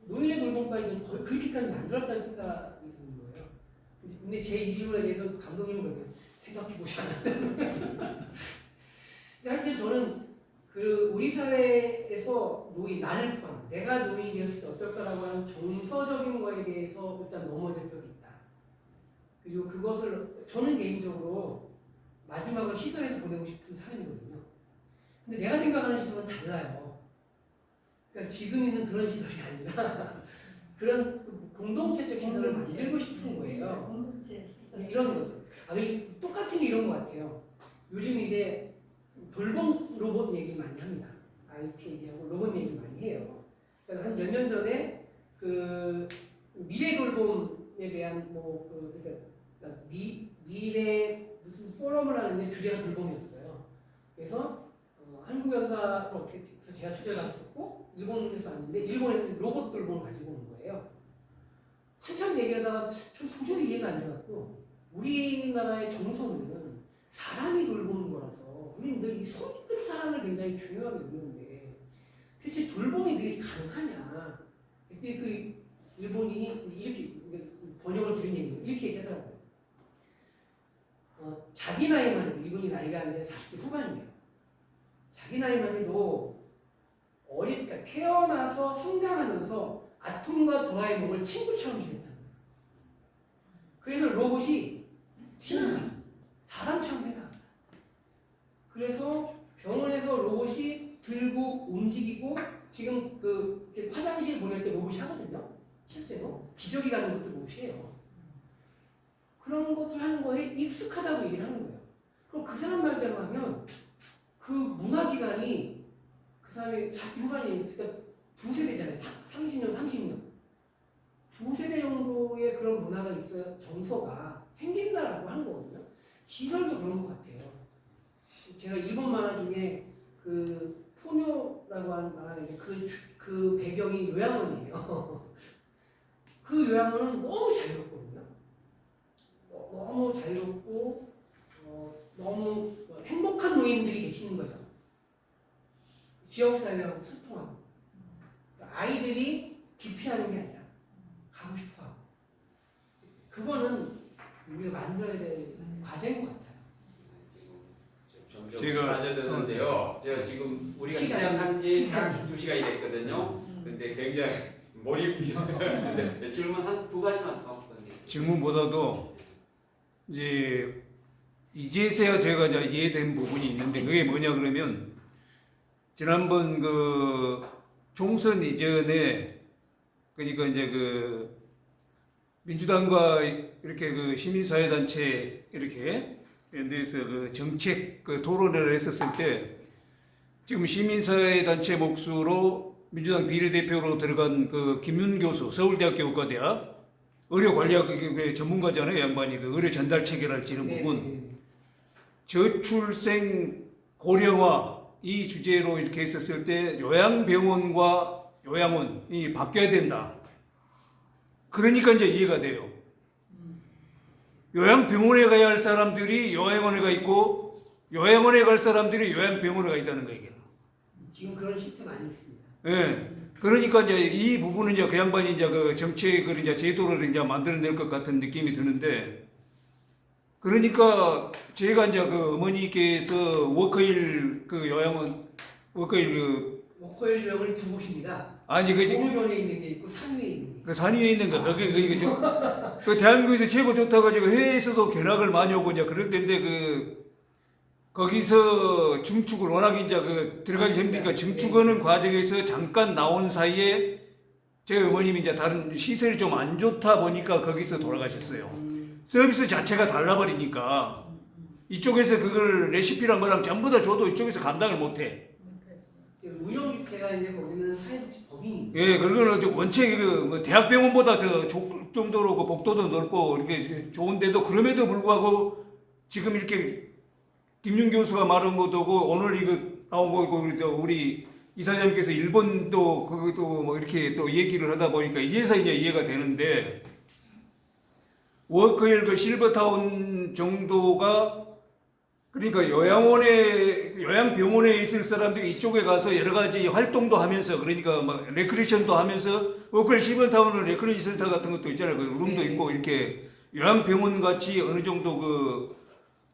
S2: 노인의 돌봄까지 거의 그렇게까지 만들었다는 생각이 드는 거예요. 근데 제 이 질문에 대해서 감독님은 그렇게 생각해 보지 않았다는. 하여튼 저는 그 우리 사회에서 노인, 나를 포함, 내가 노인이 되었을 때 어떨까라고 하는 정서적인 거에 대해서 일단 넘어질 적이 있다. 그리고 그것을 저는 개인적으로 마지막을 시설에서 보내고 싶은 사람이거든요. 근데 내가 생각하는 시설은 달라요. 그러니까 지금 있는 그런 시설이 아니라 그런 공동체적 시설을 만들고 싶은 거예요.
S6: 공동체 시설.
S2: 이런 거죠. 그리고 똑같은 게 이런 것 같아요. 요즘 이제 돌봄 로봇 얘기 많이 합니다. IT 얘기하고 로봇 얘기 많이 해요. 그러니까 한 몇 년 전에 그 미래 돌봄에 대한 그러니까 미래 무슨 포럼을 하는데 주제가 돌봄이었어요. 그래서 한국연사를 어떻게 해서 제가 초대받았었고 일본에서 왔는데 일본에서 로봇 돌봄을 가지고 온 거예요. 한참 얘기하다가 좀 도저히 이해가 안 돼갖고 우리나라의 정서는 사람이 돌보는 거라서 우리는 늘 이 손끝 사람을 굉장히 중요하게 여기는데 대체 돌봄이 그게 가능하냐? 그때 그 일본인이 이렇게 번역을 드린 얘기예요. 이렇게 얘기하더라고요. 자기 나이만 해도 이분이 나이가 이제 40대 후반이에요. 자기 나이만 해도 그러니까 태어나서 성장하면서 아톰과 도라에몽을 친구처럼 지냈다는 거예요. 그래서 로봇이 친구가 사람처럼 생각합니다. 그래서 병원에서 로봇이 들고 움직이고 지금 그 화장실 보낼 때 로봇이 하거든요. 실제로 기저귀 가는 것도 로봇이에요. 그런 것을 하는 거에 익숙하다고 얘기를 하는 거예요. 그럼 그 사람 말대로 하면 그 문화기관이 그 사람이 자기 후반이 그러니까 2세대잖아요. 30년, 30년. 2세대 정도의 그런 문화가 있어야 정서가 생긴다라고 하는 거거든요. 시설도 그런 것 같아요. 제가 일본 만화 중에 그 포뇨라고 하는 만화가 있는데 그 배경이 요양원이에요. 그 요양원은 너무 자유롭거든요. 너무 자유롭고 너무 행복한 노인들이 계시는 거죠. 지역사회하고 소통하고. 그러니까 아이들이 기피하는 게 아니라 가고 싶어하고. 그거는 우리가 만들어야 될 과제인 것 같아요.
S1: 좀
S7: 제가-
S1: 빠져드는데요. 제가 지금 우리가 시작한 지 딱 2시간이 됐거든요. 근데 굉장히 몰입이 네, 질문 한 두 가지만 더 하거든요.
S7: 질문보다도 이제서야 제가 이제 이해된 부분이 있는데 그게 뭐냐 그러면 지난번 그 총선 이전에 그러니까 이제 그 민주당과 이렇게 그 시민사회단체 이렇게 대해서 그 정책 그 토론회를 했었을 때 지금 시민사회단체 몫으로 민주당 비례대표로 들어간 그 김윤 교수 서울대학교 의과대학 의료관리학 그 전문가잖아요 양반이 그 의료 전달 체계랄지 이런 부분 저출생 고령화 이 주제로 이렇게 했었을 때 요양병원과 요양원이 바뀌어야 된다. 그러니까 이제 이해가 돼요. 요양병원에 가야 할 사람들이 요양원에 가 있고 요양원에 갈 사람들이 요양병원에 가 있다는 거예요.
S2: 지금 그런 시스템 많이 있습니다.
S7: 예. 그러니까 이제 이 부분은 이제 그 양반이 이제 그 정책을 이제 제도를 이제 만들어낼 것 같은 느낌이 드는데 그러니까 제가 이제 그 어머니께서 워커힐 그 요양원 워커힐 그
S2: 워커힐 병원이 두 곳입니다.
S7: 아니 그
S2: 동물원에 있는 게 있고 산 위에 있는 게.
S7: 그 산 위에 있는 거, 그 대한민국에서 최고 좋다고 가지고 해외에서도 견학을 많이 오고 이제 그럴 텐데 거기서 증축을 워낙 이제 들어가기 힘드니까 증축하는 과정에서 잠깐 나온 사이에 제 어머님이 이제 다른 시설이 좀 안 좋다 보니까 거기서 돌아가셨어요. 서비스 자체가 달라버리니까 이쪽에서 그걸 레시피랑 거랑 전부 다 줘도 이쪽에서 감당을 못해.
S2: 운영 주체가 이제 거기는 사회복지법인이.
S7: 예, 그거는 원체 그 대학병원보다 더 좋을 정도로 그 복도도 넓고 이렇게 좋은데도 그럼에도 불구하고 지금 이렇게 김윤 교수가 말한 것도 오늘 이거 나온 거고 우리 이사장님께서 일본도 그것도 뭐 이렇게 또 얘기를 하다 보니까 이제서 이제 이해가 되는데 워커힐 그 실버타운 정도가 그러니까 요양병원에 있을 사람들이 이쪽에 가서 여러 가지 활동도 하면서 그러니까 막 레크레이션도 하면서 워커힐 실버타운은 레크레이션 센터 같은 것도 있잖아요. 그 룸도 있고 이렇게 요양병원 같이 어느 정도 그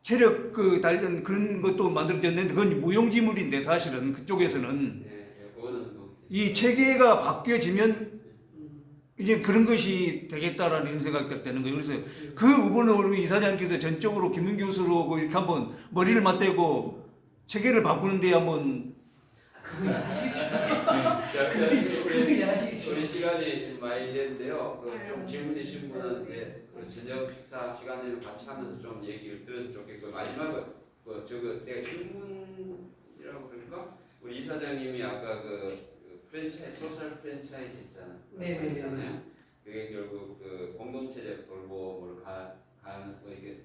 S7: 체력 그 단련 그런 것도 만들어졌는데 그건 무용지물인데 사실은 그쪽에서는
S1: 그거는
S7: 이 체계가 바뀌어지면 이제 그런 것이 되겠다라는 이런 생각이 되는 거예요. 그래서 그 부분을 우리 이사장님께서 전적으로 김윤 교수로 이렇게 한번 머리를 맞대고 체계를 바꾸는 데 한번
S2: 그건 아시겠죠.
S1: 우리
S2: 아시겠죠.
S1: 시간이 좀 많이 됐는데요. 좀 질문 있으신 분은 저녁 식사 시간을 같이 하면서 좀 얘기를 들어도 좋겠고 마지막은 내가 질문이라고 그럴까? 우리 이사장님이 아까 프랜차이즈 소셜 프랜차이즈 있잖아요. 그게 결국 그 공동체적 돌봄으로 가는 이게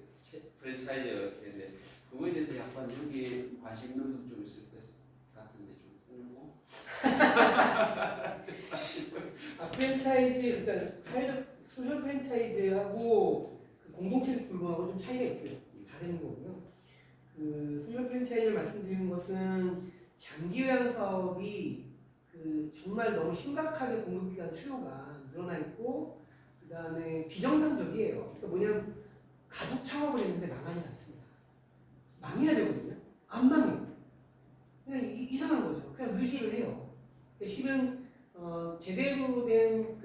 S1: 프랜차이즈인데 그거에 대해서 약간 여기 관심 있는 분 좀 있을 것 같은데 좀 홍보.
S2: 프랜차이즈 그러니까 사회적 소셜 프랜차이즈하고 그 공동체적 돌봄하고 좀 차이가 있고요. 다른 거고요. 그 소셜 프랜차이즈를 말씀드리는 것은 장기 요양 사업이 정말 너무 심각하게 공급기관 수요가 늘어나 있고 그 다음에 비정상적이에요. 그러니까 뭐냐면 가족 창업을 했는데 망하지 않습니다. 망해야 되거든요. 안 망해요. 그냥 이상한 거죠. 그냥 유지를 해요. 실은 제대로 된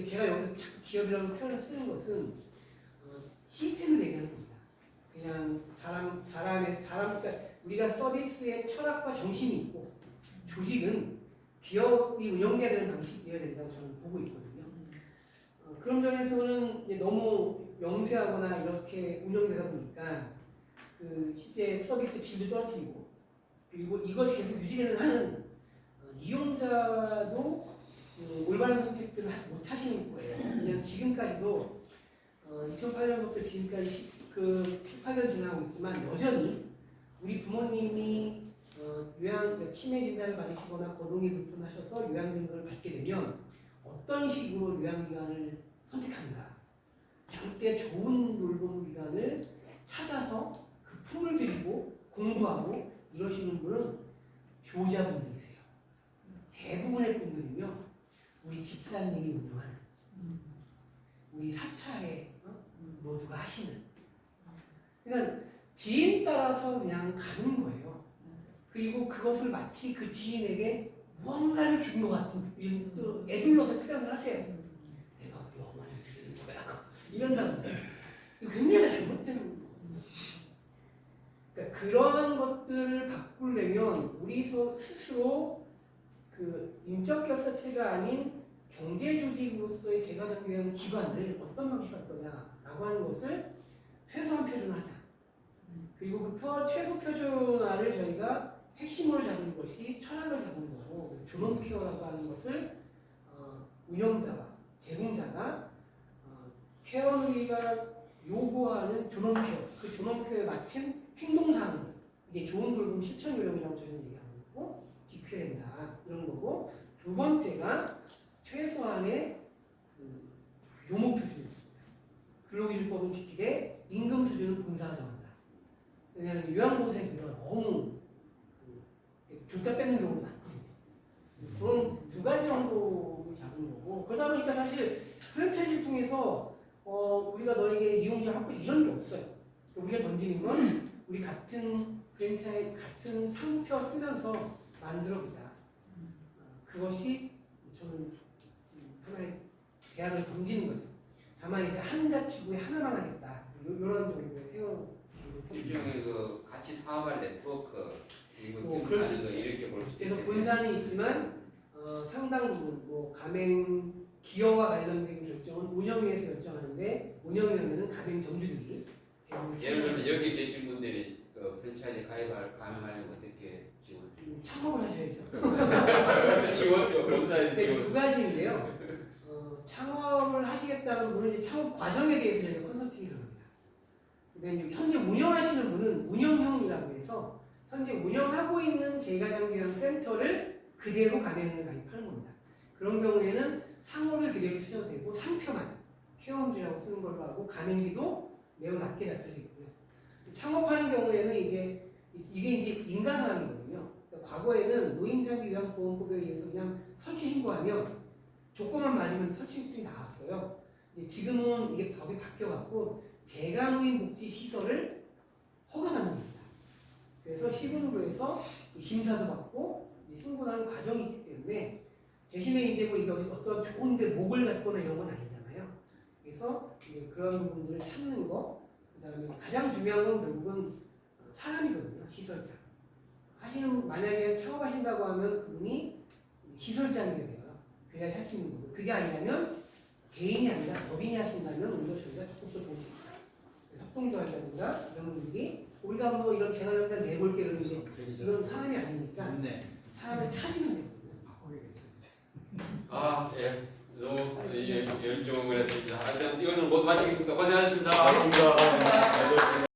S2: 제가 여기서 기업이라는 표현을 쓰는 것은 시스템을 얘기하는 겁니다. 그냥 그러니까 우리가 서비스의 철학과 정신이 있고 조직은 기업이 운영돼야 되는 방식이어야 된다고 저는 보고 있거든요. 그런 점에서는 이제 너무 영세하거나 이렇게 운영되다 보니까 실제 서비스 질도 떨어뜨리고 그리고 이것이 계속 유지되는 한은 이용자도 올바른 선택들을 못 하시는 거예요. 그냥 지금까지도 2008년부터 지금까지 18년 지나고 있지만 여전히 우리 부모님이 치매 진단을 받으시거나 거동이 불편하셔서 요양등급을 받게 되면 어떤 식으로 요양기관을 선택한가? 절대 좋은 돌봄기관을 찾아서 그 품을 들이고 공부하고 이러시는 분은 교자분들이세요. 대부분의 분들은요, 우리 집사님이 운영하는, 우리 사차에 모두가 하시는. 그러니까 지인 따라서 그냥 가는 거예요. 그리고 그것을 마치 그 지인에게 무언가를 준 것 같은 또 애둘러서 표현을 하세요. 내가 우리 어머니 드리는 거야. 이런다는 거예요. 이거 굉장히 잘못된 거예요. 그러니까 그러한 것들을 바꾸려면 우리 스스로 그 인적 결사체가 아닌 경제 조직으로서의 제가적 위한 기반을 어떤 방식으로 할 거냐라고 하는 것을 최소한 표준화하자. 그리고 그 최소 표준화를 저희가 핵심으로 잡는 것이 철학을 잡는 거고 존엄케어라고 하는 것을 운영자와 제공자가 케어누리가 요구하는 존엄케어, 그 존엄케어에 맞춘 행동사항, 이게 좋은 돌봄 실천 요령이라고 저희는 얘기하고 있고 지켜야 된다 이런 거고, 두 번째가 최소한의 그 요목 수준이 있습니다. 근로기준법은 지키되 임금 수준은 본사가 정한다. 왜냐하면 요양보호사들은 너무 줬다 뺏는 경우도 많거든요. 그런 두 가지 정도를 잡은 거고, 그러다 보니까 사실 프랜차이즈를 통해서 우리가 너에게 이용자 확보 이런 게 없어요. 우리가 던지는 건 우리 같은 프랜차이즈 같은 상표 쓰면서 만들어보자. 그것이 저는 하나의 대안을 던지는 거죠. 다만 이제 한 자치구에 하나만 하겠다. 이런 정도의 세워.
S1: 일종의 그 같이 사업할 네트워크
S2: 그럴 수
S1: 거
S2: 있죠.
S1: 이렇게 볼 수
S2: 그래서
S1: 있겠네요.
S2: 본사는 있지만 상당 부분 뭐 가맹 기여와 관련된 결정은 운영위에서 결정하는데 운영위원회는 가맹 점주들이
S1: 예를 들면 여기 계신 분들이 그 프랜차이즈 가맹하려면 어떻게 지원?
S2: 창업을 하셔야죠.
S1: 지원료 본사에서
S2: 네,
S1: 지원.
S2: 두 가지인데요. 창업을 하시겠다는 분은 이제 창업 과정에 대해서 저희가 컨설팅을 합니다. 근데 이제 현재 운영하시는 분은 운영형이라고 해서 현재 운영하고 있는 제가장교양 센터를 그대로 가맹을 가입하는 겁니다. 그런 경우에는 상호를 그대로 쓰셔도 되고 상표만 케어홈즈라고 쓰는 걸로 하고 가맹비도 매우 낮게 잡혀져 있고요. 창업하는 경우에는 이제 이게 이제 인가사항이거든요. 그러니까 과거에는 노인장기요양보험법에 의해서 그냥 설치 신고하면 조건만 맞으면 설치 신청이 나왔어요. 근데 지금은 이게 법이 바뀌어갖고 재가노인복지시설을 허가받는 겁니다. 그래서 시군구에서 심사도 받고 신고하는 과정이 있기 때문에 대신에 이제 뭐 이게 어떤 좋은데 목을 갖거나 이런 건 아니잖아요. 그래서 이제 그런 부분들을 찾는 거, 그다음에 가장 중요한 건 결국은 사람이거든요. 시설자. 만약에 창업하신다고 하면 그분이 시설장이 돼요. 그래야 할 수 있는 거고. 그게 아니라면 개인이 아니라 법인이 하신다면 오히려 저희가 적극적으로 볼 수 있다. 협동조합이라든가 이런 분들이 우리가 뭐 이런 재난연단 내볼게 그러는데 이건 사람이 아니니까
S3: 네.
S2: 사람을 찾으면 되거든요.
S1: 아, 예. 너무 열정을 했습니다. 하여튼 이것을 모두 마치겠습니다. 고생하셨습니다.
S4: 고맙습니다.